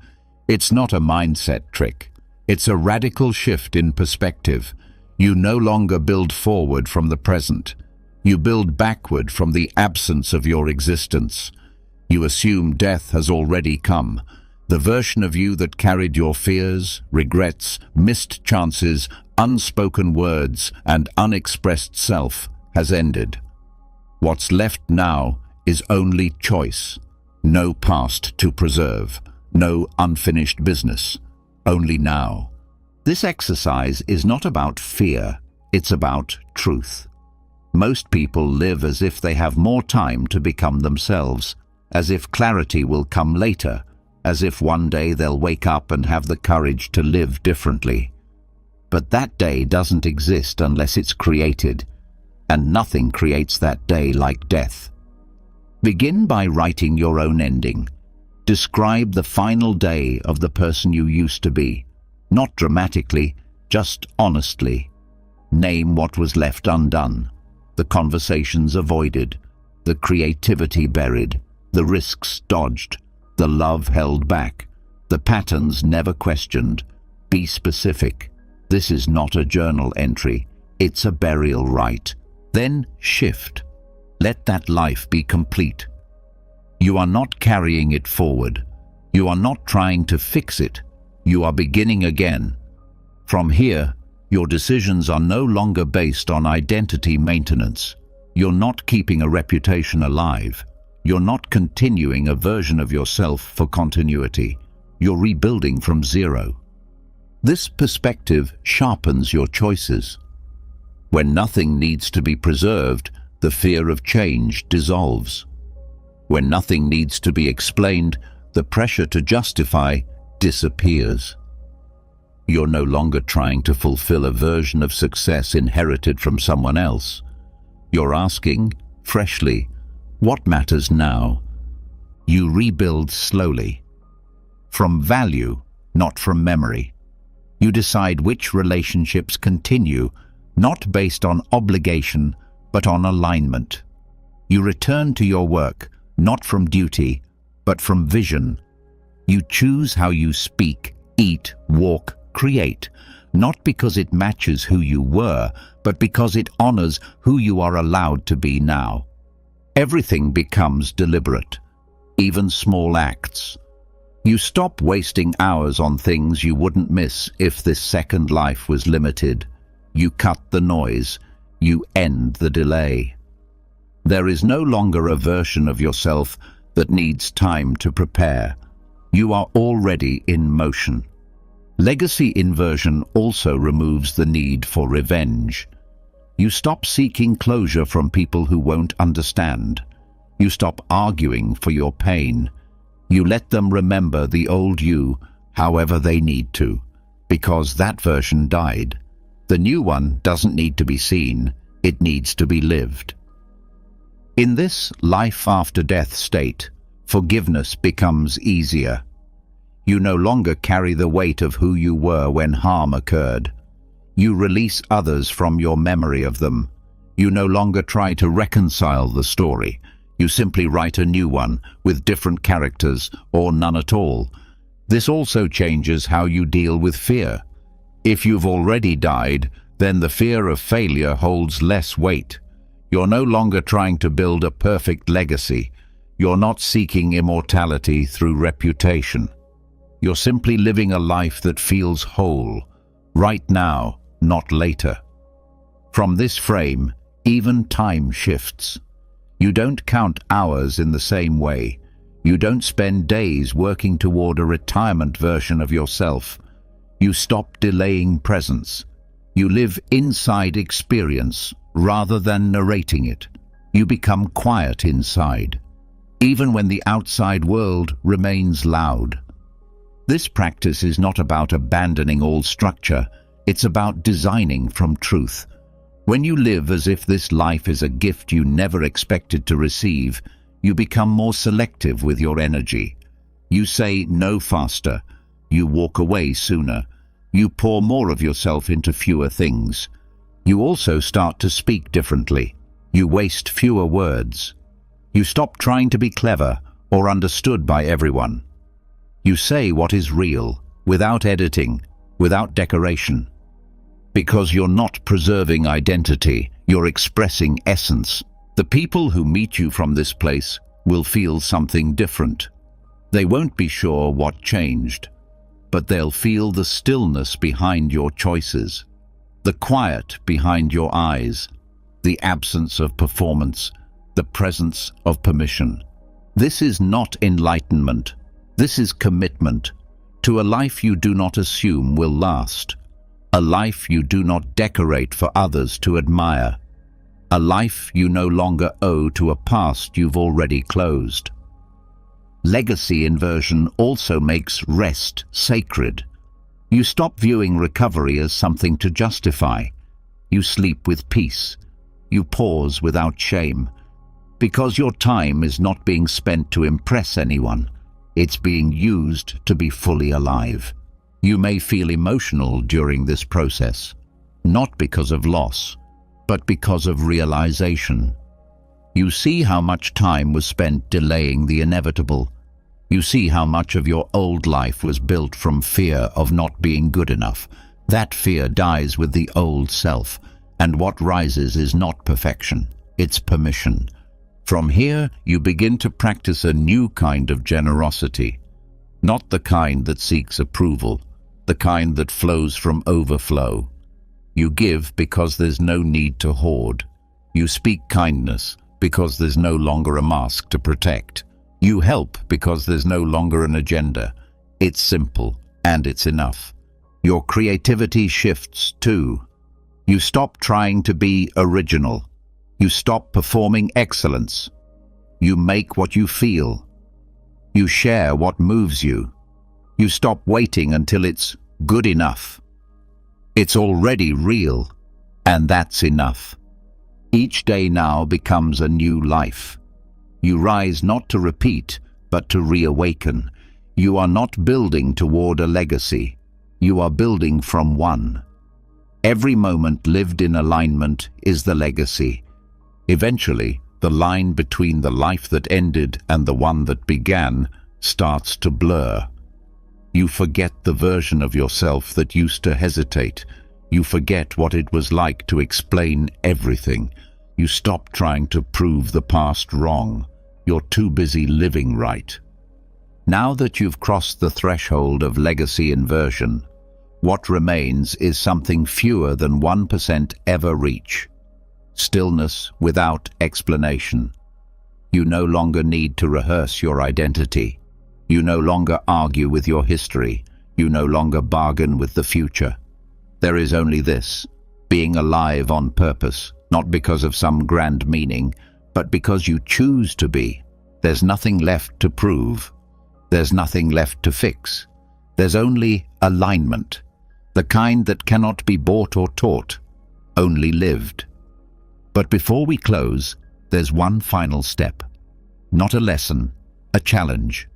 Speaker 1: It's not a mindset trick. It's a radical shift in perspective. You no longer build forward from the present. You build backward from the absence of your existence. You assume death has already come. The version of you that carried your fears, regrets, missed chances, unspoken words, and unexpressed self has ended. What's left now is only choice. No past to preserve. No unfinished business. Only now. This exercise is not about fear. It's about truth. Most people live as if they have more time to become themselves, as if clarity will come later, as if one day they'll wake up and have the courage to live differently. But that day doesn't exist unless it's created, and nothing creates that day like death. Begin by writing your own ending. Describe the final day of the person you used to be, not dramatically, just honestly. Name what was left undone, the conversations avoided, the creativity buried, the risks dodged, the love held back, the patterns never questioned. Be specific. This is not a journal entry, it's a burial rite. Then shift. Let that life be complete. You are not carrying it forward. You are not trying to fix it. You are beginning again. From here, your decisions are no longer based on identity maintenance. You're not keeping a reputation alive. You're not continuing a version of yourself for continuity. You're rebuilding from zero. This perspective sharpens your choices. When nothing needs to be preserved, the fear of change dissolves. When nothing needs to be explained, the pressure to justify disappears. You're no longer trying to fulfill a version of success inherited from someone else. You're asking, freshly, what matters now? You rebuild slowly. From value, not from memory. You decide which relationships continue, not based on obligation, but on alignment. You return to your work, not from duty, but from vision. You choose how you speak, eat, walk, create, not because it matches who you were, but because it honors who you are allowed to be now. Everything becomes deliberate, even small acts. You stop wasting hours on things you wouldn't miss if this second life was limited. You cut the noise. You end the delay. There is no longer a version of yourself that needs time to prepare. You are already in motion. Legacy inversion also removes the need for revenge. You stop seeking closure from people who won't understand. You stop arguing for your pain. You let them remember the old you however they need to, because that version died. The new one doesn't need to be seen, it needs to be lived. In this life after death state, forgiveness becomes easier. You no longer carry the weight of who you were when harm occurred. You release others from your memory of them. You no longer try to reconcile the story. You simply write a new one with different characters or none at all. This also changes how you deal with fear. If you've already died, then the fear of failure holds less weight. You're no longer trying to build a perfect legacy. You're not seeking immortality through reputation. You're simply living a life that feels whole, right now, not later. From this frame, even time shifts. You don't count hours in the same way. You don't spend days working toward a retirement version of yourself. You stop delaying presence. You live inside experience rather than narrating it. You become quiet inside, even when the outside world remains loud. This practice is not about abandoning all structure. It's about designing from truth. When you live as if this life is a gift you never expected to receive, you become more selective with your energy. You say no faster. You walk away sooner. You pour more of yourself into fewer things. You also start to speak differently. You waste fewer words. You stop trying to be clever or understood by everyone. You say what is real, without editing, without decoration. Because you're not preserving identity, you're expressing essence. The people who meet you from this place will feel something different. They won't be sure what changed, but they'll feel the stillness behind your choices, the quiet behind your eyes, the absence of performance, the presence of permission. This is not enlightenment. This is commitment to a life you do not assume will last, a life you do not decorate for others to admire, a life you no longer owe to a past you've already closed. Legacy inversion also makes rest sacred. You stop viewing recovery as something to justify. You sleep with peace. You pause without shame. Because your time is not being spent to impress anyone. It's being used to be fully alive. You may feel emotional during this process, not because of loss, but because of realization. You see how much time was spent delaying the inevitable. You see how much of your old life was built from fear of not being good enough. That fear dies with the old self, and what rises is not perfection, it's permission. From here, you begin to practice a new kind of generosity, not the kind that seeks approval, the kind that flows from overflow. You give because there's no need to hoard. You speak kindness because there's no longer a mask to protect. You help because there's no longer an agenda. It's simple, and it's enough. Your creativity shifts too. You stop trying to be original. You stop performing excellence. You make what you feel. You share what moves you. You stop waiting until it's good enough. It's already real, and that's enough. Each day now becomes a new life. You rise not to repeat, but to reawaken. You are not building toward a legacy. You are building from one. Every moment lived in alignment is the legacy. Eventually, the line between the life that ended and the one that began starts to blur. You forget the version of yourself that used to hesitate. You forget what it was like to explain everything. You stop trying to prove the past wrong. You're too busy living right. Now that you've crossed the threshold of legacy inversion, what remains is something fewer than 1% ever reach. Stillness without explanation. You no longer need to rehearse your identity. You no longer argue with your history. You no longer bargain with the future. There is only this, being alive on purpose, not because of some grand meaning, but because you choose to be. There's nothing left to prove. There's nothing left to fix. There's only alignment, the kind that cannot be bought or taught, only lived. But before we close, there's one final step. Not a lesson, a challenge.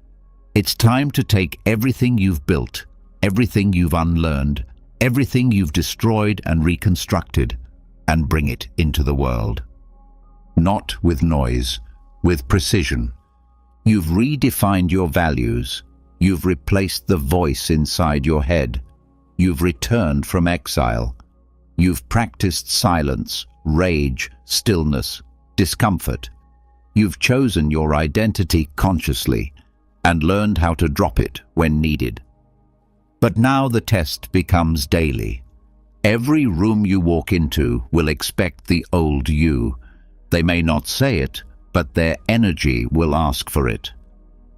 Speaker 1: It's time to take everything you've built, everything you've unlearned, everything you've destroyed and reconstructed, and bring it into the world. Not with noise, with precision. You've redefined your values. You've replaced the voice inside your head. You've returned from exile. You've practiced silence, rage, stillness, discomfort. You've chosen your identity consciously and learned how to drop it when needed. But now the test becomes daily. Every room you walk into will expect the old you. They may not say it, but their energy will ask for it.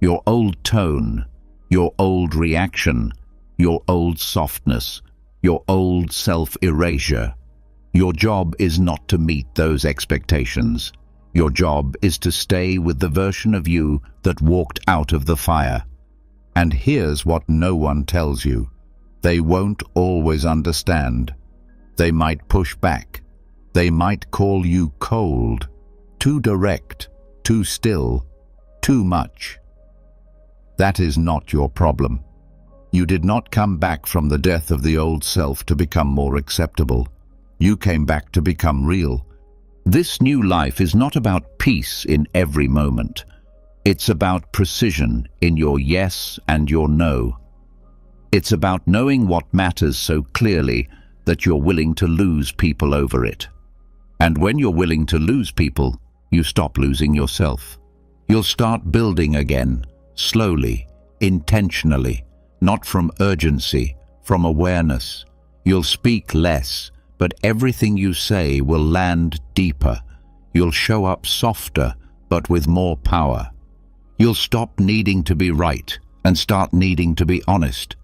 Speaker 1: Your old tone, your old reaction, your old softness, your old self-erasure. Your job is not to meet those expectations. Your job is to stay with the version of you that walked out of the fire. And here's what no one tells you. They won't always understand. They might push back. They might call you cold, too direct, too still, too much. That is not your problem. You did not come back from the death of the old self to become more acceptable. You came back to become real. This new life is not about peace in every moment. It's about precision in your yes and your no. It's about knowing what matters so clearly that you're willing to lose people over it. And when you're willing to lose people, you stop losing yourself. You'll start building again, slowly, intentionally, not from urgency, from awareness. You'll speak less, but everything you say will land deeper. You'll show up softer, but with more power. You'll stop needing to be right and start needing to be honest.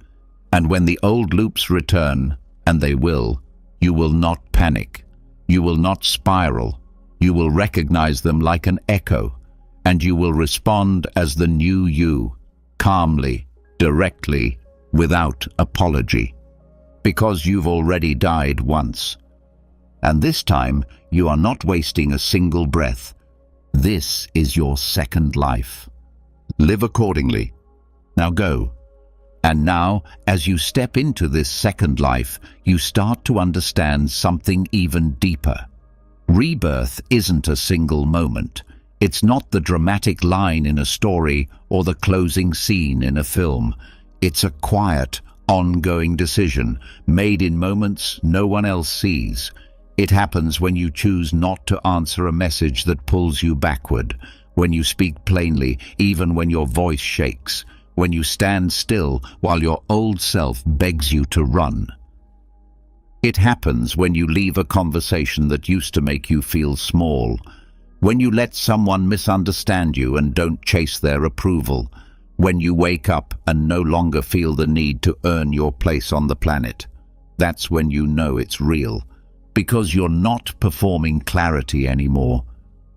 Speaker 1: And when the old loops return, and they will, you will not panic. You will not spiral. You will recognize them like an echo, and you will respond as the new you, calmly, directly, without apology. Because you've already died once. And this time, you are not wasting a single breath. This is your second life. Live accordingly. Now go. And now, as you step into this second life, you start to understand something even deeper. Rebirth isn't a single moment. It's not the dramatic line in a story or the closing scene in a film. It's a quiet, ongoing decision, made in moments no one else sees. It happens when you choose not to answer a message that pulls you backward, when you speak plainly, even when your voice shakes, when you stand still while your old self begs you to run. It happens when you leave a conversation that used to make you feel small, when you let someone misunderstand you and don't chase their approval, when you wake up and no longer feel the need to earn your place on the planet. That's when you know it's real, because you're not performing clarity anymore.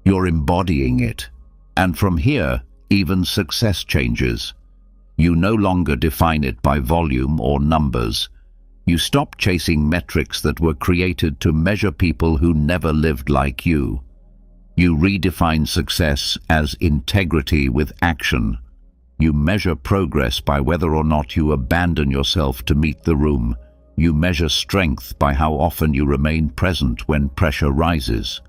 Speaker 1: You're embodying it. And from here, even success changes. You no longer define it by volume or numbers. You stop chasing metrics that were created to measure people who never lived like you. You redefine success as integrity with action. You measure progress by whether or not you abandon yourself to meet the room. You measure strength by how often you remain present when pressure rises.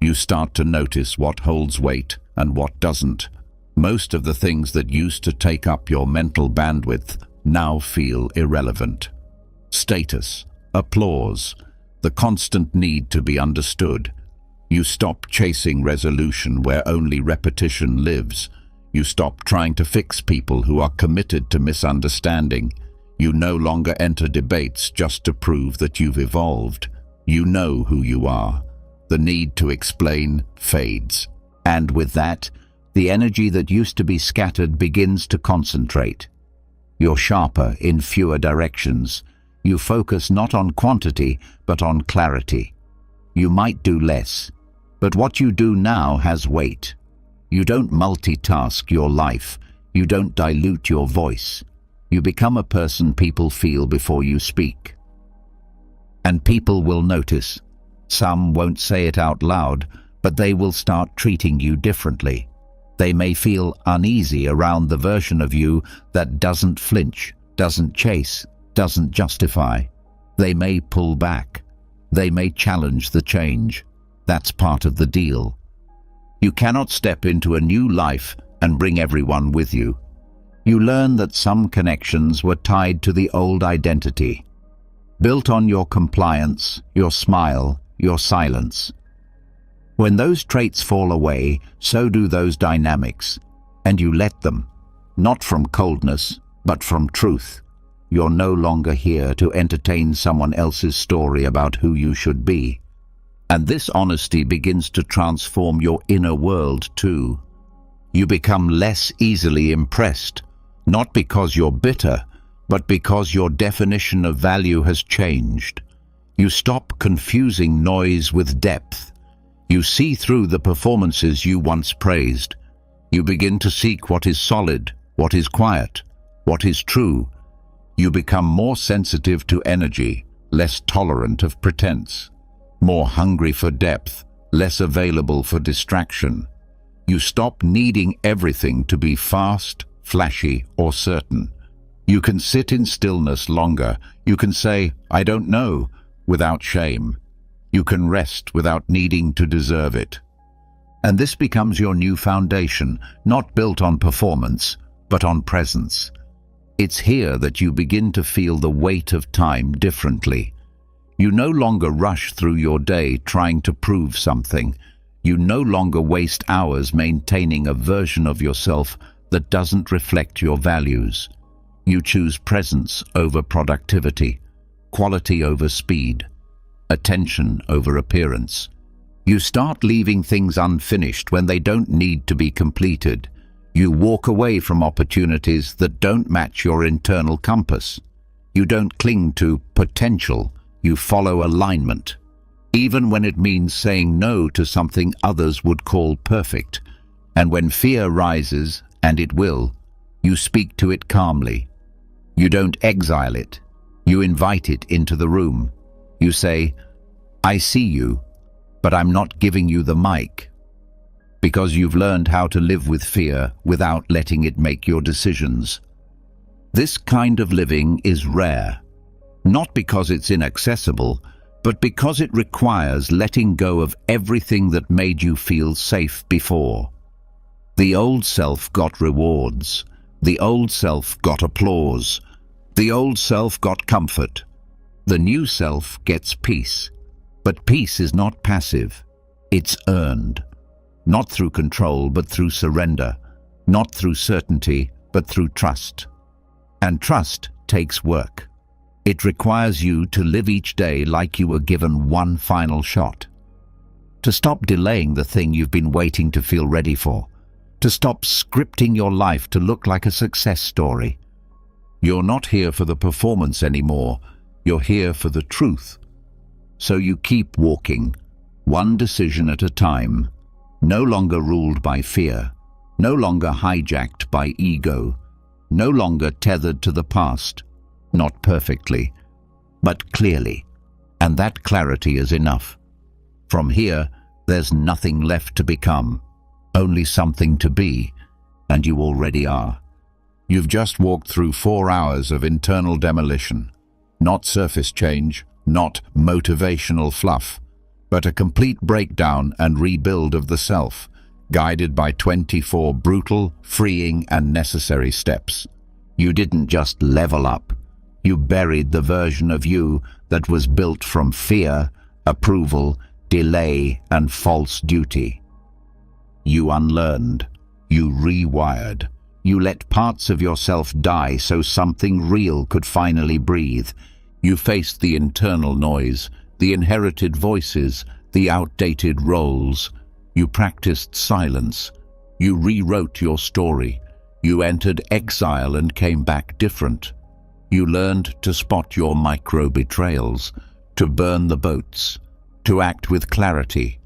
Speaker 1: You start to notice what holds weight and what doesn't. Most of the things that used to take up your mental bandwidth now feel irrelevant. Status, applause, the constant need to be understood. You stop chasing resolution where only repetition lives. You stop trying to fix people who are committed to misunderstanding. You no longer enter debates just to prove that you've evolved. You know who you are. The need to explain fades. And with that, the energy that used to be scattered begins to concentrate. You're sharper in fewer directions. You focus not on quantity, but on clarity. You might do less, but what you do now has weight. You don't multitask your life. You don't dilute your voice. You become a person people feel before you speak. And people will notice. Some won't say it out loud, but they will start treating you differently. They may feel uneasy around the version of you that doesn't flinch, doesn't chase, doesn't justify. They may pull back. They may challenge the change. That's part of the deal. You cannot step into a new life and bring everyone with you. You learn that some connections were tied to the old identity, built on your compliance, your smile, your silence. When those traits fall away, so do those dynamics, and you let them, not from coldness, but from truth. you're no longer here to entertain someone else's story about who you should be. And this honesty begins to transform your inner world too. You become less easily impressed, not because you're bitter, but because your definition of value has changed. You stop confusing noise with depth. You see through the performances you once praised. You begin to seek what is solid, what is quiet, what is true. You become more sensitive to energy, less tolerant of pretense, more hungry for depth, less available for distraction. You stop needing everything to be fast, flashy, or certain. You can sit in stillness longer. You can say, "I don't know," without shame. You can rest without needing to deserve it. And this becomes your new foundation, not built on performance, but on presence. It's here that you begin to feel the weight of time differently. You no longer rush through your day trying to prove something. You no longer waste hours maintaining a version of yourself that doesn't reflect your values. You choose presence over productivity, quality over speed, attention over appearance. You start leaving things unfinished when they don't need to be completed. You walk away from opportunities that don't match your internal compass. You don't cling to potential, you follow alignment. Even when it means saying no to something others would call perfect. And when fear rises, and it will, you speak to it calmly. You don't exile it. You invite it into the room. You say, "I see you, but I'm not giving you the mic." Because you've learned how to live with fear without letting it make your decisions. This kind of living is rare, not because it's inaccessible, but because it requires letting go of everything that made you feel safe before. The old self got rewards. The old self got applause. The old self got comfort. The new self gets peace. But peace is not passive. It's earned. Not through control, but through surrender. Not through certainty, but through trust. And trust takes work. It requires you to live each day like you were given one final shot. To stop delaying the thing you've been waiting to feel ready for. To stop scripting your life to look like a success story. You're not here for the performance anymore. You're here for the truth. So you keep walking, one decision at a time, no longer ruled by fear, no longer hijacked by ego, no longer tethered to the past. Not perfectly, but clearly, and that clarity is enough. From here, there's nothing left to become, only something to be, and you already are. You've just walked through 4 hours of internal demolition, not surface change, not motivational fluff, but a complete breakdown and rebuild of the self, guided by 24 brutal, freeing, and necessary steps. You didn't just level up. You buried the version of you that was built from fear, approval, delay, and false duty. You unlearned. You rewired. You let parts of yourself die so something real could finally breathe. You faced the internal noise, the inherited voices, the outdated roles. You practiced silence. You rewrote your story. You entered exile and came back different. You learned to spot your micro-betrayals, to burn the boats, to act with clarity.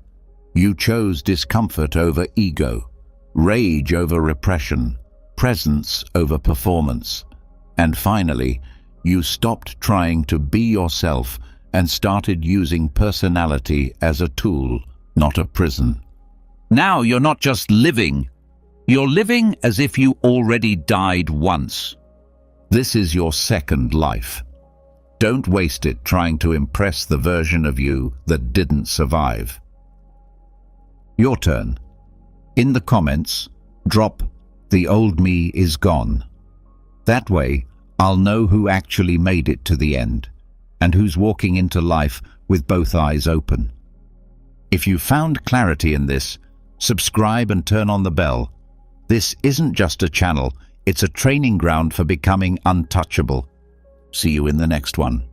Speaker 1: You chose discomfort over ego, rage over repression, presence over performance. And finally, you stopped trying to be yourself and started using personality as a tool, not a prison. Now you're not just living, you're living as if you already died once. This is your second life. Don't waste it trying to impress the version of you that didn't survive. Your turn. In the comments, drop "The old me is gone." That way, I'll know who actually made it to the end and who's walking into life with both eyes open. If you found clarity in this, subscribe and turn on the bell. This isn't just a channel, it's a training ground for becoming untouchable. See you in the next one.